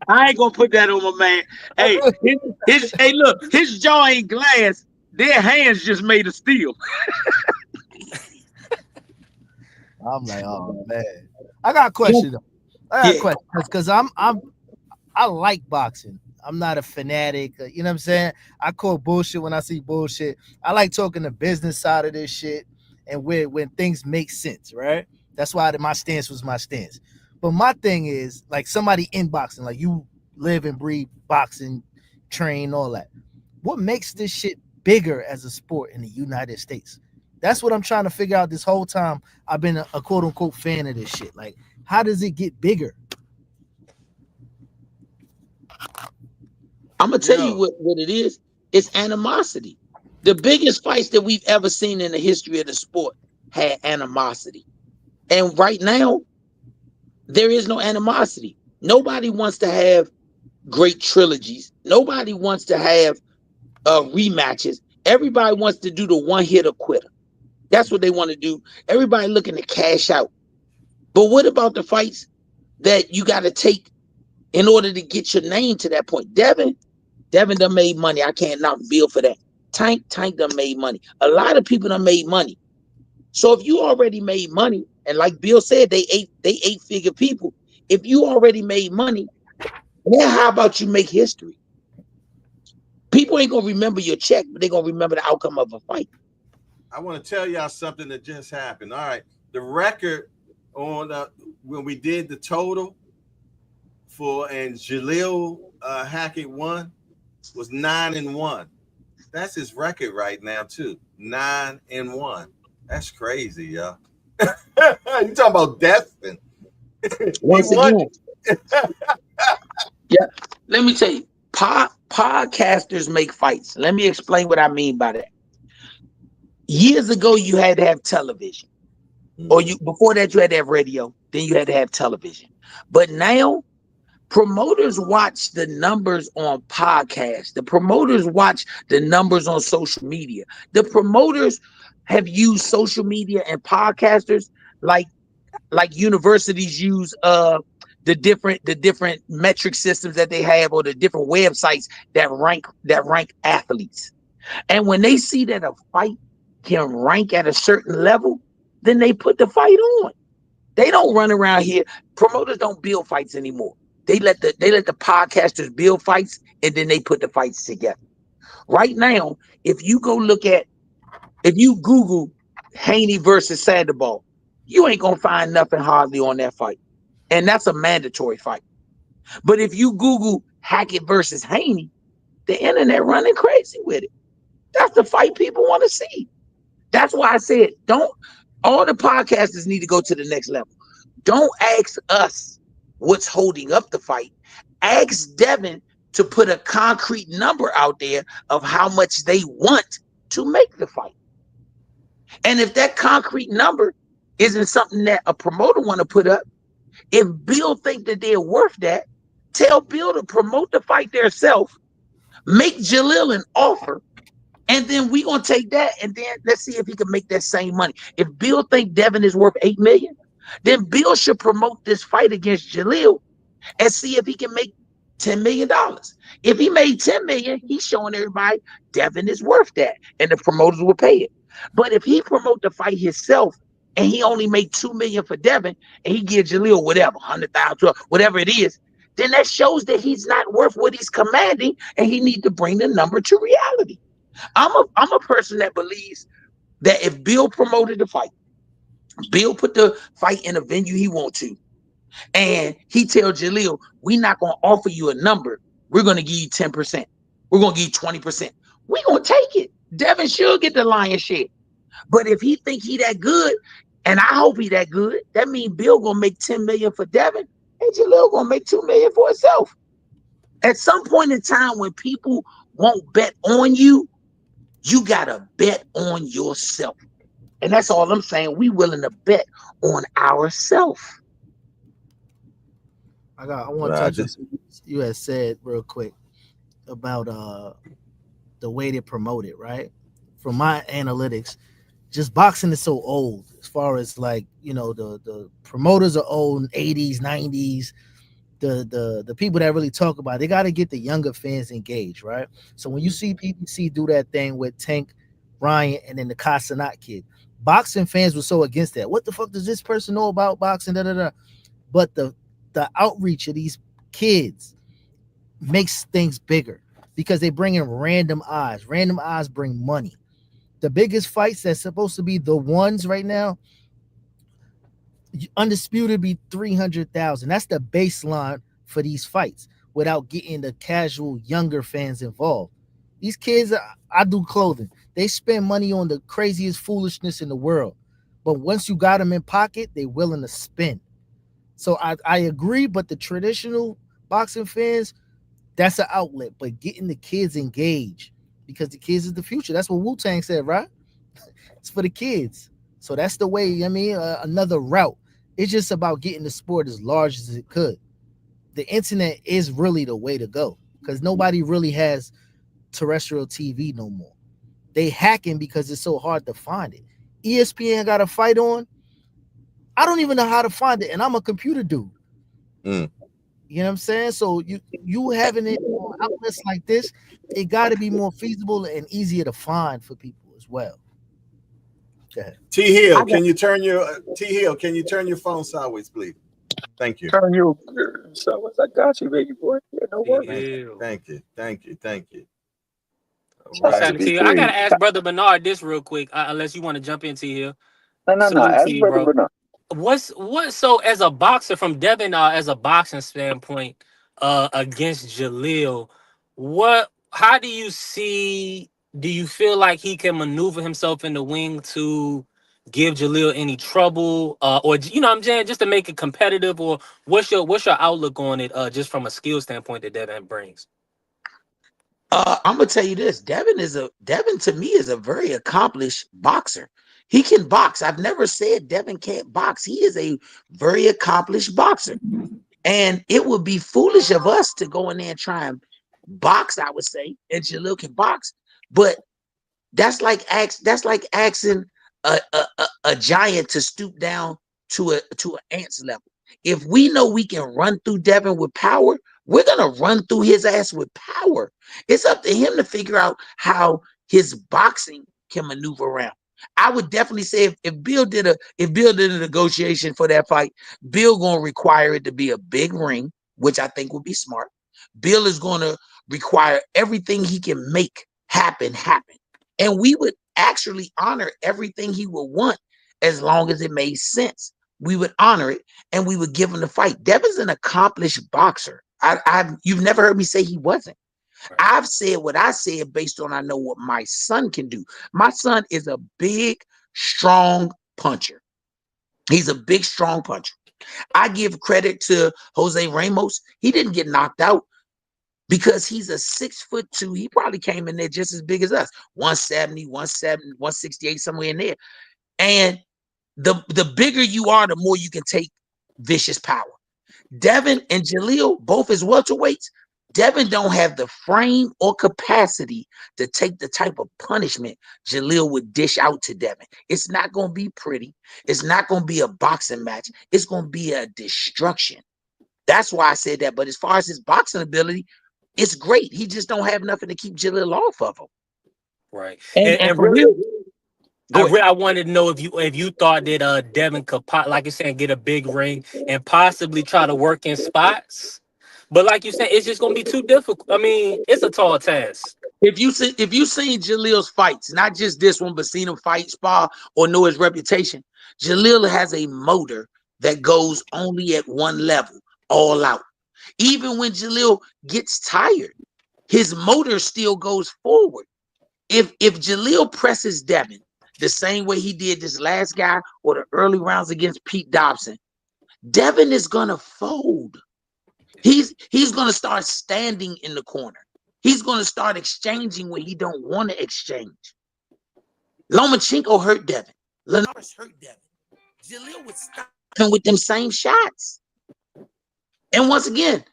I ain't gonna put that on my man. Hey, hey, look, his jaw ain't glass. Their hands just made of steel. I'm like, oh man. I got a question though. I got a question because I like boxing. I'm not a fanatic. You know what I'm saying? I call bullshit when I see bullshit. I like talking the business side of this shit and when things make sense, right? That's why my stance was my stance. But my thing is, like, somebody in boxing, like you live and breathe boxing, train, all that. What makes this shit bigger as a sport in the United States? That's what I'm trying to figure out this whole time. I've been a quote unquote fan of this shit. Like, how does it get bigger? I'm gonna tell you what it is. It's animosity. The biggest fights that we've ever seen in the history of the sport had animosity. And right now, there is no animosity. Nobody wants to have great trilogies. Nobody wants to have rematches. Everybody wants to do the one-hitter quitter. That's what they want to do. Everybody looking to cash out. But what about the fights that you got to take in order to get your name to that point? Devin done made money. I can't knock Bill for that. Tank done made money. A lot of people done made money. So if you already made money, and like Bill said, they eight-figure people. If you already made money, then how about you make history? People ain't gonna remember your check, but they're gonna remember the outcome of a fight. I want to tell y'all something that just happened. All right, the record on when we did the total and Jalil Hackett won was 9-1. That's his record right now too. 9-1. That's crazy, y'all. You talking about death? Once again, yeah. Let me tell you, podcasters make fights. Let me explain what I mean by that. Years ago, you had to have television, or before that you had to have radio. Then you had to have television. But now, promoters watch the numbers on podcasts. The promoters watch the numbers on social media. The promoters have used social media and podcasters like universities use the different metric systems that they have, or the different websites that rank athletes. And when they see that a fight can rank at a certain level, then they put the fight on. They don't run around here. Promoters don't build fights anymore. They let the podcasters build fights, and then they put the fights together. Right now, if you Google Haney versus Sandoval, you ain't gonna find nothing hardly on that fight. And that's a mandatory fight. But if you Google Hackett versus Haney, the internet running crazy with it. That's the fight people want to see. That's why I said, all the podcasters need to go to the next level. Don't ask us what's holding up the fight. Ask Devin to put a concrete number out there of how much they want to make the fight. And if that concrete number isn't something that a promoter want to put up, if Bill think that they're worth that, tell Bill to promote the fight themselves, make Jalil an offer, and then we gonna take that, and then let's see if he can make that same money. If Bill think Devin is worth $8 million, then Bill should promote this fight against Jalil and see if he can make $10 million. If he made $10 million, he's showing everybody Devin is worth that, and the promoters will pay it. But if he promote the fight himself and he only made $2 million for Devin, and he gives Jalil whatever, 100,000, whatever it is, then that shows that he's not worth what he's commanding, and he needs to bring the number to reality. I'm a person that believes that if Bill promoted the fight, Bill put the fight in a venue he want to, and he tell Jalil, we're not gonna offer you a number, we're gonna give you 10%, we're gonna give you 20%, we're gonna take it. Devin should get the lion's share. But if he think he that good, and I hope he that good, that means Bill gonna make 10 million for Devin, and Jalil gonna make 2 million for himself. At some point in time, when people won't bet on you, you gotta bet on yourself. And that's all I'm saying. We willing to bet on ourselves. I want to touch on something you had said real quick about the way they promote it, right? From my analytics, just boxing is so old as far as like, you know, the promoters are old, 80s, 90s. The people that really talk about it, they got to get the younger fans engaged, right? So when you see PBC do that thing with Tank, Bryant, and then the Casanat kid, boxing fans were so against that. What the fuck does this person know about boxing? Da, da, da. But the outreach of these kids makes things bigger because they bring in random eyes. Random eyes bring money. The biggest fights that's supposed to be the ones right now, undisputed, be 300,000. That's the baseline for these fights without getting the casual younger fans involved. These kids, I do clothing. They spend money on the craziest foolishness in the world. But once you got them in pocket, they're willing to spend. So I agree, but the traditional boxing fans, that's an outlet. But getting the kids engaged, because the kids is the future. That's what Wu-Tang said, right? It's for the kids. So that's the way, I mean, another route. It's just about getting the sport as large as it could. The internet is really the way to go because nobody really has terrestrial TV no more. They hacking because it's so hard to find it. ESPN got a fight on. I don't even know how to find it, and I'm a computer dude. Mm. You know what I'm saying? So you having it on outlets like this, it got to be more feasible and easier to find for people as well. T Hill, can you turn your phone sideways, please? Thank you. Turn your sideways. I got you, baby boy. Yeah, no worries. Thank you. Right. I gotta ask Brother Bernard this real quick, unless you want to jump into here. No. Ask Brother Bernard. So as a boxer from Devin, as a boxing standpoint, against Jalil, how do you feel like he can maneuver himself in the wing to give Jalil any trouble, or you know what I'm saying, just to make it competitive, or what's your outlook on it, just from a skill standpoint that Devin brings? I'm gonna tell you this. Devin to me is a very accomplished boxer. He can box. I've never said Devin can't box. He is a very accomplished boxer. And it would be foolish of us to go in there and try and box, I would say, and Jalil can box. But that's like asking a giant to stoop down to an ant's level. If we know we can run through Devin with power, we're gonna run through his ass with power. It's up to him to figure out how his boxing can maneuver around. I would definitely say if Bill did a negotiation for that fight, Bill gonna require it to be a big ring, which I think would be smart. Bill is gonna require everything he can make happen. And we would actually honor everything he would want as long as it made sense. We would honor it and we would give him the fight. Devin's an accomplished boxer. You've never heard me say he wasn't. I've said what I said based on I know what my son can do. My son is a big, strong puncher. He's a big, strong puncher. I give credit to Jose Ramos. He didn't get knocked out because he's a 6'2". He probably came in there just as big as us, 170, 168, somewhere in there. And the bigger you are, the more you can take vicious power. Devin and Jalil, both as welterweights, Devin don't have the frame or capacity to take the type of punishment Jalil would dish out to Devin. It's not going to be pretty. It's not going to be a boxing match. It's going to be a destruction. That's why I said that. But as far as his boxing ability, it's great. He just don't have nothing to keep Jalil off of him. Right. And for real, I wanted to know if you thought that Devin could, like you said, get a big ring and possibly try to work in spots. But like you said, it's just gonna be too difficult. I mean, it's a tall task. If you seen Jalil's fights, not just this one, but seen him fight Spal or know his reputation, Jalil has a motor that goes only at one level, all out. Even when Jalil gets tired, his motor still goes forward. If Jalil presses Devin the same way he did this last guy or the early rounds against Pete Dobson, Devin is gonna fold. He's gonna start standing in the corner. He's gonna start exchanging when he don't want to exchange. Lomachenko hurt Devin. Linares hurt Devin. Jalil was stopping with them same shots. And once again,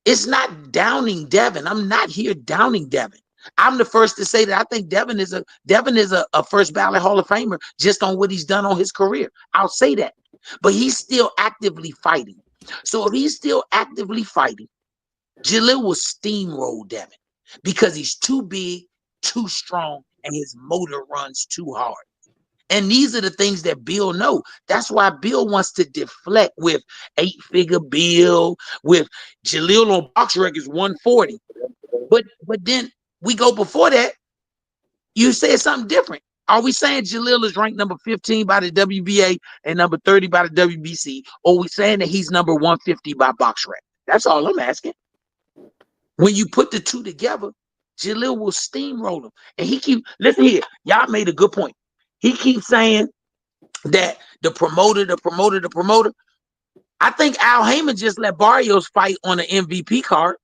it's not downing Devin. I'm not here downing Devin. I'm the first to say that I think Devin is a first ballot Hall of Famer just on what he's done on his career. I'll say that. But he's still actively fighting. So if he's still actively fighting, Jalil will steamroll Devin because he's too big, too strong, and his motor runs too hard. And these are the things that Bill know. That's why Bill wants to deflect with 8-figure Bill, with Jalil on box records 140. But then we go before that, you said something different. Are we saying Jalil is ranked number 15 by the WBA and number 30 by the WBC? Or are we saying that he's number 150 by box record? That's all I'm asking. When you put the two together, Jalil will steamroll him. And listen here, y'all made a good point. He keeps saying that the promoter. I think Al Heyman just let Barrios fight on an MVP card.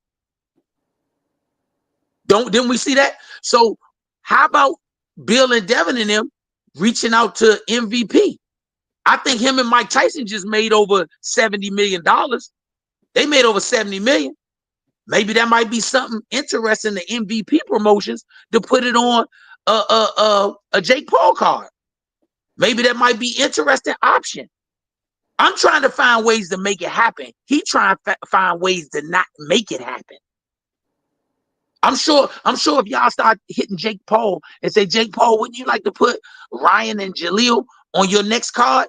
Didn't we see that? So how about Bill and Devin and them reaching out to MVP? I think him and Mike Tyson just made over $70 million. They made over $70 million. Maybe that might be something interesting to MVP promotions to put it on a Jake Paul card. Maybe that might be interesting option. I'm trying to find ways to make it happen. He trying to find ways to not make it happen. I'm sure if y'all start hitting Jake Paul and say, Jake Paul, wouldn't you like to put Ryan and Jalil on your next card?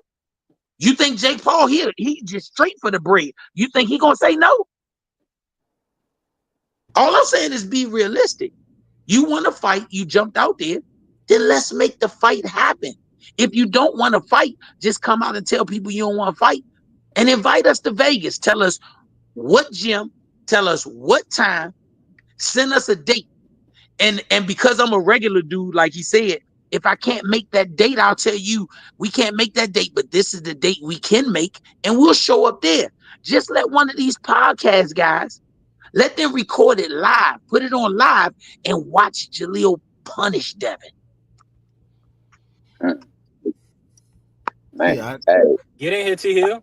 You think Jake Paul here, he just straight for the bread. You think he gonna say no? All I'm saying is be realistic. You want to fight, you jumped out there, then let's make the fight happen. If you don't want to fight, just come out and tell people you don't want to fight and invite us to Vegas. Tell us what gym, tell us what time, send us a date. And because I'm a regular dude, like he said, if I can't make that date, I'll tell you we can't make that date, but this is the date we can make, and we'll show up there. Just let one of these podcast guys, let them record it live, put it on live, and watch Jalil punish Devin. Man, Yeah, hey, Get in here, T Hill.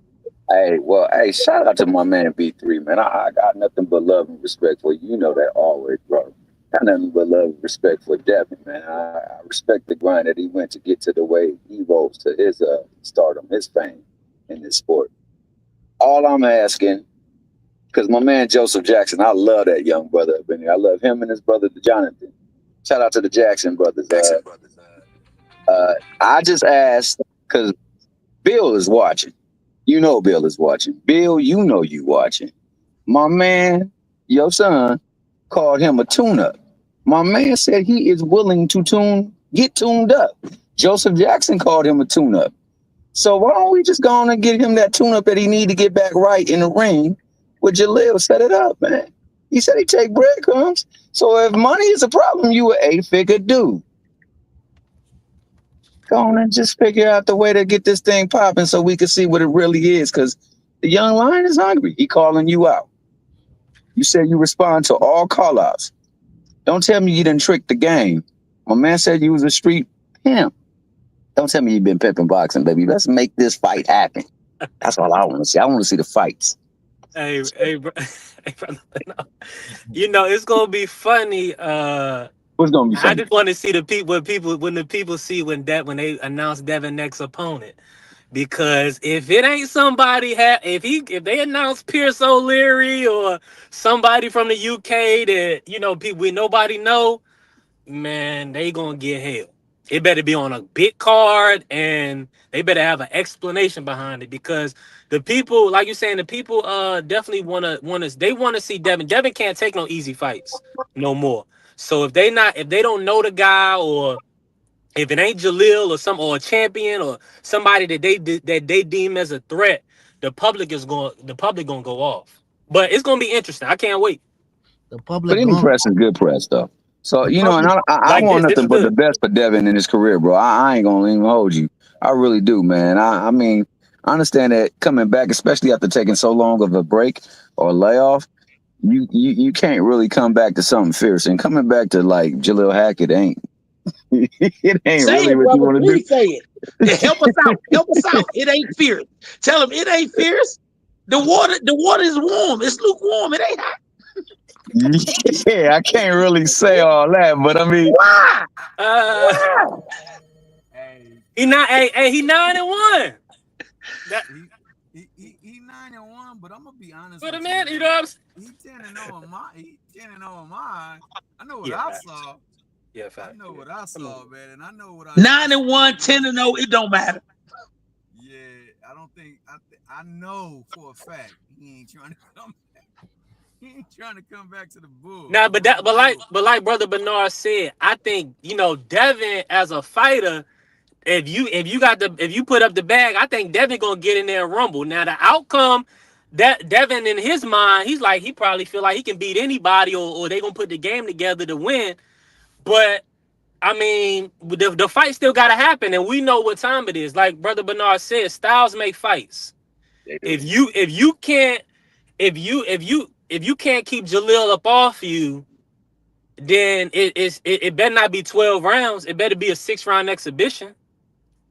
hey, shout out to my man B3, man. I got nothing but love and respect for you. You know that always, bro. Got nothing but love and respect for Devin, man. I respect the grind that he went to get to the way he rose to his stardom, his fame in this sport. All I'm asking, because my man Joseph Jackson, I love that young brother up in here. I love him and his brother Jonathan. Shout out to the Jackson brothers. I just asked because Bill is watching. You know Bill is watching. Bill, you know you watching. My man, your son, called him a tune-up. My man said he is willing to get tuned up. Joseph Jackson called him a tune-up. So why don't we just go on and get him that tune-up that he need to get back right in the ring with Jalil? Set it up, man. He said he take breadcrumbs. So if money is a problem, you an 8-figure dude. Go on and just figure out the way to get this thing popping so we can see what it really is, because the young lion is hungry. He calling you out. You said you respond to all call-outs. Don't tell me you didn't trick the game. My man said you was a street pimp. Don't tell me you've been pimping boxing, baby. Let's make this fight happen. That's all I want to see. I want to see the fights. Hey, bro. You know, it's gonna be funny. What's gonna be funny? I just want to see when the people see when they announce Devin next opponent. Because if it ain't somebody if they announce Pierce O'Leary or somebody from the UK that nobody know, man, they gonna get hell. It better be on a big card and they better have an explanation behind it, because the people, like you're saying, the people definitely want to see Devin. Devin can't take no easy fights no more. So if they don't know the guy, or if it ain't Jalil or a champion or somebody that they deem as a threat, the public gonna go off. But it's gonna be interesting. I can't wait. the public. But any press is good press, though. So, The and I Like want this nothing is but the good. best for Devin in his career, bro. I ain't gonna even hold you. I really do, man. I mean, I understand that coming back, especially after taking so long of a break or a layoff, you can't really come back to something fierce. And coming back to like Jalil Hackett ain't it ain't Say really it, what you brother. want to do. Please say it. Yeah, help us out. Help us out. It ain't fierce. Tell him it ain't fierce. The water is warm. It's lukewarm. It ain't hot. Yeah, I can't really say all that, but I mean, Why? He not. Hey, he 9-1. He 9-1, but I'm gonna be honest. Put with him in. You know what I'm saying? He 10-0 in my. He 10-0 in mine. I know what Yeah, I facts. saw. Yeah, fact. I know what I saw, man, and I know what I 9-1, 10-0. It don't matter. Yeah, I don't think I know for a fact he ain't trying to come back. He ain't trying to come back to the Bulls. Nah, but like Brother Bernard said, I think Devin as a fighter. If you put up the bag, I think Devin gonna get in there and rumble. Now the outcome, that Devin in his mind, he probably feel like he can beat anybody, or they gonna put the game together to win. But I mean, the fight still gotta happen, and we know what time it is. Like Brother Bernard said, styles make fights. If you can't keep Jalil up off you, then it better not be 12 rounds. It better be a 6-round exhibition.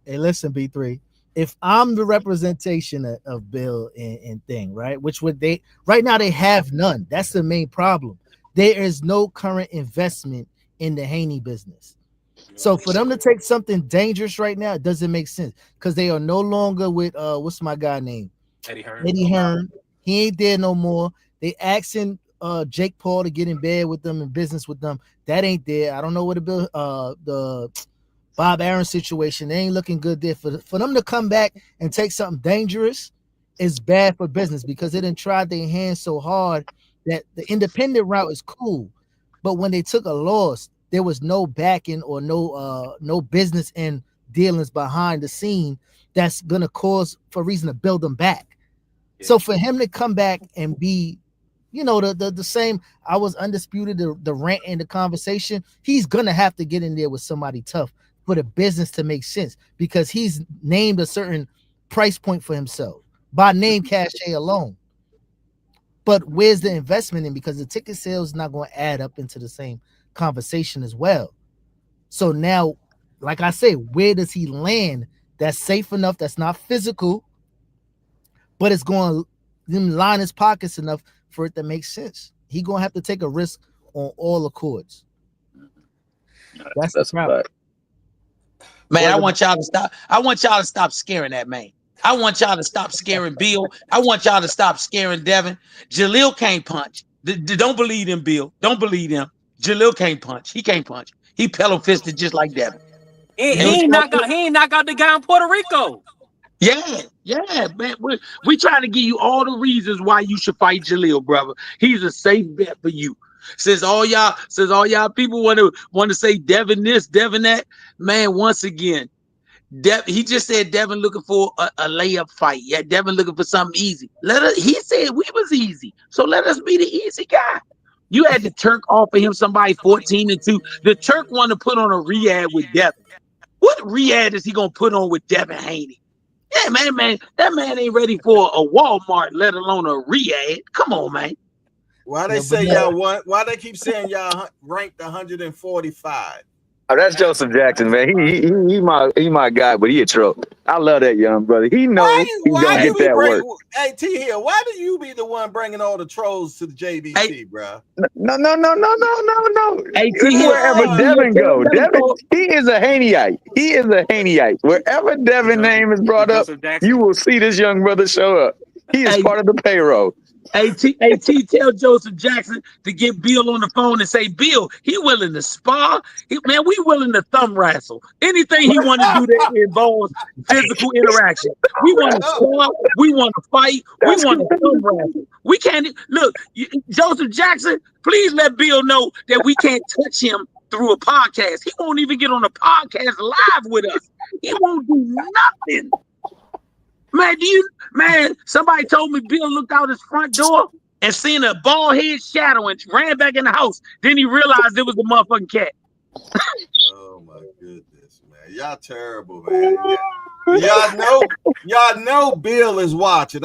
Hey, listen, B3. If I'm the representation of Bill and Thing, right? Which would they right now they have none. That's the main problem. There is no current investment in the Haney business. So for them to take something dangerous right now, it doesn't make sense because they are no longer with what's my guy name? Eddie Hearn. Eddie Hearn. He ain't there no more. They asking Jake Paul to get in bed with them and business with them. That ain't there. I don't know what the Bob Aaron situation. They ain't looking good there. For them to come back and take something dangerous is bad for business because they didn't try their hands so hard that the independent route is cool. But when they took a loss, there was no backing or no business and dealings behind the scene that's gonna cause for a reason to build them back. Yeah. So for him to come back and be, the same, I was undisputed, the rant in the conversation, he's gonna have to get in there with somebody tough for the business to make sense because he's named a certain price point for himself by name cachet alone. But where's the investment in? Because the ticket sales is not going to add up into the same conversation as well. So now, like I say, where does he land that's safe enough, that's not physical, but it's going to line his pockets enough for it to make sense? He's going to have to take a risk on all accords. That's the problem. Man, I want y'all to stop scaring that man. I want y'all to stop scaring Bill. I want y'all to stop scaring Devin. Jalil can't punch. Don't believe him, Bill. Don't believe him. Jalil can't punch. He can't punch. He pillow fisted just like Devin. He ain't knock out the guy in Puerto Rico. Yeah, man. We trying to give you all the reasons why you should fight Jalil, brother. He's a safe bet for you. Since all y'all people want to say Devin this, Devin that, man. Once again, he just said Devin looking for a layup fight. Yeah, Devin looking for something easy. He said we was easy, so let us be the easy guy. You had the Turk offer him somebody 14-2. The Turk want to put on a Riyadh with Devin. What Riyadh is he gonna put on with Devin Haney? Yeah, man, that man ain't ready for a Walmart, let alone a Riyadh. Come on, man. Why they say y'all want? Why they keep saying y'all ranked 145? Oh, that's Joseph Jackson, man. He my guy, but he a troll. I love that young brother. He knows he's gonna get that work. Hey, T here, why do you be the one bringing all the trolls to the JBT, bro? No. Hey, T, wherever Devin go, he is a Haneyite. He is a Haneyite. Wherever Devin name is brought up, you will see this young brother show up. He is part of the payroll. Hey, tell Joseph Jackson to get Bill on the phone and say, Bill, he willing to spar. Man, we willing to thumb wrestle. Anything he want to do that involves physical interaction. We want to spar. We want to fight. We want to thumb wrestle. We can't look, Joseph Jackson, please let Bill know that we can't touch him through a podcast. He won't even get on a podcast live with us. He won't do nothing. Man, somebody told me Bill looked out his front door and seen a bald head shadow and ran back in the house. Then he realized it was the motherfucking cat. Oh my goodness, man. Y'all terrible, man. Y'all know Bill is watching.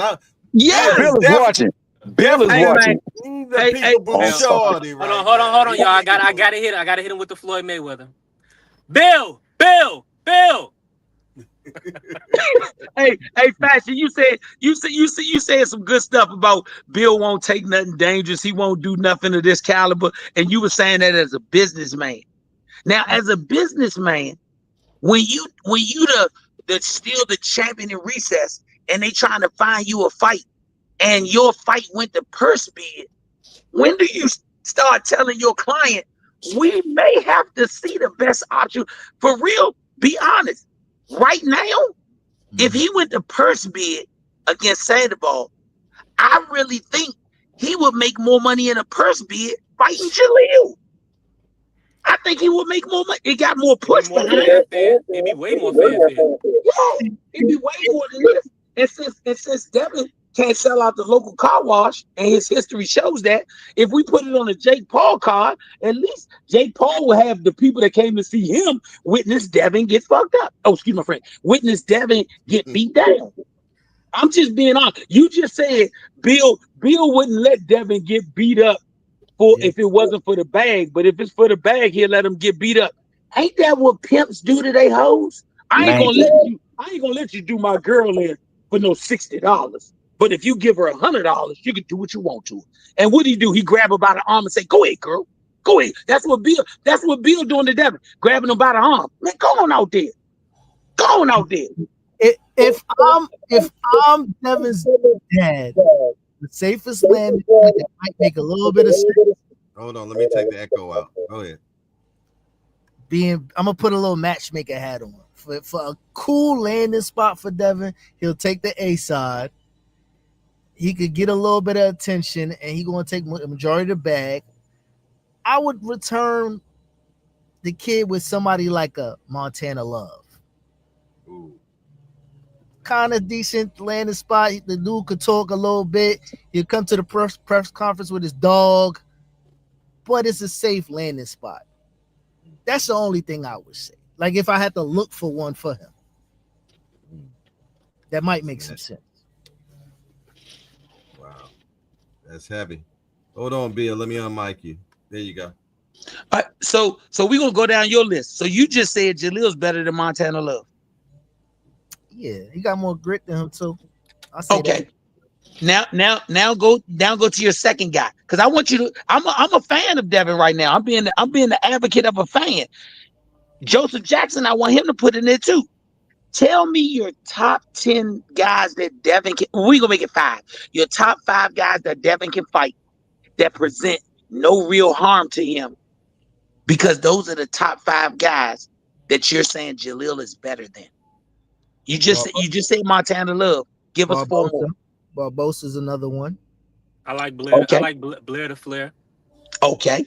Yeah, Bill is watching. Bill is watching. Hold on, y'all. I gotta hit him with the Floyd Mayweather. Bill. Hey, Fashion, you said some good stuff about Bill won't take nothing dangerous. He won't do nothing of this caliber. And you were saying that as a businessman. Now, as a businessman, when you the still the champion in recess and they trying to find you a fight and your fight went to purse bid, when do you start telling your client, we may have to see the best option? For real, be honest. Right now, if he went to purse bid against Sandoval, I really think he would make more money in a purse bid fighting Jalil. I think he would make more money. It got more push More behind fanfare. It'd be way more fanfare. Yeah, it'd be way more than this. And since Devin can't sell out the local car wash, and his history shows that, if we put it on a Jake Paul card, at least Jake Paul will have the people that came to see him witness Devin get fucked up. Oh, excuse my friend. Witness Devin get beat down. I'm just being honest. You just said Bill wouldn't let Devin get beat up if it wasn't for the bag, but if it's for the bag, he'll let him get beat up. Ain't that what pimps do to they hoes? I ain't gonna let you do my girl in for no $60. But if you give her $100, you can do what you want to her. And what do? He grab her by the arm and say, "Go ahead, girl. Go ahead." That's what Bill doing to Devin, grabbing him by the arm. Man, go on out there. Go on out there. If I'm Devin's dad, the safest land that might make a little bit of sense. Hold on, let me take the echo out. Go ahead. I'm gonna put a little matchmaker hat on for a cool landing spot for Devin. He'll take the A side. He could get a little bit of attention, and he's gonna take the majority of the bag. I would return the kid with somebody like a Montana Love. Ooh. Kind of decent landing spot. The dude could talk a little bit. He'll come to the press conference with his dog, but it's a safe landing spot. That's the only thing I would say. Like if I had to look for one for him, that might make some sense. Wow, that's heavy. Hold on, Bill. Let me unmic you. There you go. All right, so we're gonna go down your list. So you just said Jalil's better than Montana Love. Yeah, he got more grit than him too. Okay. That. Now go to your second guy, because I want you to. I'm a fan of Devin right now. I'm being the advocate of a fan. Joseph Jackson, I want him to put in there too. Tell me your top 10 guys that Devin can. We're gonna make it 5. Your top 5 guys that Devin can fight that present no real harm to him, because those are the top 5 guys that you're saying Jalil is better than. You just said Montana Love. Give us 4 more. Barbosa's another one. I like Blair. Okay. I like Blair the Flair. Okay.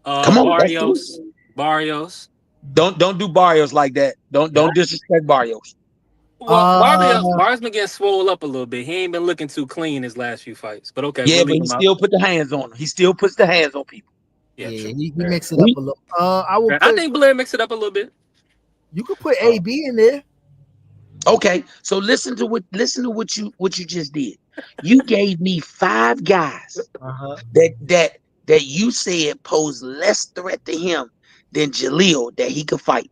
Come on, Barrios. Don't do Barrios like that. Don't disrespect Barrios. Well, Barrios been getting swole up a little bit. He ain't been looking too clean his last few fights. But okay, yeah, but he still put the hands on him. He still puts the hands on people. Yeah, he mixed it up a little. I think Blair mixed it up a little bit. You could put AB in there. Okay, so listen to what you just did. You gave me 5 guys that you said pose less threat to him than Jalil that he could fight.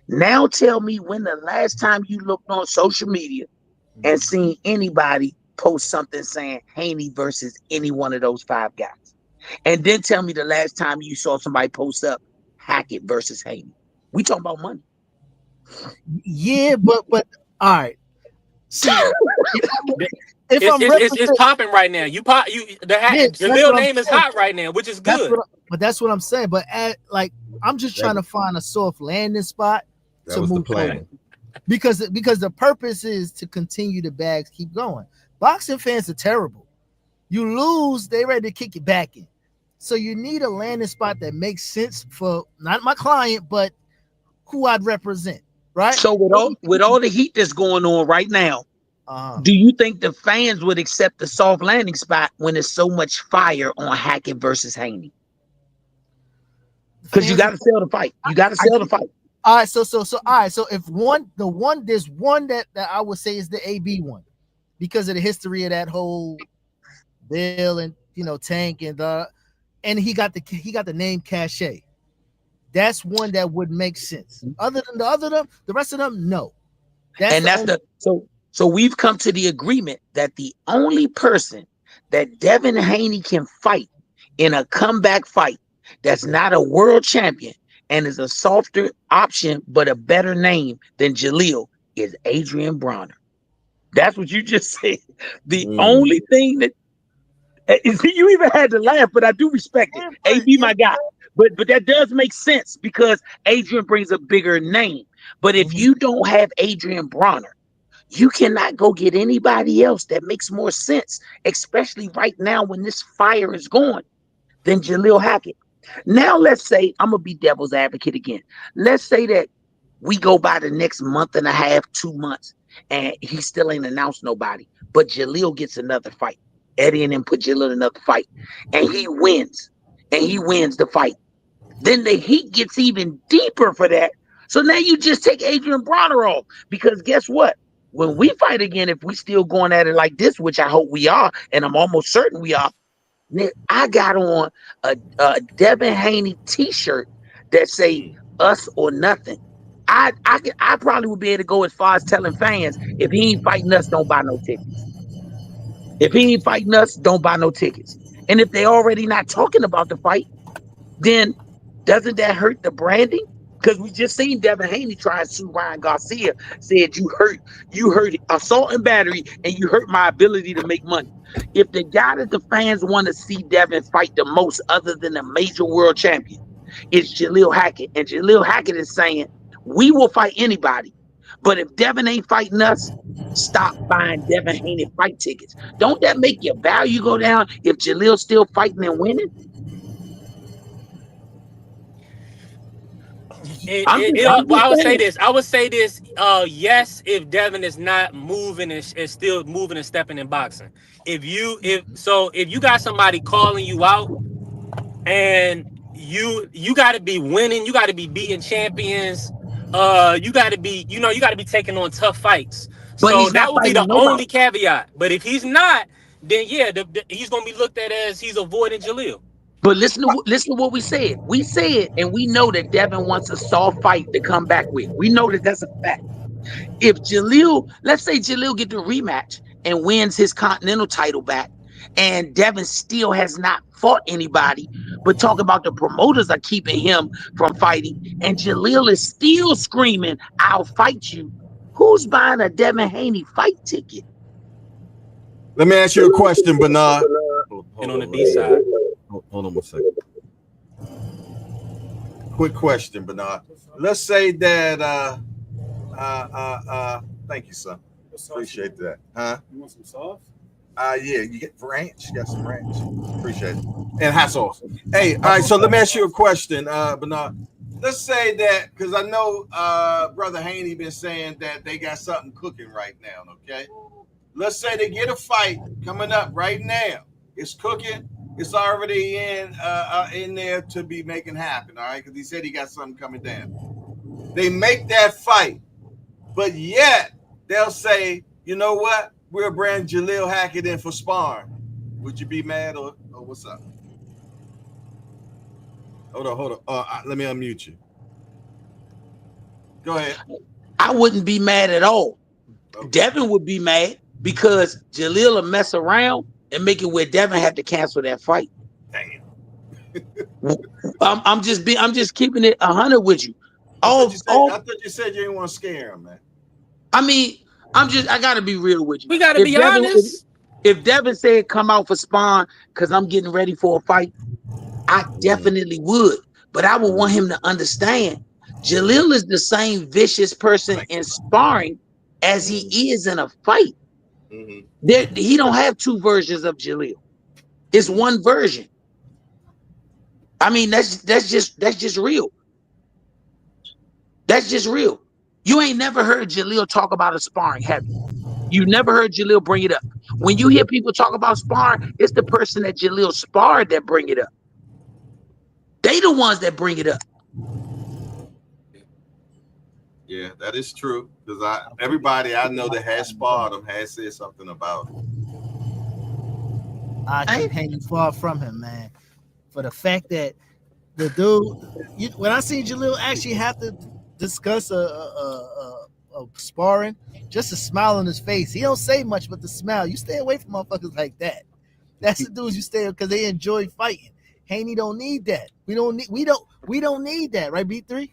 Now tell me when the last time you looked on social media and seen anybody post something saying Haney versus any one of those 5 guys. And then tell me the last time you saw somebody post up Hackett versus Haney. We talking about money. Yeah, but all right. See, it's popping right now. Jalil name is hot right now, which is good. That's what I'm saying. But I'm just trying to find a soft landing spot to move forward. Because the purpose is to continue the bags keep going. Boxing fans are terrible. You lose, they ready to kick you back in. So you need a landing spot that makes sense for not my client, but who I'd represent. Right. So with all the heat that's going on right now, do you think the fans would accept the soft landing spot when there's so much fire on Hackett versus Haney? Because you got to sell the fight. You got to sell the fight. All right. So all right. So if there's one that I would say is the AB one, because of the history of that whole Bill and Tank and he got the name cachet. That's one that would make sense. Other than the rest of them, no. So we've come to the agreement that the only person that Devin Haney can fight in a comeback fight that's not a world champion and is a softer option but a better name than Jalil is Adrian Bronner. That's what you just said. The only thing that you even had to laugh, but I do respect it. AB, my guy. But that does make sense because Adrian brings a bigger name. But if you don't have Adrian Bronner, you cannot go get anybody else that makes more sense, especially right now when this fire is going, than Jalil Hackett. Now, let's say, I'm going to be devil's advocate again. Let's say that we go by the next month and a half, 2 months, and he still ain't announced nobody, but Jalil gets another fight. Eddie and then put Jalil in another fight, and he wins the fight. Then the heat gets even deeper for that. So now you just take Adrian Bronner off, because guess what? When we fight again, if we still going at it like this, which I hope we are, and I'm almost certain we are, I got on a Devin Haney t-shirt that say us or nothing. I probably would be able to go as far as telling fans, if he ain't fighting us, don't buy no tickets. If he ain't fighting us, don't buy no tickets. And if they already not talking about the fight, then doesn't that hurt the branding? Because we just seen Devin Haney try and sue Ryan Garcia, said you hurt assault and battery, and you hurt my ability to make money. If the guy that the fans want to see Devin fight the most, other than a major world champion, is Jalil Hackett, and Jalil Hackett is saying, we will fight anybody, but if Devin ain't fighting us, stop buying Devin Haney fight tickets. Don't that make your value go down if Jalil's still fighting and winning? I would say this. Yes, if Devin is not moving and still moving and stepping in boxing. If you got somebody calling you out, and you got to be winning, you got to be beating champions. You got to be taking on tough fights. But so that would be the only caveat. But if he's not, then yeah, he's gonna be looked at as he's avoiding Jalil. But listen to what we said. We said, and we know that Devin wants a soft fight to come back with. We know that that's a fact. If Jalil, let's say Jalil get the rematch and wins his Continental title back, and Devin still has not fought anybody, but talk about the promoters are keeping him from fighting, and Jalil is still screaming, I'll fight you. Who's buying a Devin Haney fight ticket? Let me ask you a question, Bernard. And on the B side. Hold on 1 second. Quick question, Bernard. Let's say that thank you, son. Appreciate that. Huh? You want some sauce? Yeah, you get ranch. You got some ranch. Appreciate it. And hot sauce. Hey, all right, so let me ask you a question, Bernard. Let's say that, because I know Brother Haney been saying that they got something cooking right now, okay? Let's say they get a fight coming up right now. It's cooking. It's already in there to be making happen, all right? Because he said he got something coming down. They make that fight, but yet they'll say, you know what? We'll bring Jalil Hackett in for sparring. Would you be mad or what's up? Hold on. Let me unmute you. Go ahead. I wouldn't be mad at all. Okay. Devin would be mad because Jalil will mess around and make it where Devin had to cancel that fight. Damn. I'm just keeping it 100 with you. I thought you said you didn't want to scare him, man. I mean, I gotta be real with you. We gotta be honest. If Devin said come out for spawn because I'm getting ready for a fight, I definitely would. But I would want him to understand Jalil is the same vicious person in sparring as he is in a fight. Mm-hmm. He don't have two versions of Jalil. It's one version. I mean, that's just real. That's just real. You ain't never heard Jalil talk about a sparring, have you? You never heard Jalil bring it up. When you hear people talk about sparring, it's the person that Jalil sparred that bring it up. They the ones that bring it up. Yeah, that is true. Because everybody I know that has sparred him has said something about it. I keep hanging far from him, man. For the fact that The dude, when I seen Jalil actually have to discuss a sparring, just a smile on his face. He don't say much, but the smile. You stay away from motherfuckers like that. That's the dudes you stay because they enjoy fighting. Haney don't need that. We don't need that, right? B3.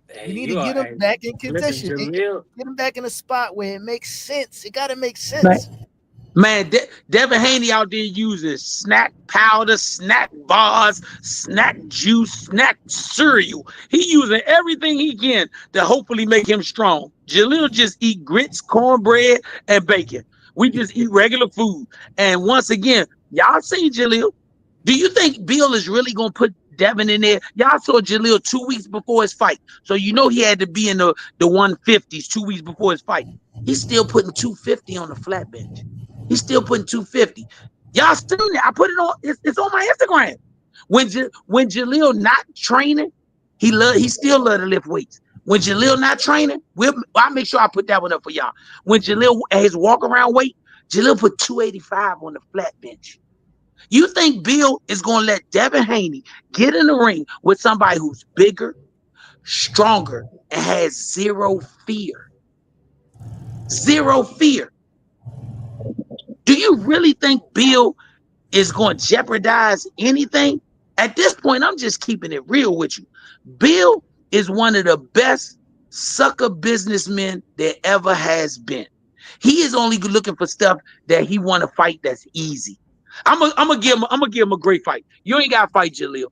Hey, We need you to are. get him back in Listen, condition. Jalil. Get him back in a spot where it makes sense. It got to make sense. Man, Devin Haney out there using snack powder, snack bars, snack juice, snack cereal. He using everything he can to hopefully make him strong. Jalil just eat grits, cornbread, and bacon. We just eat regular food. And once again, y'all seen Jalil. Do you think Bill is really going to put Devin in there? Y'all saw Jalil 2 weeks before his fight. So you know he had to be in the 150s 2 weeks before his fight. He's still putting 250 on the flat bench. He's still putting 250. Y'all seen it. I put it on. It's on my Instagram. When Jalil not training, he still love to lift weights. When Jalil not training, I'll make sure I put that one up for y'all. When Jalil at his walk around weight, Jalil put 285 on the flat bench. You think Bill is gonna let Devin Haney get in the ring with somebody who's bigger, stronger, and has zero fear? Zero fear. Do you really think Bill is going to jeopardize anything? At this point, I'm just keeping it real with you. Bill is one of the best sucker businessmen there ever has been. He is only looking for stuff that he want to fight that's easy. I'm gonna give him a great fight. You ain't got to fight Jalil.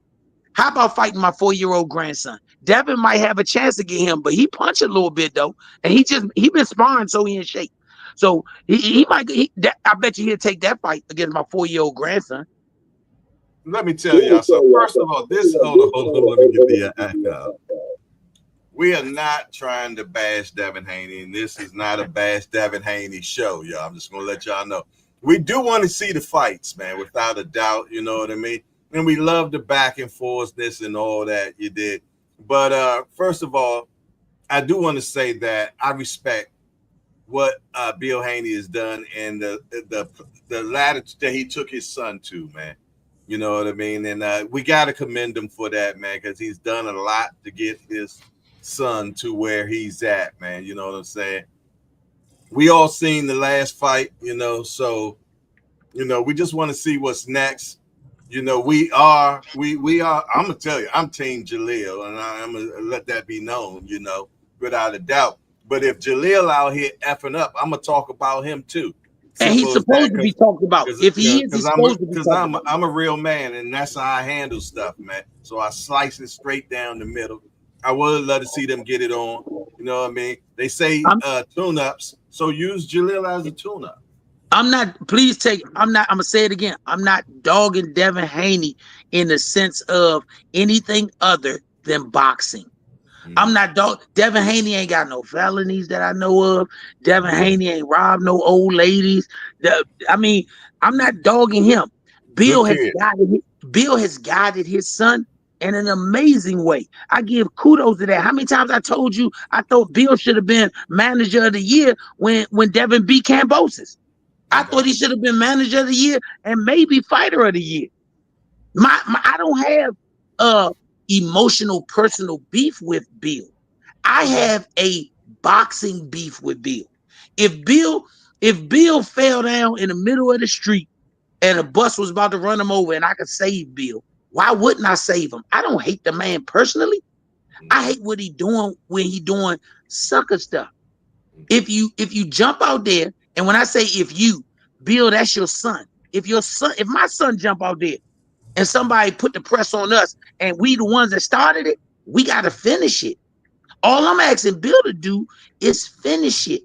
How about fighting my 4-year-old grandson? Devin might have a chance to get him, but he punch a little bit though, and he been sparring, so he in shape. So he might. I bet you he'll take that fight against my 4-year-old grandson. Let me tell y'all. So first of all, hold on. Let me get the we are not trying to bash Devin Haney, and this is not a bash Devin Haney show, y'all. I'm just gonna let y'all know. We do want to see the fights, man, without a doubt. You know what I mean? And we love the back and forth and all that you did. But first of all, I do want to say that I respect what Bill Haney has done and the latitude that he took his son to, man. You know what I mean? And we got to commend him for that, man, because he's done a lot to get his son to where he's at, man. You know what I'm saying? We all seen the last fight, you know, so, you know, we just want to see what's next. You know, we are, I'm going to tell you, I'm Team Jalil, and I'm going to let that be known, you know, without a doubt. But if Jalil out here effing up, I'm going to talk about him too. And he's supposed to be talked about. If he is, he's supposed to be talked about. I'm a real man, and that's how I handle stuff, man. So I slice it straight down the middle. I would love to see them get it on. You know what I mean? They say tune-ups, so use Jalil as a tune-up. I'm going to say it again. I'm not dogging Devin Haney in the sense of anything other than boxing. I'm not Devin Haney ain't got no felonies that I know of. Devin Haney ain't robbed no old ladies. I'm not dogging him. Bill has guided his son in an amazing way. I give kudos to that. How many times I told you I thought Bill should have been manager of the year when Devin beat Cambosis. I thought he should have been manager of the year and maybe fighter of the year. I don't have emotional personal beef with Bill. I have a boxing beef with Bill. If Bill fell down in the middle of the street and a bus was about to run him over and I could save Bill, why wouldn't I save him? I don't hate the man personally. I hate what he doing when he doing sucker stuff. If you jump out there, and when I say Bill, that's your son. If my son jump out there and somebody put the press on us and we the ones that started it, we got to finish it. All I'm asking Bill to do is finish it.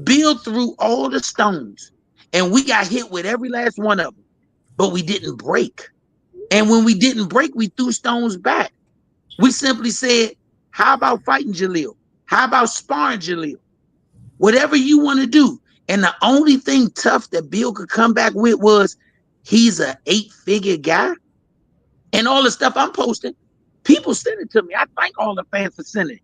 Bill threw all the stones and we got hit with every last one of them, but we didn't break. And when we didn't break, we threw stones back. We simply said, how about fighting Jalil? How about sparring Jalil? Whatever you want to do. And the only thing tough that Bill could come back with was he's an 8-figure guy. And all the stuff I'm posting, people send it to me. I thank all the fans for sending it.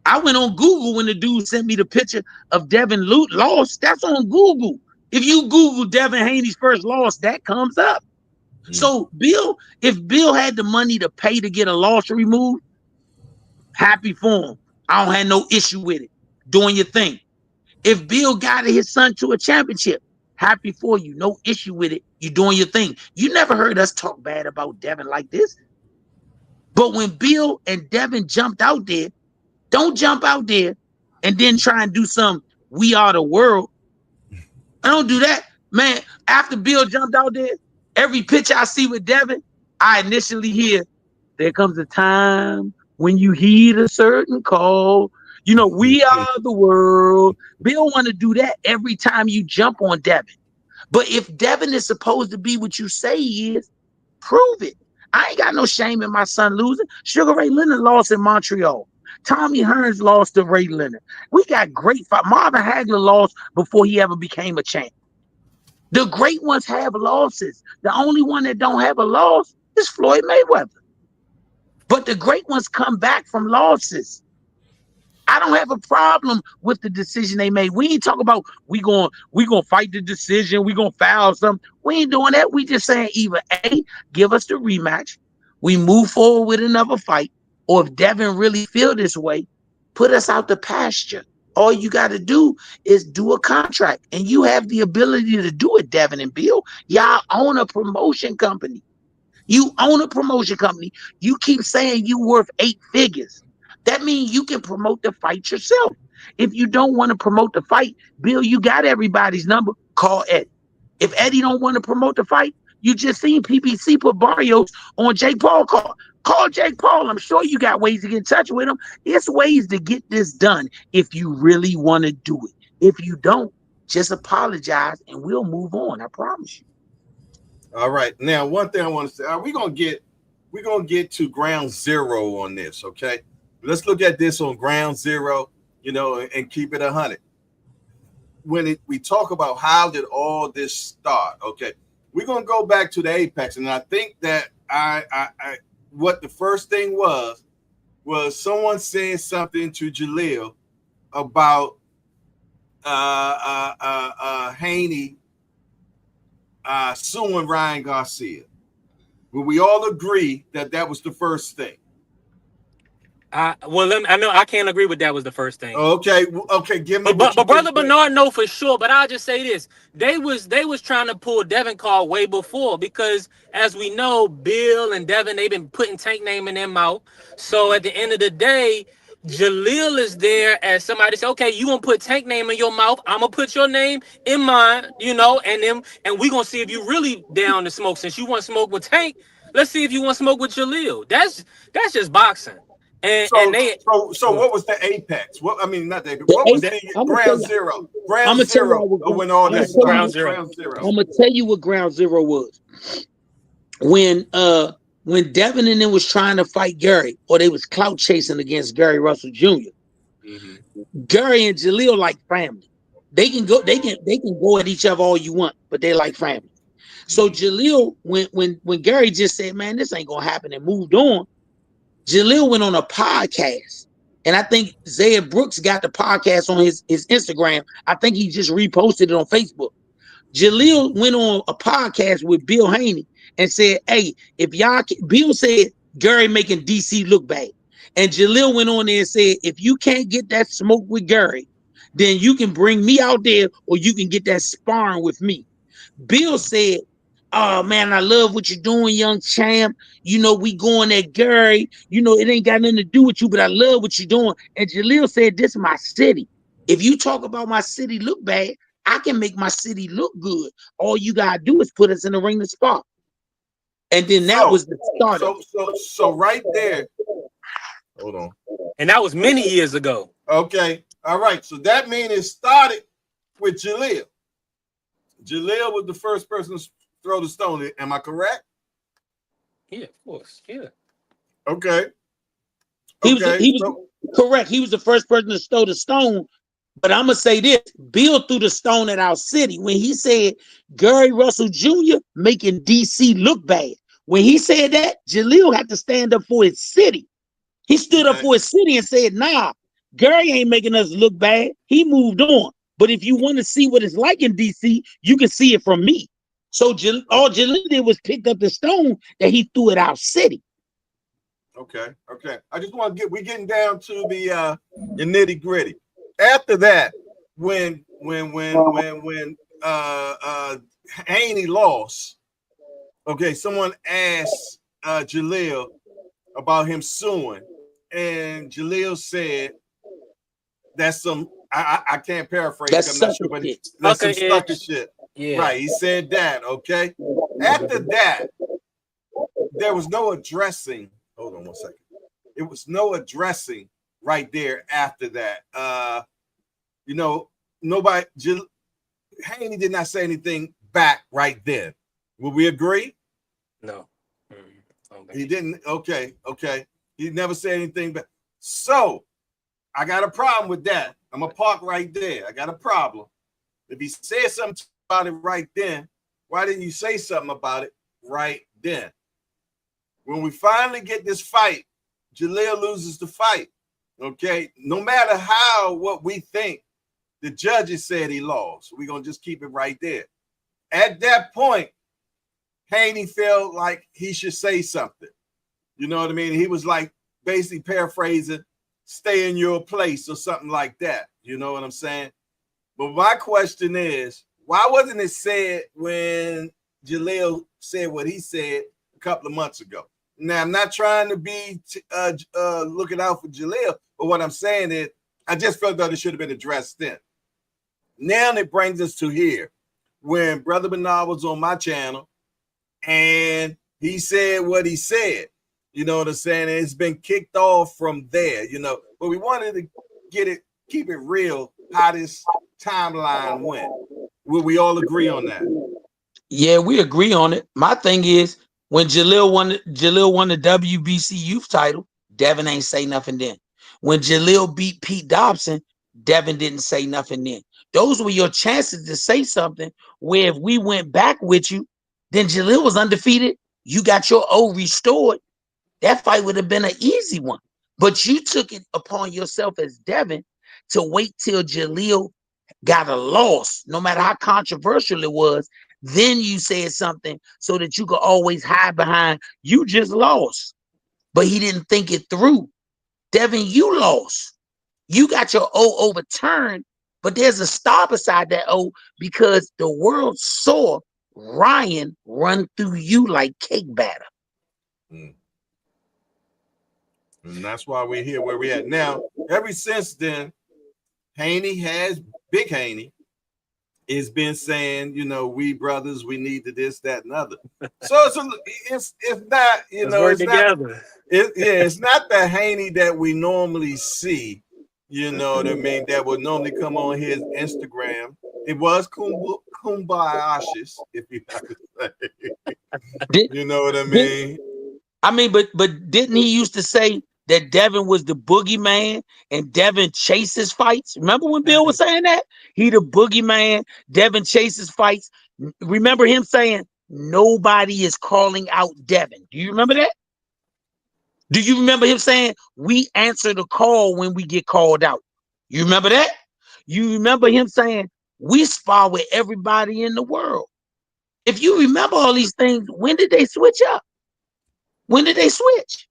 I went on Google when the dude sent me the picture of Devin lost. That's on Google. If you Google Devin Haney's first loss, that comes up. So Bill, if Bill had the money to pay to get a loss removed, happy for him. I don't have no issue with it. Doing your thing. If Bill guided his son to a championship, happy for you. No issue with it. You doing your thing. You never heard us talk bad about Devin like this. But when Bill and Devin jumped out there, don't jump out there and then try and do some we are the world. I don't do that. Man, after Bill jumped out there, every picture I see with Devin, I initially hear, there comes a time when you heed a certain call. You know, we are the world. Bill want to do that every time you jump on Devin. But if Devin is supposed to be what you say he is, prove it. I ain't got no shame in my son losing. Sugar Ray Leonard lost in Montreal. Tommy Hearns lost to Ray Leonard. We got great fight. Marvin Hagler lost before he ever became a champ. The great ones have losses. The only one that don't have a loss is Floyd Mayweather. But the great ones come back from losses. I don't have a problem with the decision they made. We ain't talking about we gonna fight the decision, we gonna foul something. We ain't doing that. We just saying either A, give us the rematch, we move forward with another fight, or if Devin really feel this way, put us out the pasture. All you got to do is do a contract, and you have the ability to do it, Devin and Bill. Y'all own a promotion company. You own a promotion company. You keep saying you worth 8 figures. That means you can promote the fight yourself. If you don't want to promote the fight, Bill, you got everybody's number. Call Eddie. If Eddie don't want to promote the fight, you just seen PBC put Barrios on Jake Paul call. Call Jake Paul. I'm sure you got ways to get in touch with him. It's ways to get this done if you really want to do it. If you don't, just apologize and we'll move on. I promise you. All right. Now, one thing I want to say, we're gonna get to ground zero on this, okay? Let's look at this on ground zero, and keep it 100. When we talk about how did all this start, okay, we're gonna go back to the apex, and I think that what the first thing was someone saying something to Jalil about Haney suing Ryan Garcia. Will we all agree that was the first thing? I know I can't agree with that was the first thing. Okay, give me. But Brother Bernard know for sure. But I'll just say this: they was trying to pull Devin call way before, because as we know, Bill and Devin, they've been putting Tank name in their mouth. So at the end of the day, Jalil is there as somebody say, okay, you gonna put Tank name in your mouth, I'm gonna put your name in mine, and we gonna see if you really down to smoke. Since you want to smoke with Tank, let's see if you want to smoke with Jalil. That's just boxing. So what was the apex? What not the what was the ground zero? Ground zero when all this ground zero. I'm gonna tell you what ground zero was. When Devin and them was trying to fight Gary, or they was clout chasing against Gary Russell Jr. Gary and Jalil like family. They can go at each other all you want, but they like family. So Jalil, when Gary just said, man, this ain't gonna happen, and moved on, Jalil went on a podcast, and I think Zayed Brooks got the podcast on his Instagram. I think he just reposted it on Facebook. Jalil went on a podcast with Bill Haney and said, hey, if y'all can, Bill said Gary making DC look bad. And Jalil went on there and said, if you can't get that smoke with Gary, then you can bring me out there, or you can get that sparring with me. Bill said, oh man, I love what you're doing, young champ. We going at Gary. It ain't got nothing to do with you, but I love what you're doing. And Jalil said, this is my city. If you talk about my city look bad, I can make my city look good. All you gotta do is put us in the ring to spar. And then that was the start. So right there. Hold on. And that was many years ago. Okay. All right. So that means it started with Jalil. Jalil was the first person to throw the stone. Am I correct? Yeah, of course. Yeah. Okay. He was correct. He was the first person to throw the stone. But I'm gonna say this: Bill threw the stone at our city when he said Gary Russell Jr. making DC look bad. When he said that, Jalil had to stand up for his city. He stood up for his city and said, nah, Gary ain't making us look bad. He moved on. But if you want to see what it's like in DC, you can see it from me. So all Jalil did was pick up the stone that he threw it out city. Okay. I just want to we're getting down to the nitty gritty. After that, when Haney lost, okay, someone asked Jalil about him suing, and Jalil said that's some I can't paraphrase. That's I'm not sure, but that's some sucker shit. Yeah. Right. He said that. Okay. After that, there was no addressing. Hold on one second. It was no addressing right there after that. Nobody. Haney did not say anything back right then. Will we agree? No. He didn't. Okay. He never said anything back. So I got a problem with that. I'm gonna park right there. I got a problem. If he said something about it right then, why didn't you say something about it right then? When we finally get this fight, Jalil loses the fight. Okay, no matter what we think, the judges said he lost. We're gonna just keep it right there. At that point, Haney felt like he should say something. You know what I mean? He was like basically paraphrasing, "Stay in your place" or something like that. You know what I'm saying? But my question is, why wasn't it said when Jalil said what he said a couple of months ago? Now, I'm not trying to be looking out for Jalil, but what I'm saying is I just felt that it should have been addressed then. Now it brings us to here. When Brother Bernard was on my channel and he said what he said, you know what I'm saying? And it's been kicked off from there, but we wanted to keep it real, how this timeline went. Will we all agree on that? Yeah, we agree on it. My thing is, when Jalil won the WBC youth title, Devin ain't say nothing then. When Jalil beat Pete Dobson, Devin didn't say nothing then. Those were your chances to say something where if we went back with you, then Jalil was undefeated. You got your O restored. That fight would have been an easy one. But you took it upon yourself as Devin to wait till Jalil got a loss, no matter how controversial it was. Then you said something so that you could always hide behind, you just lost. But he didn't think it through. Devin, you lost. You got your O overturned, but there's a star beside that O because the world saw Ryan run through you like cake batter. And that's why we're here where we're at now. Ever since then, Big Haney, has been saying, we brothers, we need to this, that, and other. So it's not, it's not the Haney that we normally see, you know what I mean, that would normally come on his Instagram. It was kumbayashis, if you have to say. You know what I mean? But didn't he used to say that Devin was the boogeyman and Devin chases fights? Remember when Bill was saying that? He the boogeyman, Devin chases fights. Remember him saying, nobody is calling out Devin. Do you remember that? Do you remember him saying, we answer the call when we get called out? You remember that? You remember him saying, we spar with everybody in the world. If you remember all these things, when did they switch up? When did they switch?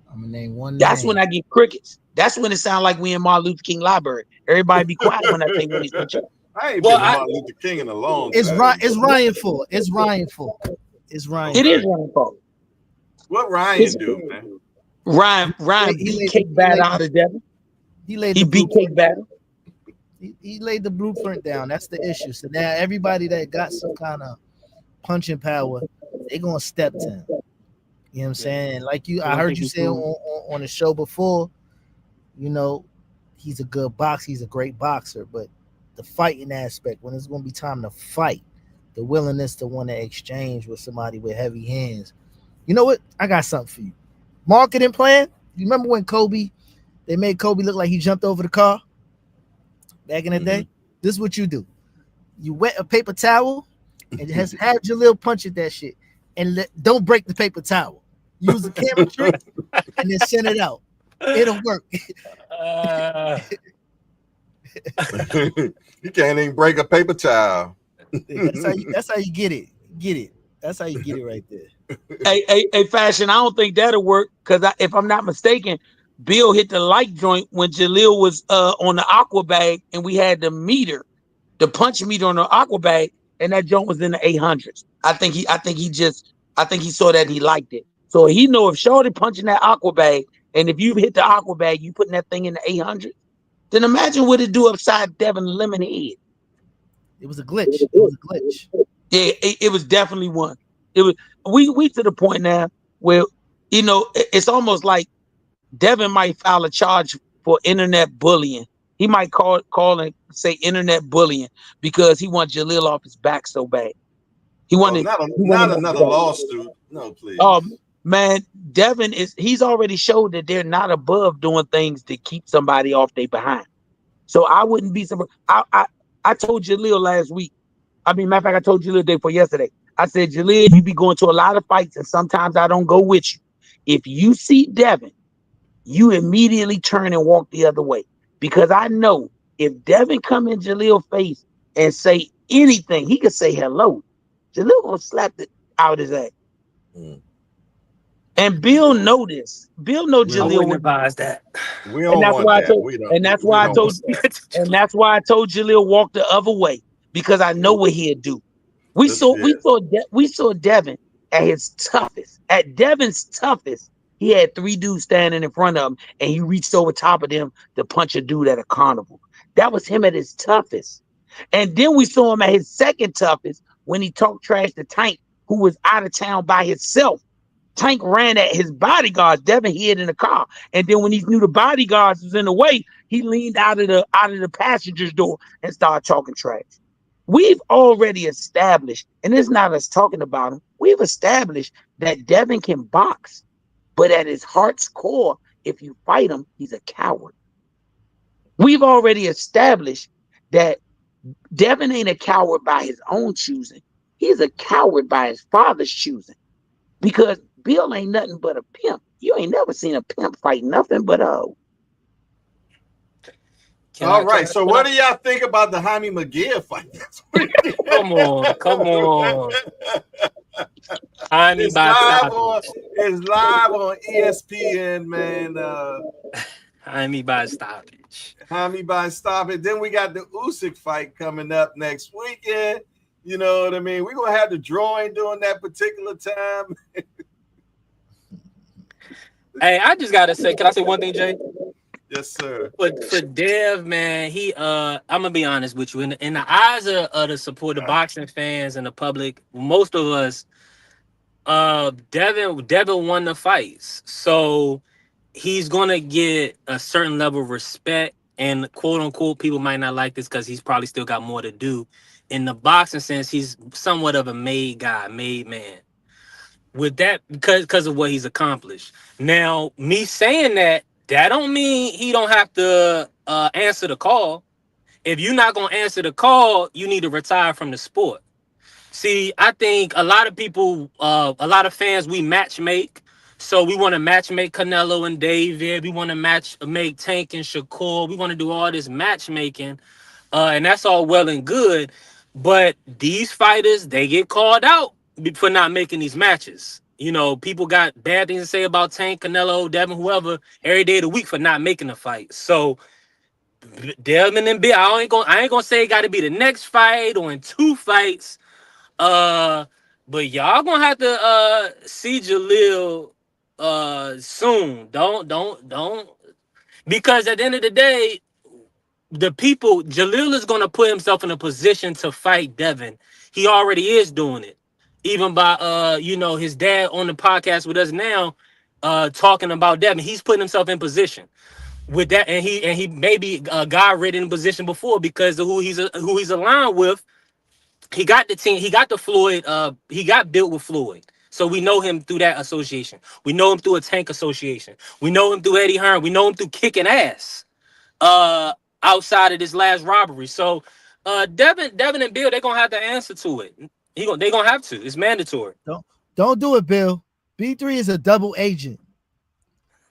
I'm gonna name one. That's when I get crickets. That's when it sounds like we in Martin Luther King Library. Everybody be quiet when I say when he's switch up. I ain't been Martin Luther King in a long time. It's Ryan fault. It's Ryan fault. It's Ryan. It is Ryan fault. What Ryan do, man? Ryan beat cake batter out of Devin. He beat cake batter. He laid the blueprint down. That's the issue. So now everybody that got some kind of punching power, they gonna step to him. You know what I'm saying? Like I heard you say on the show before, he's a good boxer, he's a great boxer, but the fighting aspect, when it's gonna be time to fight, the willingness to want to exchange with somebody with heavy hands. You know what? I got something for you. Marketing plan. You remember when they made Kobe look like he jumped over the car back in the day? This is what you do. You wet a paper towel and have Jalil punch at that shit. And don't break the paper towel. Use the camera trick and then send it out. It'll work. You can't even break a paper towel. That's how you get it. Get it. That's how you get it right there. Hey, Fashion, I don't think that'll work because if I'm not mistaken, Bill hit the light joint when Jalil was on the aqua bag and we had the punch meter on the aqua bag, and that joint was in the 800s. I think he saw that, he liked it. So he know if Shorty punching that aqua bag, and if you hit the aqua bag, you putting that thing in the 800s, then imagine what it do upside Devin Lemon head. It was a glitch. It was a glitch. Yeah, it was definitely one. It was we to the point now where it's almost like Devin might file a charge for internet bullying. He might call and say internet bullying because he wants Jalil off his back so bad. He wanted not another lawsuit. No, please. Man, Devin he's already showed that they're not above doing things to keep somebody off their behind. So I wouldn't be surprised. I told Jalil last week. I mean, matter of fact, I told Jalil the day before yesterday. I said, Jalil, you be going to a lot of fights, and sometimes I don't go with you. If you see Devin, you immediately turn and walk the other way. Because I know if Devin come in Jalil's face and say anything, he could say hello. Jalil gonna slap it out his ass. And Bill know this. Bill know Jalil. I wouldn't advise that. We don't want that. And that's why I told Jalil walk the other way because I know what he'd do. We saw Devin at his toughest. At Devin's toughest, he had 3 dudes standing in front of him, and he reached over top of them to punch a dude at a carnival. That was him at his toughest. And then we saw him at his second toughest when he talked trash to Tank, who was out of town by himself. Tank ran at his bodyguards. Devin hid in the car, and then when he knew the bodyguards was in the way, he leaned out of the passenger's door and started talking trash. We've already established, and it's not us talking about him. We've established that Devin can box, but at his heart's core, if you fight him, he's a coward. We've already established that Devin ain't a coward by his own choosing. He's a coward by his father's choosing. Because Bill ain't nothing but a pimp. You ain't never seen a pimp fight nothing but a. All right. So what do y'all think about the Jaime McGill fight? Come on. It's live on ESPN, man. Jaime by stoppage. Jaime by stoppage. Then we got the Usyk fight coming up next weekend. You know what I mean? We're gonna have the drawing during that particular time. Hey, I just gotta say, can I say one thing, Jay? Yes, sir. But for Dev, man, I'm gonna be honest with you. In the eyes of the support, the boxing fans and the public, most of us, Devin won the fights, so he's gonna get a certain level of respect. And quote unquote, people might not like this because he's probably still got more to do. In the boxing sense, he's somewhat of a made man. With that, because of what he's accomplished. Now, me saying that don't mean he don't have to answer the call. If you're not gonna answer the call, you need to retire from the sport. See, I think a lot of people, a lot of fans, we match make. So we want to match make Canelo and David. We want to match make Tank and Shakur. We want to do all this matchmaking, and that's all well and good. But these fighters, they get called out for not making these matches. You know, people got bad things to say about Tank, Canelo, Devin, whoever, every day of the week for not making a fight. So Devin and Bill, I ain't gonna say it got to be the next fight or in 2 fights. But y'all gonna have to see Jalil soon. Don't, because at the end of the day, Jalil is gonna put himself in a position to fight Devin. He already is doing it. Even by his dad on the podcast with us now, talking about Devin. He's putting himself in position with that, and he maybe got ridden in position before because of who he's aligned with. He got the team, he got the Floyd, he got built with Floyd. So we know him through that association. We know him through a Tank association. We know him through Eddie Hearn. We know him through kicking ass outside of this last robbery. So Devin and Bill, they're gonna have to answer to it. They're gonna have to. It's mandatory. Don't do it, Bill. B3 is a double agent.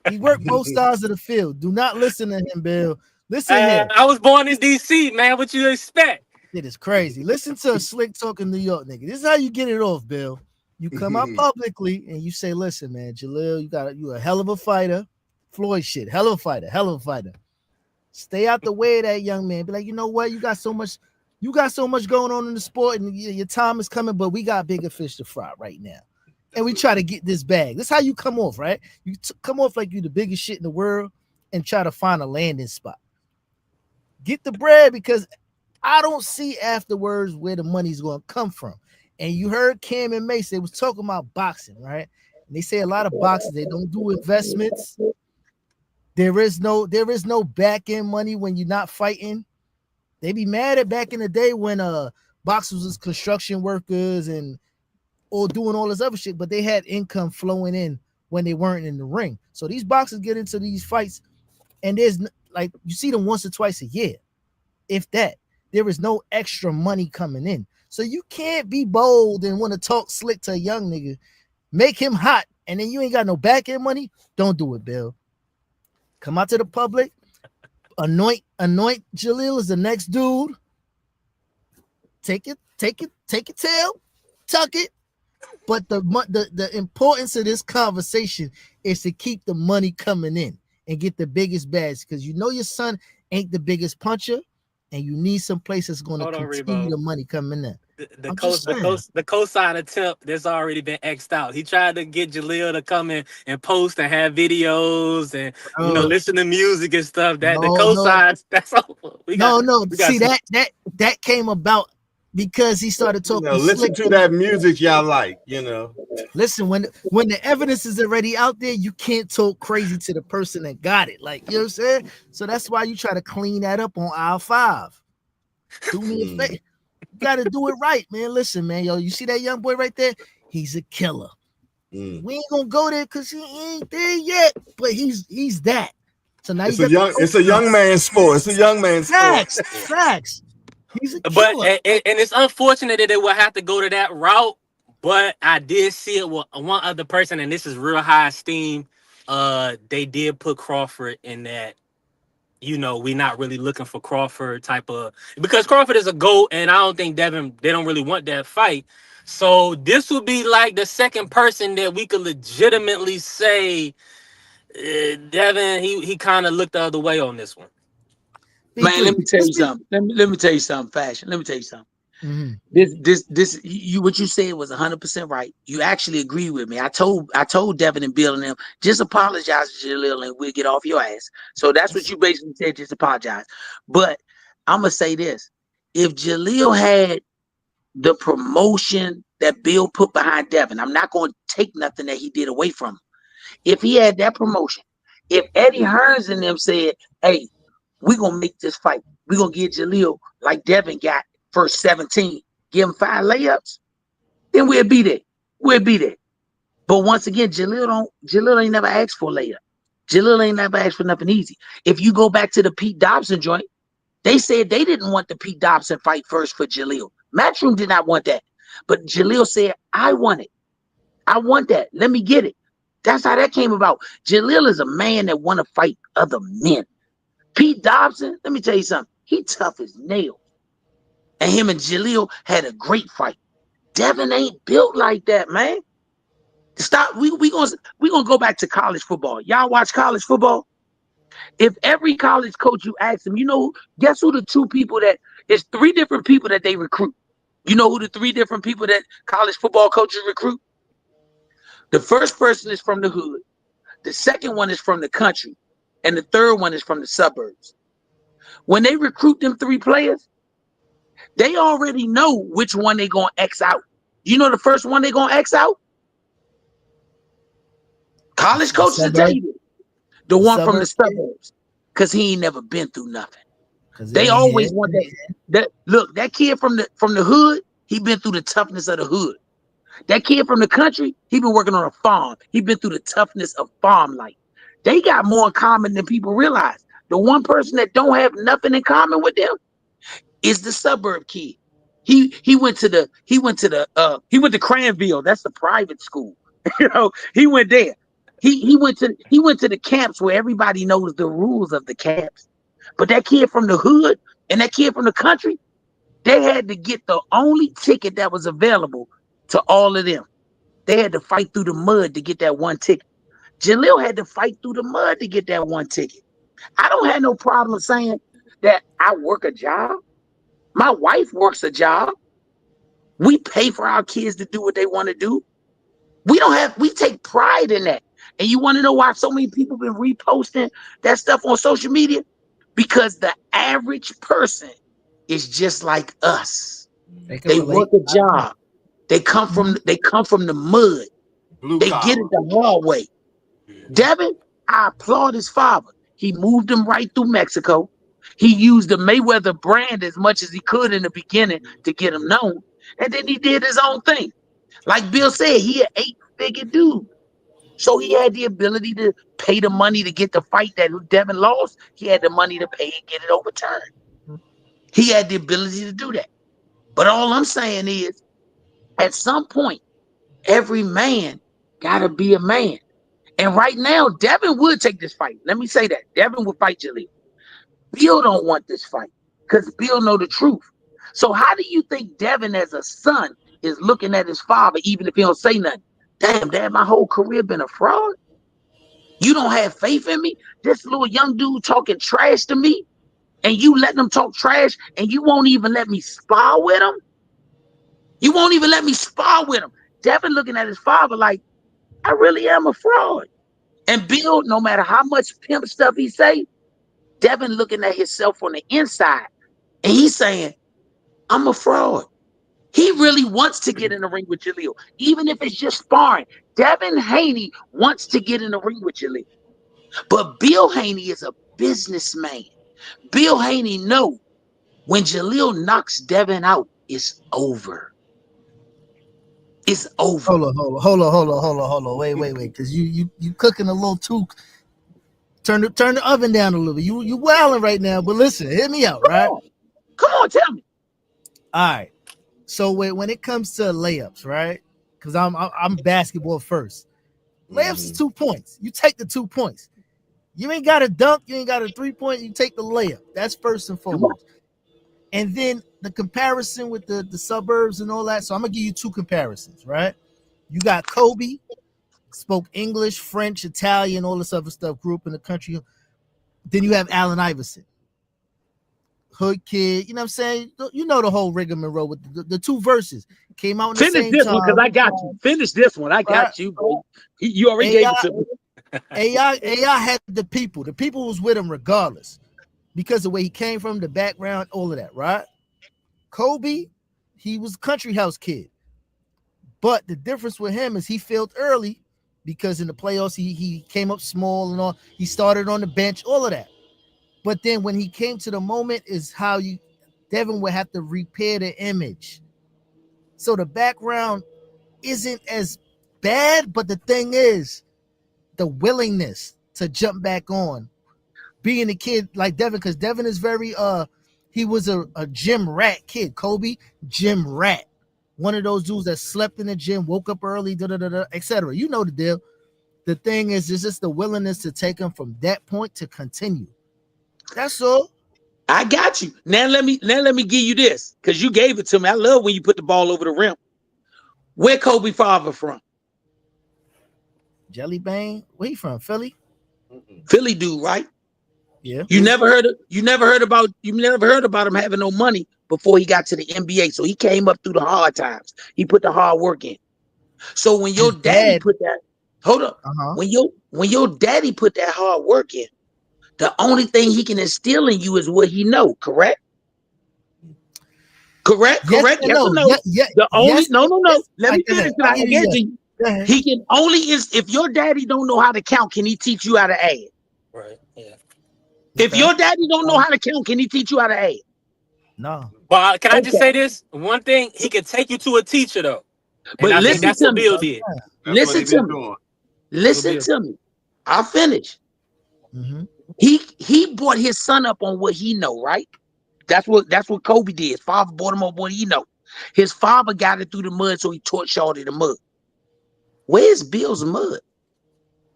He worked both sides of the field. Do not listen to him, Bill. Listen here. I was born in DC, man. What you expect? It is crazy. Listen to a slick talking New York nigga. This is how you get it off, Bill. You come out publicly and you say, "Listen, man, Jalil, you a hell of a fighter. Floyd shit, hell of a fighter. Stay out the way of that young man. Be like, you know what? You got so much going on in the sport, and your time is coming, but we got bigger fish to fry right now. And we try to get this bag. That's how you come off, right? You come off like you the biggest shit in the world and try to find a landing spot. Get the bread, because I don't see afterwards where the money's going to come from. And you heard Cam and Mace, they was talking about boxing, right? And they say a lot of boxers, they don't do investments. There is no back end money when you're not fighting. They be mad at back in the day when boxers was construction workers or doing all this other shit, but they had income flowing in when they weren't in the ring. So these boxers get into these fights, and there's like, you see them once or twice a year, if that. There is no extra money coming in. So you can't be bold and want to talk slick to a young nigga, make him hot, and then you ain't got no back end money. Don't do it, Bill. Come out to the public, anoint Jalil as the next dude. Take it, tail, tuck it. But the importance of this conversation is to keep the money coming in and get the biggest bags, because you know your son ain't the biggest puncher, and you need some place that's going to continue the money coming in. The cosign attempt that's already been X'd out. He tried to get Jalil to come in and post and have videos and listen to music and stuff. That the cosigns, that's all. See that came about because he started talking. Listen to that music y'all like. Listen, when the evidence is already out there, you can't talk crazy to the person that got it. Like, you know what I'm saying? So that's why you try to clean that up on aisle 5. Do me a favor. You gotta do it right, man. Listen, man, you see that young boy right there? He's a killer. We ain't gonna go there because he ain't there yet, but he's that. So now it's a young man's sport. It's a young man's sport. Facts. He's a killer. But and it's unfortunate that it will have to go to that route. But I did see it with one other person, and this is real high esteem. They did put Crawford in that. We're not really looking for Crawford type of, because Crawford is a GOAT, and I don't think Devin, they don't really want that fight. So this would be like the second person that we could legitimately say, Devin, he kind of looked the other way on this one. Man, let me tell you something. Let me tell you something, Fashion. Let me tell you something. What you said was 100% right. You actually agree with me. I told Devin and Bill and them, just apologize to Jalil and we'll get off your ass. So that's what you basically said, just apologize. But I'm gonna say this: if Jalil had the promotion that Bill put behind Devin, I'm not gonna take nothing that he did away from him. If he had that promotion, if Eddie Hearns and them said, "Hey, we're gonna make this fight. We're gonna get Jalil like Devin got first 17, give him 5 layups, then we'll be there. But once again, Jalil ain't never asked for a layup. Jalil ain't never asked for nothing easy. If you go back to the Pete Dobson joint, they said they didn't want the Pete Dobson fight first for Jalil. Matchroom did not want that. But Jalil said, I want it. I want that. Let me get it. That's how that came about. Jalil is a man that want to fight other men. Pete Dobson, let me tell you something. He tough as nails. And him and Jalil had a great fight. Devin ain't built like that, man. Stop. We gonna go back to college football. Y'all watch college football? If every college coach you ask them, guess who the 2 people that it's 3 different people that they recruit. You know who the 3 different people that college football coaches recruit? The first person is from the hood. The second one is from the country. And the third one is from the suburbs. When they recruit them 3 players, they already know which one they gonna X out. You know the first one they gonna X out? College coaches will tell you. The one from the suburbs. Because he ain't never been through nothing. They always want that. Look, that kid from the hood, he been through the toughness of the hood. That kid from the country, he been working on a farm. He been through the toughness of farm life. They got more in common than people realize. The one person that don't have nothing in common with them is the suburb kid. He went to Cranville. That's the private school. He went there. He went to the camps where everybody knows the rules of the camps. But that kid from the hood and that kid from the country, they had to get the only ticket that was available to all of them. They had to fight through the mud to get that one ticket. Jalil had to fight through the mud to get that one ticket. I don't have no problem saying that I work a job. My wife works a job. We pay for our kids to do what they want to do. We take pride in that. And you want to know why so many people been reposting that stuff on social media? Because the average person is just like us. They work a job. They come from the mud. They get it the hard way. Devin, I applaud his father. He moved him right through Mexico. He used the Mayweather brand as much as he could in the beginning to get him known. And then he did his own thing. Like Bill said, he an 8-figure dude. So he had the ability to pay the money to get the fight that Devin lost. He had the money to pay and get it overturned. He had the ability to do that. But all I'm saying is, at some point, every man got to be a man. And right now, Devin would take this fight. Let me say that. Devin would fight Jalil. Bill don't want this fight because Bill know the truth. So how do you think Devin as a son is looking at his father, even if he don't say nothing? Damn, Dad, my whole career been a fraud. You don't have faith in me? This little young dude talking trash to me, and you letting him talk trash, and you won't even let me spar with him? You won't even let me spar with him. Devin looking at his father like, I really am a fraud. And Bill, no matter how much pimp stuff he say, Devin looking at himself on the inside, and he's saying, I'm a fraud. He really wants to get in the ring with Jalil, even if it's just sparring. Devin Haney wants to get in the ring with Jalil. But Bill Haney is a businessman. Bill Haney know when Jalil knocks Devin out, it's over. It's over. Hold on. Wait. Because you cooking a little too. Turn the oven down a little bit. You wilding right now, but listen, hit me out, right? Come on, tell me. All right. So when it comes to layups, right? Because I'm basketball first. Layups is 2 points. You take the 2 points. You ain't got a dunk. You ain't got a 3-point. You take the layup. That's first and foremost. And then the comparison with the suburbs and all that. So I'm gonna give you 2 comparisons, right? You got Kobe, spoke English, French, Italian, all this other stuff. Grew up in the country. Then you have Allen Iverson. Hood kid, you know what I'm saying? You know the whole rigmarole with the 2 verses came out in the Finish same this time. one because I got you. Finish this one. I got you, bro. You already gave it to me. AI had the people. The people was with him regardless because of where he came from, the background, all of that, right? Kobe, he was a country house kid. But the difference with him is he failed early because in the playoffs, he came up small and all. He started on the bench, all of that. But then when he came to the moment is how Devin would have to repair the image. So the background isn't as bad, but the thing is the willingness to jump back on. Being a kid like Devin, because Devin is very he was a gym rat kid. Kobe, gym rat. One of those dudes that slept in the gym, woke up early, etc. You know the deal. The thing is just the willingness to take him from that point to continue. That's all. I got you. Now let me give you this because you gave it to me. I love when you put the ball over the rim. Where Kobe father from? Jelly Bang. Where he from? Philly? Philly dude, right? Yeah. You never heard about him having no money before he got to the NBA. So he came up through the hard times. He put the hard work in. So when your daddy put that, hold up. When your daddy put that hard work in, the only thing he can instill in you is what he know, correct? Correct? Yes Correct? Yes no. or no? The only no. Yes. Let me finish. I can get to you. He can only if your daddy don't know how to count, can he teach you how to add? Right. Yeah. If your daddy don't know how to count, can he teach you how to add? No. But can I just say this? One thing, he can take you to a teacher though. But I think listen that's to what me. Bill did. Listen to me. Listen to me. I'll finish. Mm-hmm. He brought his son up on what he know, right? That's what Kobe did. His father brought him up what he know. His father got it through the mud, so he taught Shorty the mud. Where's Bill's mud?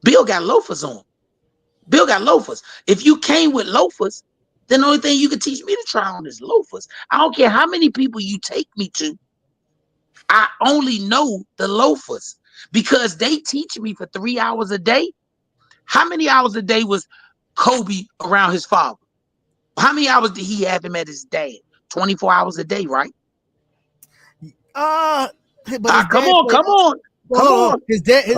Bill got loafers on. Bill got loafers. If you came with loafers, then the only thing you can teach me to try on is loafers. I don't care how many people you take me to. I only know the loafers because they teach me for 3 hours a day. How many hours a day was Kobe around his father? How many hours did he have him at his dad? 24 hours a day, right? But come on. His dad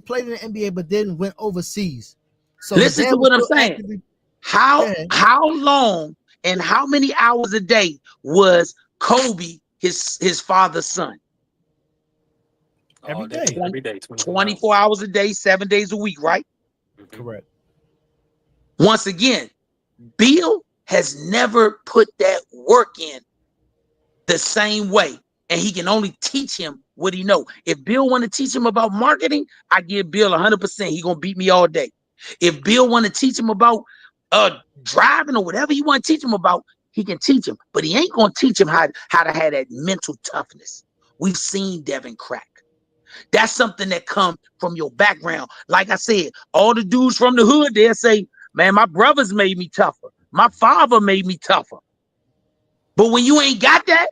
played in the NBA, but then went overseas. So listen to what I'm saying. How long and how many hours a day was Kobe his father's son? Every day. 24 hours a day, 7 days a week, right? Correct. Once again, Bill has never put that work in the same way, and he can only teach him what he know. If Bill want to teach him about marketing, I give Bill 100%. He gonna beat me all day. If Bill want to teach him about driving or whatever you want to teach him about, he can teach him, but he ain't gonna teach him how to have that mental toughness. We've seen Devin crack. That's something that comes from your background. Like I said, all the dudes from the hood, they'll say, man, my brothers made me tougher. My father made me tougher. But when you ain't got that,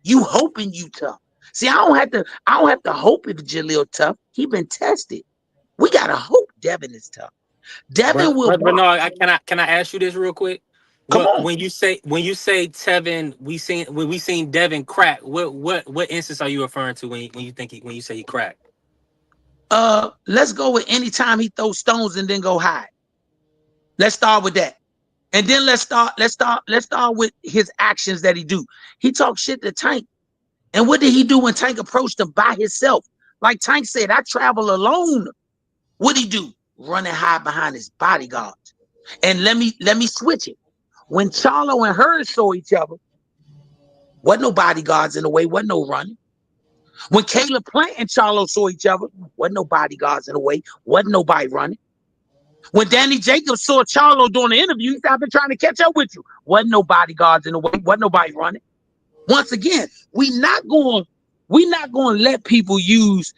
you hoping you tough. See, I don't have to hope if Jalil tough. He been tested. We gotta hope Devin is tough. Devin will. Bernard, can I ask you this real quick? Come on. When you say Tevin, we seen Devin crack. What instance are you referring to when you say he cracked? Let's go with any time he throws stones and then go hide. Let's start with that. And then let's start with his actions that he do. He talks shit to Tank. And what did he do when Tank approached him by himself? Like Tank said, I travel alone. What'd he do? Run and hide behind his bodyguards. And let me switch it. When Charlo and Hurd saw each other, wasn't no bodyguards in the way, wasn't no running. When Caleb Plant and Charlo saw each other, wasn't no bodyguards in the way, wasn't nobody running. When Danny Jacobs saw Charlo during the interview, he said, I've been trying to catch up with you. Wasn't no bodyguards in the way, wasn't nobody running. Once again, we're not going to let people use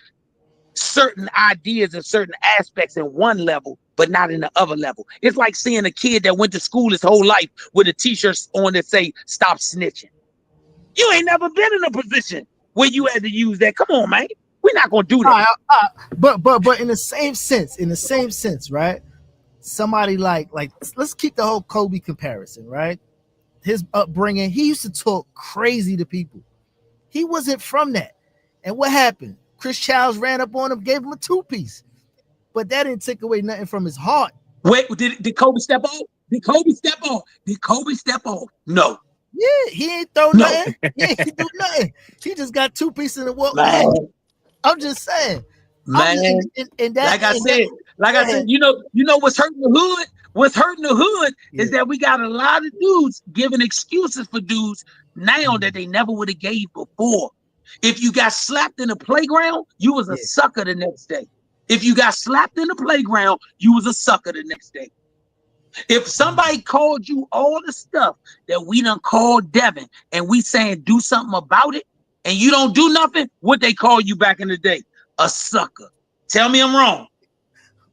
certain ideas and certain aspects in one level, but not in the other level. It's like seeing a kid that went to school his whole life with a t-shirt on that say, stop snitching. You ain't never been in a position where you had to use that. Come on, man. We're not going to do that. But in the same sense, right? Somebody like let's keep the whole Kobe comparison, right? His upbringing, he used to talk crazy to people. He wasn't from that. And what happened? Chris Childs ran up on him, gave him a 2-piece. But that didn't take away nothing from his heart. Wait, did Kobe step off? Did Kobe step off? No. Yeah, he ain't throw nothing. He ain't do nothing. He just got 2 pieces in the walk. I'm just saying. Man, like I said, you know what's hurting the hood? What's hurting the hood is that we got a lot of dudes giving excuses for dudes now that they never would have gave before. If you got slapped in the playground, you was a sucker the next day. If you got slapped in the playground, you was a sucker the next day. If somebody called you all the stuff that we done called Devin and we saying do something about it and you don't do nothing, what they call you back in the day? A sucker. Tell me I'm wrong.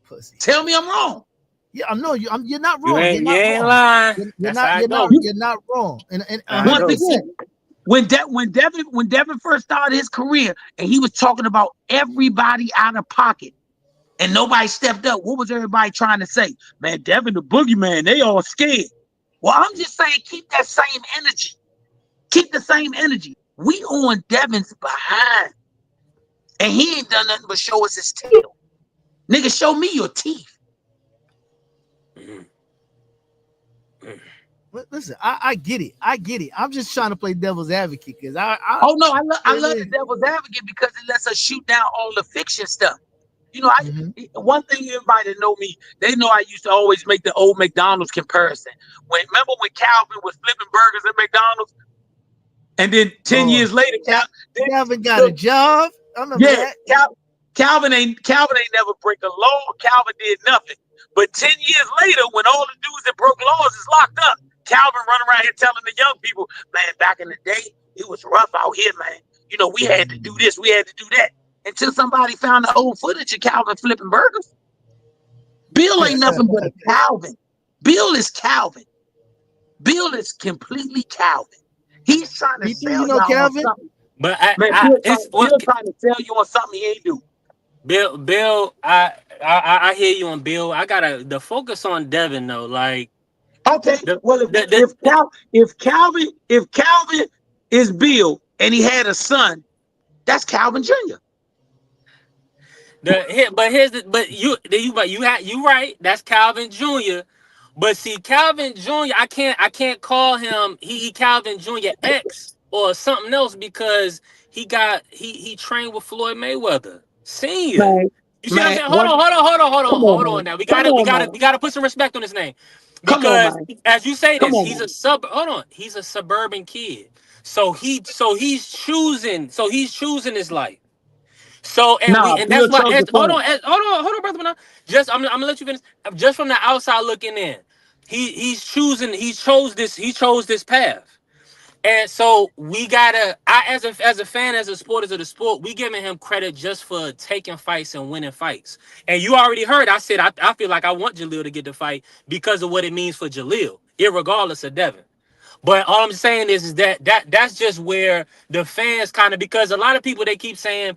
Pussy. Tell me I'm wrong. Yeah, I know you. You're not wrong. You ain't lying. You're not wrong. And once again, when Devin first started his career and he was talking about everybody out of pocket and nobody stepped up, what was everybody trying to say? Man, Devin the boogeyman, they all scared. Well, I'm just saying keep that same energy. Keep the same energy. We on Devin's behind. And he ain't done nothing but show us his tail. Nigga, show me your teeth. Listen, I get it. I'm just trying to play devil's advocate because I love the devil's advocate because it lets us shoot down all the fiction stuff. You know, one thing everybody that know me, they know I used to always make the old McDonald's comparison. Remember when Calvin was flipping burgers at McDonald's? And then 10 years later, Calvin got a job. I remember that. Calvin ain't never break a law. Calvin did nothing. But 10 years later, when all the dudes that broke laws is locked up, Calvin running around here telling the young people, man, back in the day, it was rough out here, man. You know, we had to do this, we had to do that. Until somebody found the old footage of Calvin flipping burgers. Bill ain't nothing but a Calvin. Bill is Calvin. Bill is completely Calvin. He's trying to B3, sell you know y'all on Calvin? something. But Man, Bill trying to sell you on something he ain't do. Bill, I hear you on Bill. I gotta the focus on Devin though. Like, okay, well, if Calvin is Bill and he had a son, that's Calvin Jr. You right. That's Calvin Jr. But see, Calvin Jr. I can't call him he Calvin Jr. X or something else because he trained with Floyd Mayweather Senior. Man, You see what I'm saying? Hold on now. We gotta put some respect on his name. Because as you say this, he's a suburban kid. So he's choosing his life. So that's why hold on, brother. I'm gonna let you finish. Just from the outside looking in, he chose this path. And so we gotta, as a fan, as a supporters of the sport, we giving him credit just for taking fights and winning fights. And you already heard, I said I feel like I want Jalil to get the fight because of what it means for Jalil, irregardless of Devin. But all I'm saying is that's just where the fans kind of, because a lot of people, they keep saying,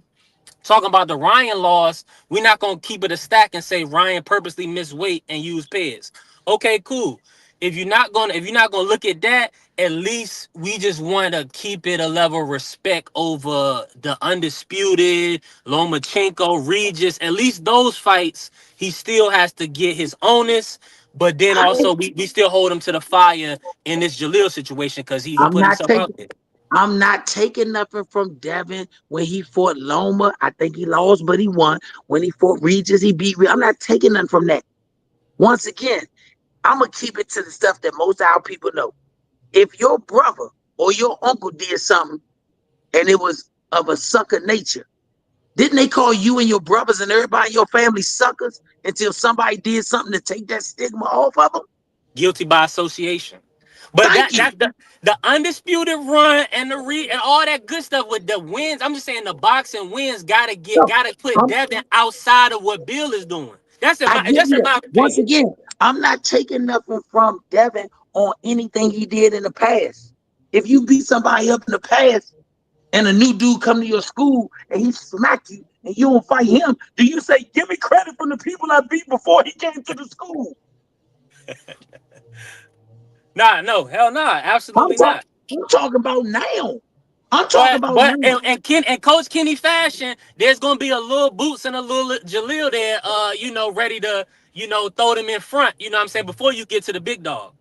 talking about the Ryan loss, we're not gonna keep it a stack and say Ryan purposely missed weight and used pads. Okay, cool. If you're not gonna look at that, at least we just want to keep it a level of respect over the Undisputed, Lomachenko, Regis. At least those fights, he still has to get his onus. But then also we still hold him to the fire in this Jalil situation because he put himself out there. I'm not taking nothing from Devin when he fought Loma. I think he lost, but he won. When he fought Regis, he beat. I'm not taking nothing from that. Once again, I'm going to keep it to the stuff that most of our people know. If your brother or your uncle did something and it was of a sucker nature, didn't they call you and your brothers and everybody in your family suckers until somebody did something to take that stigma off of them? Guilty by association. But that's the Undisputed run and and all that good stuff with the wins. I'm just saying the boxing wins gotta put Devin outside of what Bill is doing. That's in my opinion. Once again, I'm not taking nothing from Devin on anything he did in the past. If you beat somebody up in the past and a new dude come to your school and he smack you and you don't fight him, do you say, give me credit from the people I beat before he came to the school? No, hell no, absolutely not. I'm talking about now. I'm talking about now. And Coach Kenny fashion, there's gonna be a little Boots and a little Jalil there, ready to, throw them in front, you know what I'm saying, before you get to the big dog.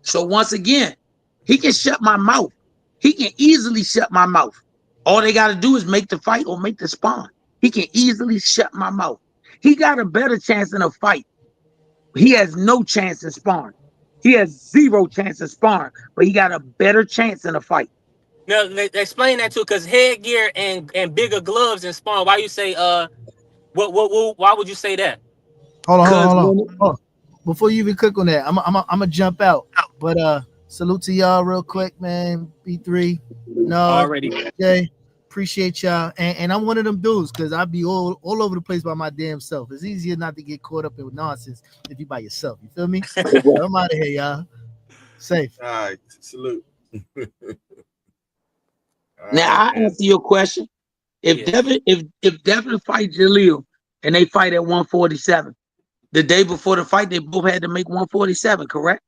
So once again, he can shut my mouth. He can easily shut my mouth. All they got to do is make the fight or make the spawn. He can easily shut my mouth. He got a better chance in a fight. He has no chance in sparring. He has zero chance in sparring, but he got a better chance in a fight. Now, explain that too, because headgear and bigger gloves in sparring. Why you say why would you say that? Hold on. Before you even click on that, I'm gonna jump out. But salute to y'all real quick, man. B3, no, already. Okay, appreciate y'all. And I'm one of them dudes because I be all over the place by my damn self. It's easier not to get caught up in nonsense if you by yourself. You feel me? I'm out of here, y'all. Safe. All right, salute. Now I answer your question. If Devin fight Jalil and they fight at 147, the day before the fight, they both had to make 147, correct?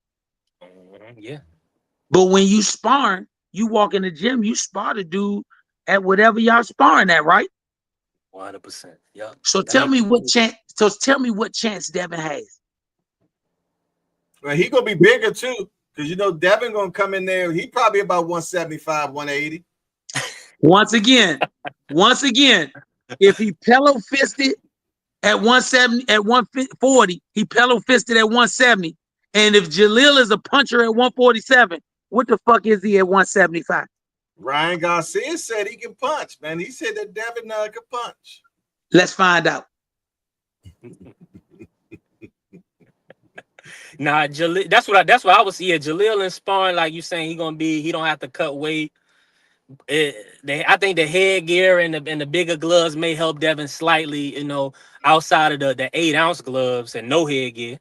Yeah. But when you sparring, you walk in the gym, you spar the dude at whatever y'all sparring at, right? 100%. Yeah. So tell me what chance Devin has. Well, he gonna be bigger too, because Devin gonna come in there. He probably about 175, 180. Once again, if he pillow fisted at 170, at 140, he pillow fisted at 170. And if Jalil is a puncher at 147, what the fuck is he at 175? Ryan Garcia said he can punch, man. He said that Devin can punch. Let's find out. Nah, Jalil, that's what I was seeing. Jalil and sparring, like you saying, he don't have to cut weight. I think the headgear and the bigger gloves may help Devin slightly, outside of the 8-ounce gloves and no headgear.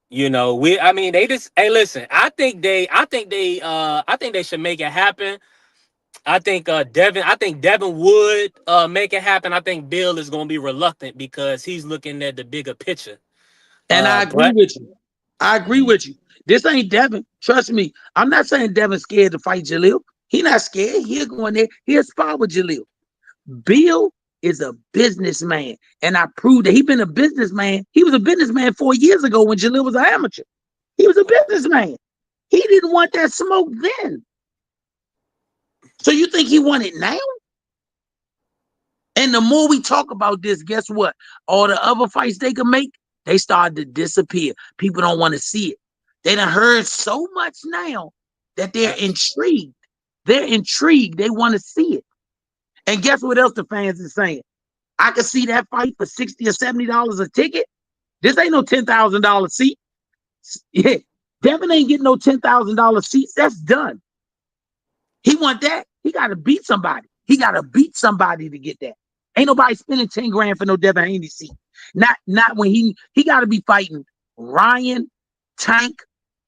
You know, I mean, they just, hey, listen, I think they should make it happen. I think Devin would make it happen. I think Bill is going to be reluctant because he's looking at the bigger picture. And I agree But with you. I agree with you. This ain't Devin. Trust me. I'm not saying Devin's scared to fight Jalil. He not scared. He'll go in there. He'll spar with Jalil. Bill is a businessman. And I proved that he been a businessman. He was a businessman 4 years ago when Jalil was an amateur. He was a businessman. He didn't want that smoke then. So you think he want it now? And the more we talk about this, guess what? All the other fights they can make, they started to disappear. People don't want to see it. They done heard so much now that they're intrigued. They're intrigued. They want to see it. And guess what else the fans are saying? I could see that fight for $60 or $70 a ticket. This ain't no $10,000 seat. Yeah, Devin ain't getting no $10,000 seats. That's done. He want that. He got to beat somebody. He got to beat somebody to get that. Ain't nobody spending 10 grand for no Devin Haney seat. Not when he got to be fighting Ryan, Tank,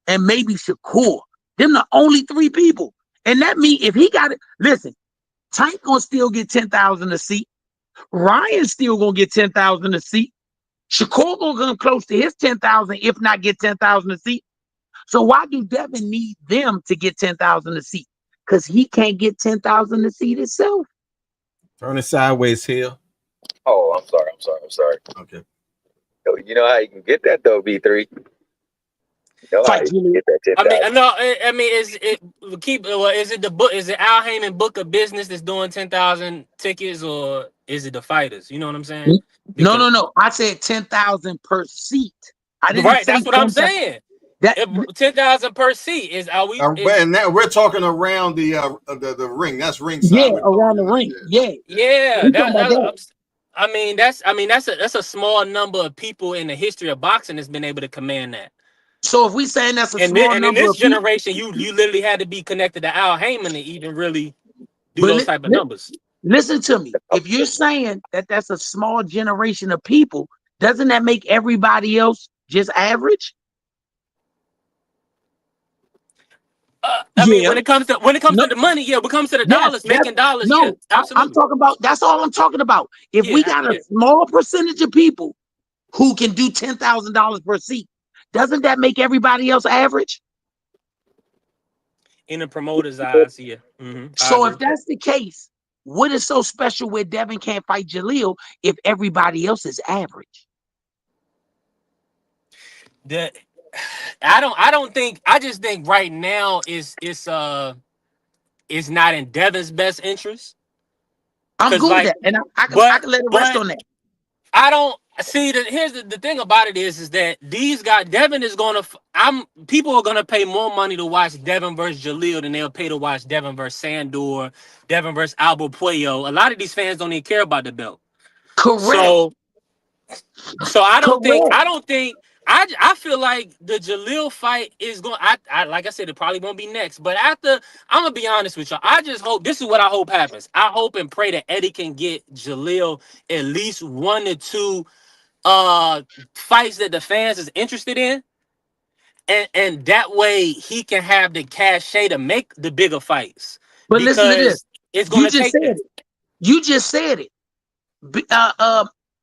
and maybe Shakur. Them the only 3 people. And that means if he got it, listen, Tank gonna still get 10,000 a seat. Ryan still gonna get 10,000 a seat. Shakur gonna come close to his 10,000, if not get 10,000 a seat. So why do Devin need them to get 10,000 a seat? Because he can't get 10,000 a seat himself. Turn it sideways here. Oh, I'm sorry. Okay. You know how you can get that though, B3. You know how you can get that 10,000. I mean, is it the book? Is it Al Heyman book of business that's doing 10,000 tickets, or is it the fighters? You know what I'm saying? No. I said 10,000 per seat. I didn't say that's what I'm saying. That 10,000 per seat is we. And now we're talking around the ring. That's ringside. Yeah, around the ring. Yeah. That's a small number of people in the history of boxing that's been able to command that. So if we saying that's a small number, in this generation, you literally had to be connected to Al Heyman to even really do those type of numbers. Listen to me. If you're saying that that's a small generation of people, doesn't that make everybody else just average? I mean, when it comes to the money, when it comes to the dollars, making dollars, absolutely. I'm talking about. That's all I'm talking about. If we got a small percentage of people who can do $10,000 per seat, doesn't that make everybody else average? In the promoter's eyes, yeah. Mm-hmm. So if that's the case, what is so special where Devin can't fight Jalil if everybody else is average? I just think right now it's not in Devin's best interest. I'm good with that, and I can let it rest on that. I don't see that. Here's the thing about it is that these guys, Devin is gonna. People are gonna pay more money to watch Devin versus Jalil than they'll pay to watch Devin versus Sandor, Devin versus Albo Puello. A lot of these fans don't even care about the belt. Correct. So I don't think. I feel like the Jalil fight is going. I like I said, it probably won't be next. But after, I'm gonna be honest with you. I just hope this is what I hope happens. I hope and pray that Eddie can get Jalil at least 1 or 2 fights that the fans is interested in, and that way he can have the cachet to make the bigger fights. But listen to this. It's gonna take that. You just said it.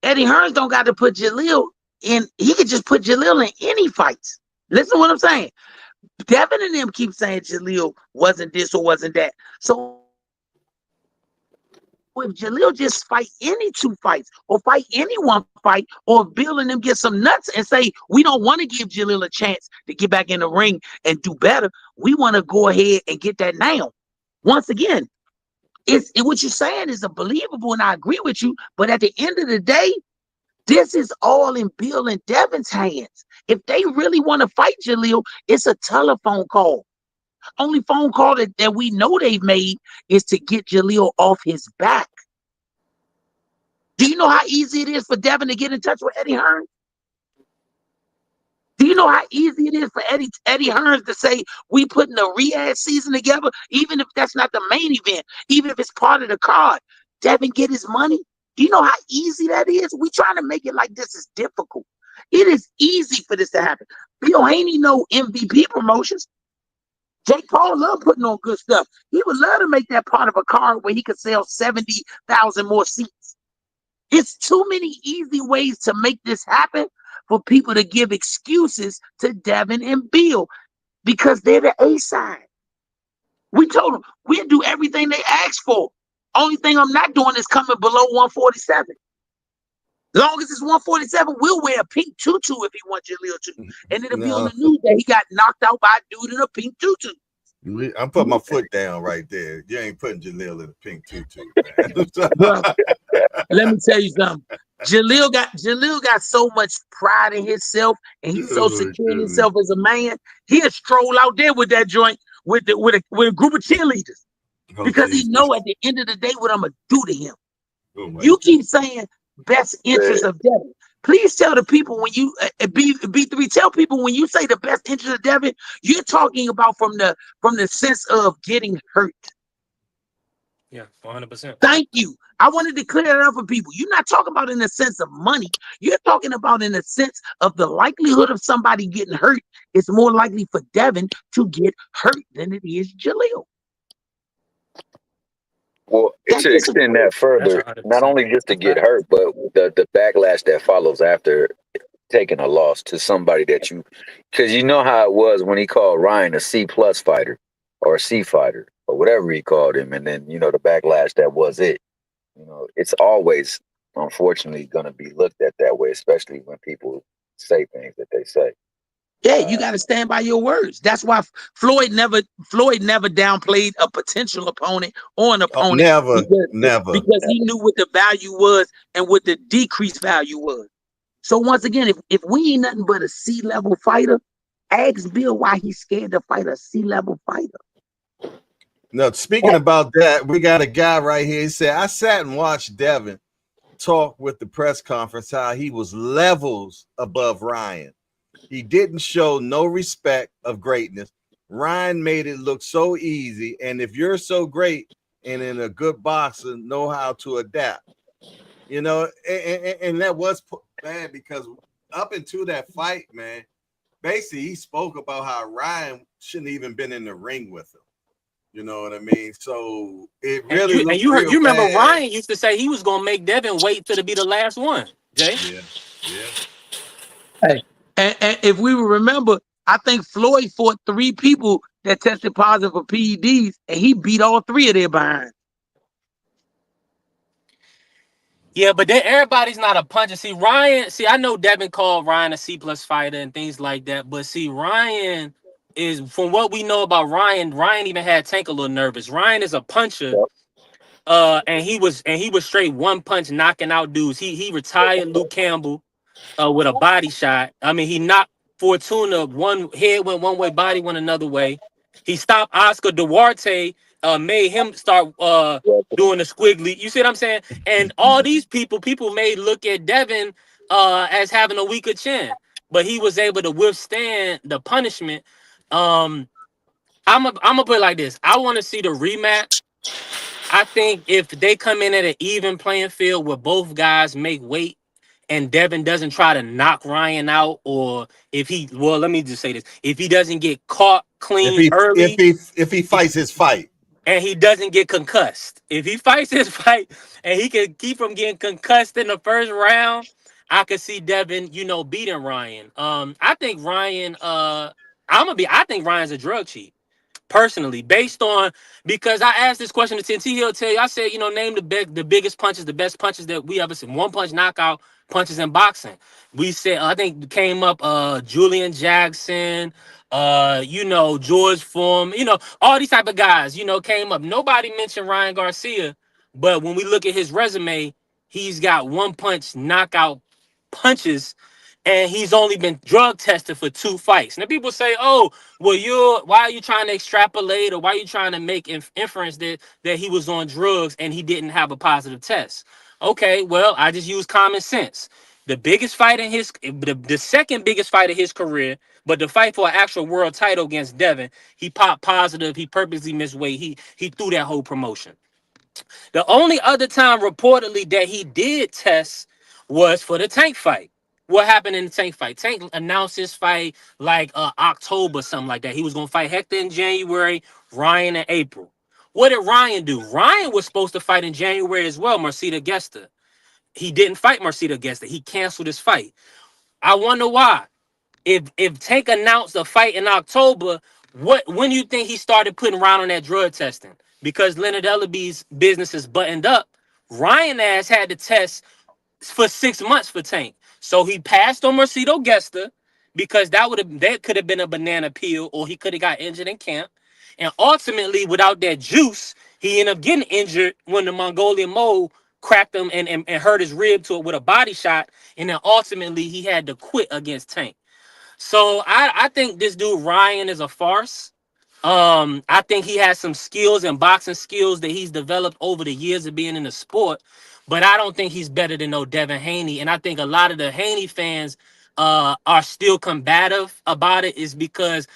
Eddie Hearns don't got to put Jalil in. He could just put Jalil in any fights. Listen to what I'm saying. Devin and them keep saying Jalil wasn't this or wasn't that. So if Jalil just fight any 2 fights or fight any 1 fight, or if Bill and them get some nuts and say, we don't want to give Jalil a chance to get back in the ring and do better. We want to go ahead and get that now. Once again, what you're saying is believable, and I agree with you. But at the end of the day, this is all in Bill and Devin's hands. If they really want to fight Jalil, it's a telephone call. Only phone call that we know they've made is to get Jalil off his back. Do you know how easy it is for Devin to get in touch with Eddie Hearns? Do you know how easy it is for Eddie Hearns to say, we putting a Rize season together, even if that's not the main event, even if it's part of the card? Devin get his money. Do you know how easy that is? We trying to make it like this is difficult. It is easy for this to happen. Bill Haney know MVP promotions. Jake Paul love putting on good stuff. He would love to make that part of a card where he could sell 70,000 more seats. It's too many easy ways to make this happen for people to give excuses to Devin and Bill because they're the A side. We told them we'll do everything they asked for. Only thing I'm not doing is coming below 147. As long as it's 147, we'll wear a pink tutu if he wants Jalil to. And it'll be on the news that he got knocked out by a dude in a pink tutu. I'm putting my foot down right there. You ain't putting Jalil in a pink tutu, man. Bro, let me tell you something. Jalil got so much pride in himself, and he's so secure in himself as a man. He'll stroll out there with that joint with a group of cheerleaders because he know at the end of the day what I'm gonna do to him. You keep saying best interest of Devin. Please tell the people when you B3. Tell people when you say the best interest of Devin, you're talking about from the sense of getting hurt. Yeah, 100%. Thank you. I wanted to clear that up for people. You're not talking about in the sense of money. You're talking about in the sense of the likelihood of somebody getting hurt. It's more likely for Devin to get hurt than it is Jalil. Well, to extend that further, not only just to get hurt, but the backlash that follows after taking a loss to somebody that because you know how it was when he called Ryan a C+ fighter or a C fighter or whatever he called him, and then the backlash that was it. It's always unfortunately going to be looked at that way, especially when people say things that they say. Yeah, you got to stand by your words. That's why Floyd never downplayed a potential opponent or an opponent. Never. Because he knew what the value was and what the decreased value was. So once again, if we ain't nothing but a C-level fighter, ask Bill why he's scared to fight a C-level fighter. No, speaking about that, we got a guy right here. He said, I sat and watched Devin talk with the press conference how he was levels above Ryan. He didn't show no respect of greatness. Ryan made it look so easy. And if you're so great and in a good boxer, know how to adapt. And that was bad because up until that fight, man, basically he spoke about how Ryan shouldn't even been in the ring with him. You know what I mean? So it really you remember Ryan used to say he was gonna make Devin wait till to be the last one. Jay? Yeah. Hey, and if we remember, I think Floyd fought 3 people that tested positive for PEDs, and he beat all 3 of their behind. Yeah, but then everybody's not a puncher. I know Devin called Ryan a C+ fighter and things like that, but see, Ryan is, from what we know about Ryan even had Tank a little nervous. Ryan is a puncher, and he was straight one punch knocking out dudes. He retired Luke Campbell with a body shot. I mean, he knocked Fortuna, one head went one way, body went another way. He stopped Oscar Duarte, made him start doing the squiggly. You see what I'm saying? And all these people may look at Devin as having a weaker chin, but he was able to withstand the punishment. I'm gonna put it like this. I want to see the rematch. I think if they come in at an even playing field where both guys make weight and Devin doesn't try to knock Ryan out, or if let me just say this, if he doesn't get caught clean early, if he fights his fight and he doesn't get concussed, if he fights his fight and he can keep from getting concussed in the first round, I could see Devin, beating Ryan. I think Ryan, I think Ryan's a drug cheat. Personally, because I asked this question to TNT, he'll tell you, I said, name the biggest punches, the best punches that we ever seen, one punch knockout punches in boxing. We said, I think came up Julian Jackson, George Foreman, all these type of guys, came up. Nobody mentioned Ryan Garcia, but when we look at his resume, he's got one punch knockout punches, and he's only been drug tested for 2 fights. Now people say, oh, well, why are you trying to extrapolate, or why are you trying to make inference that he was on drugs and he didn't have a positive test? Okay, well, I just use common sense. The biggest fight in the second biggest fight of his career, but the fight for an actual world title against Devin, he popped positive. He purposely missed weight. He threw that whole promotion. The only other time reportedly that he did test was for the Tank fight. what happened in the Tank fight? Tank announced his fight like October, something like that. He was gonna fight Hector in January, Ryan in April. What did Ryan do? Ryan was supposed to fight in January as well, Marcita Gesta. He didn't fight Marcita Gesta. He canceled his fight. I wonder why. If Tank announced a fight in October, when do you think he started putting Ryan on that drug testing? Because Leonard Ellaby's business is buttoned up. Ryan ass had to test for 6 months for Tank. So he passed on Marcito Gesta because that could have been a banana peel, or he could have got injured in camp. And ultimately, without that juice, he ended up getting injured when the Mongolian Mole cracked him and hurt his rib to it with a body shot. And then ultimately he had to quit against Tank. So I think this dude Ryan is a farce. I think he has some skills and boxing skills that he's developed over the years of being in the sport, but I don't think he's better than no Devin Haney. And I think a lot of the Haney fans are still combative about it, is because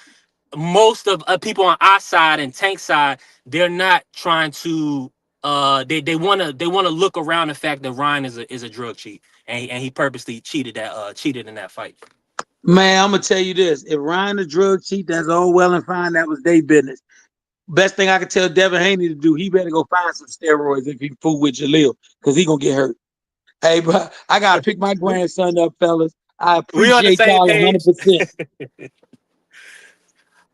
most of people on our side and Tank side, they're not trying to they want to look around the fact that Ryan is a drug cheat, and he purposely cheated in that fight. Man, I'm gonna tell you this: if Ryan a drug cheat, that's all well and fine. That was their business. Best thing I could tell Devin Haney to do, he better go find some steroids if he fool with Jalil, because he gonna get hurt. Hey, bro, I gotta pick my grandson up, fellas. I We on the appreciate same y'all page. 100%.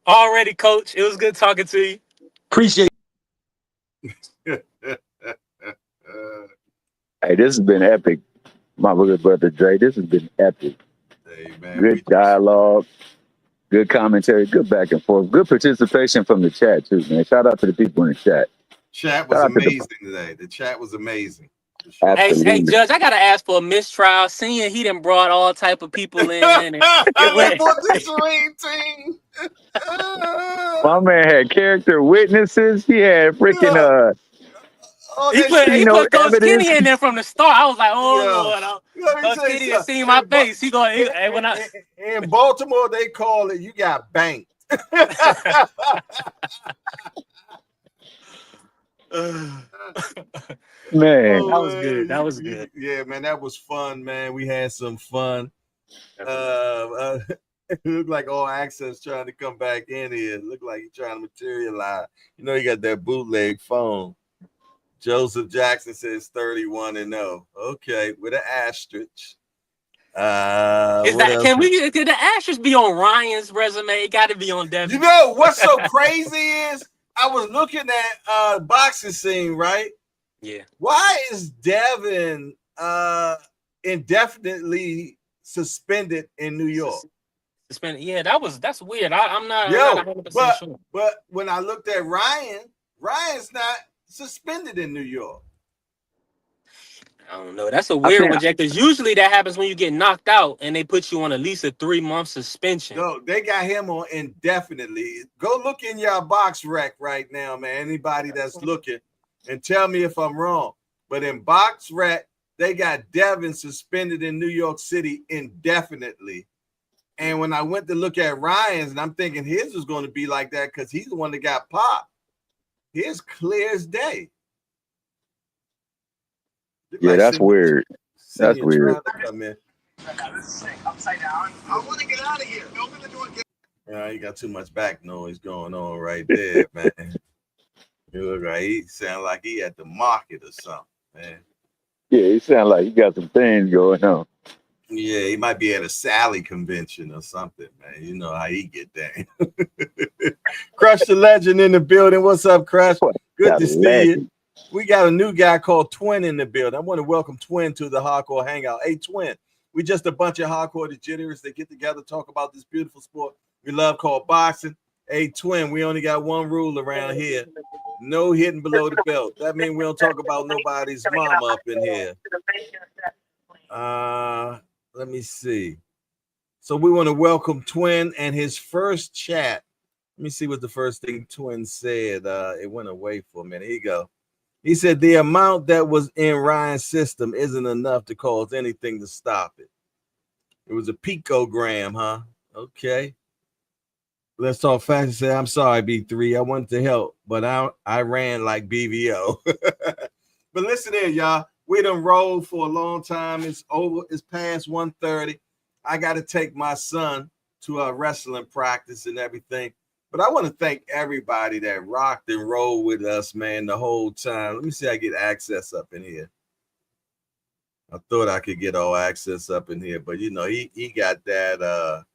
Already, Coach. It was good talking to you. Appreciate. Hey, this has been epic, my good brother Dre. This has been epic. Hey, man, good dialogue, good commentary, good back and forth, good participation from the chat too, man. Shout out to the people in the chat. Chat was amazing today. The chat was amazing. Hey, Judge, I gotta ask for a mistrial. Seeing he done brought all type of people in. My man had character witnesses. He had freaking he put Coach evidence. Kenny in there from the start. I was like, oh Lord, Coach Kenny has seen my face. In Baltimore, they call it, you got banked. Man, that was good. That was good. Yeah, man, that was fun, man. We had some fun. It looked like All Access trying to come back in here. It looked like he's trying to materialize. You know, he got that bootleg phone. Joseph Jackson says 31-0. Okay, with an asterisk. Could the asterisk be on Ryan's resume? It got to be on Devin. You know what's so crazy is I was looking at boxing scene, right? Yeah. Why is Devin indefinitely suspended in New York? Suspended? Yeah, that's weird. I'm not 100% sure. But when I looked at Ryan's not suspended in New York. I don't know. That's a weird one, Jack, because usually that happens when you get knocked out and they put you on at least a 3-month suspension. No, they got him on indefinitely. Go look in your box rec right now, man. Anybody that's looking, and tell me if I'm wrong. But in box rec, they got Devin suspended in New York City indefinitely. And when I went to look at Ryan's, and I'm thinking his was going to be like that because he's the one that got popped. His clear as day. Yeah, that's weird. That's weird. Upside down. I want to get out of here. Open the door. Yeah, you got too much back noise going on right there, man. You look like he sound like he at the market or something, man. Yeah, he sound like he got some things going on. Yeah, he might be at a Sally convention or something, man. You know how he get down. Crush the Legend in the building. What's up, Crush? Good to see you. We got a new guy called Twin in the building. I want to welcome Twin to the Hardcore Hangout. Hey, Twin, we just a bunch of hardcore degenerates that get together, talk about this beautiful sport we love called boxing. Hey, Twin, we only got one rule around here. No hitting below the belt. That means we don't talk about nobody's mama up in here. Let me see. So we want to welcome Twin and his first chat. Let me see what the first thing Twin said. It went away for a minute. Here you go. He said the amount that was in Ryan's system isn't enough to cause anything to stop it. It was a picogram, huh? Okay. Let's talk fast. He said, I'm sorry, B3. I wanted to help, but I ran like BVO. But listen here, y'all. We done rolled for a long time. It's over. It's past 1:30. I got to take my son to a wrestling practice and everything. But I want to thank everybody that rocked and rolled with us, man, the whole time. Let me see if I get access up in here. I thought I could get all access up in here, but you know, he got that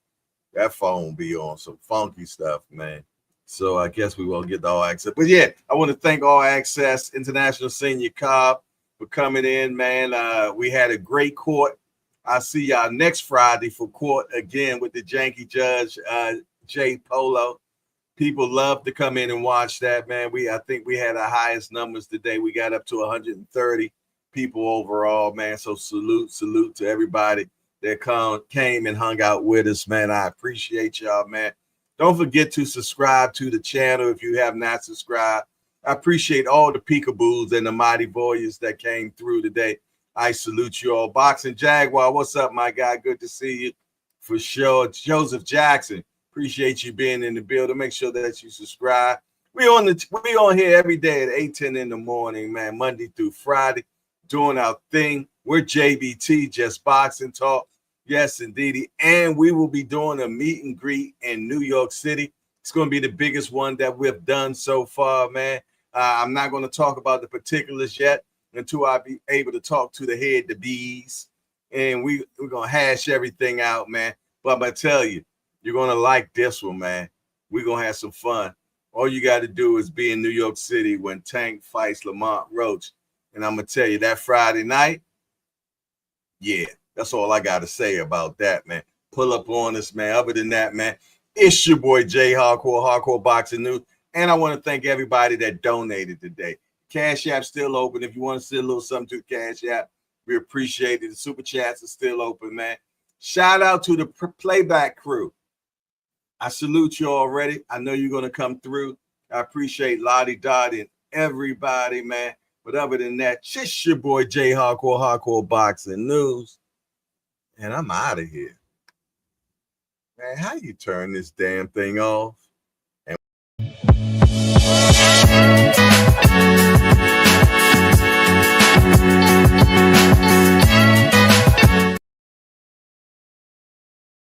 phone be on some funky stuff, man. So I guess we won't get the all access. But yeah, I want to thank All Access International Senior Cobb for coming in, man. We had a great court. I'll see y'all next Friday for court again with the janky judge, Jay Polo. People love to come in and watch that, man. I think we had our highest numbers today. We got up to 130 people overall, man. So salute to everybody that came and hung out with us, man. I appreciate y'all, man. Don't forget to subscribe to the channel if you have not subscribed. I appreciate all the peekaboos and the mighty voyeurs that came through today. I salute you all. Boxing Jaguar, what's up, my guy? Good to see you for sure. Joseph Jackson, appreciate you being in the building. Make sure that you subscribe. We on here every day at 8:10 in the morning, man, Monday through Friday, doing our thing. We're JBT, Just Boxing Talk. Yes, indeed. And we will be doing a meet and greet in New York City. It's going to be the biggest one that we've done so far, man. I'm not going to talk about the particulars yet until I be able to talk to the head, the bees. And we're going to hash everything out, man. But I'm going to tell you, you're going to like this one, man. We're going to have some fun. All you got to do is be in New York City when Tank fights Lamont Roach. And I'm going to tell you, that Friday night, yeah, that's all I got to say about that, man. Pull up on us, man. Other than that, man, it's your boy Jay Hardcore Boxing News. And I want to thank everybody that donated today. Cash App still open. If you want to send a little something to the Cash App, we appreciate it. The Super Chats are still open, man. Shout out to the playback crew. I salute you already. I know you're going to come through. I appreciate Lottie Dottie and everybody, man. But other than that, just your boy Jay Hardcore Boxing News. And I'm out of here. Man, how you turn this damn thing off?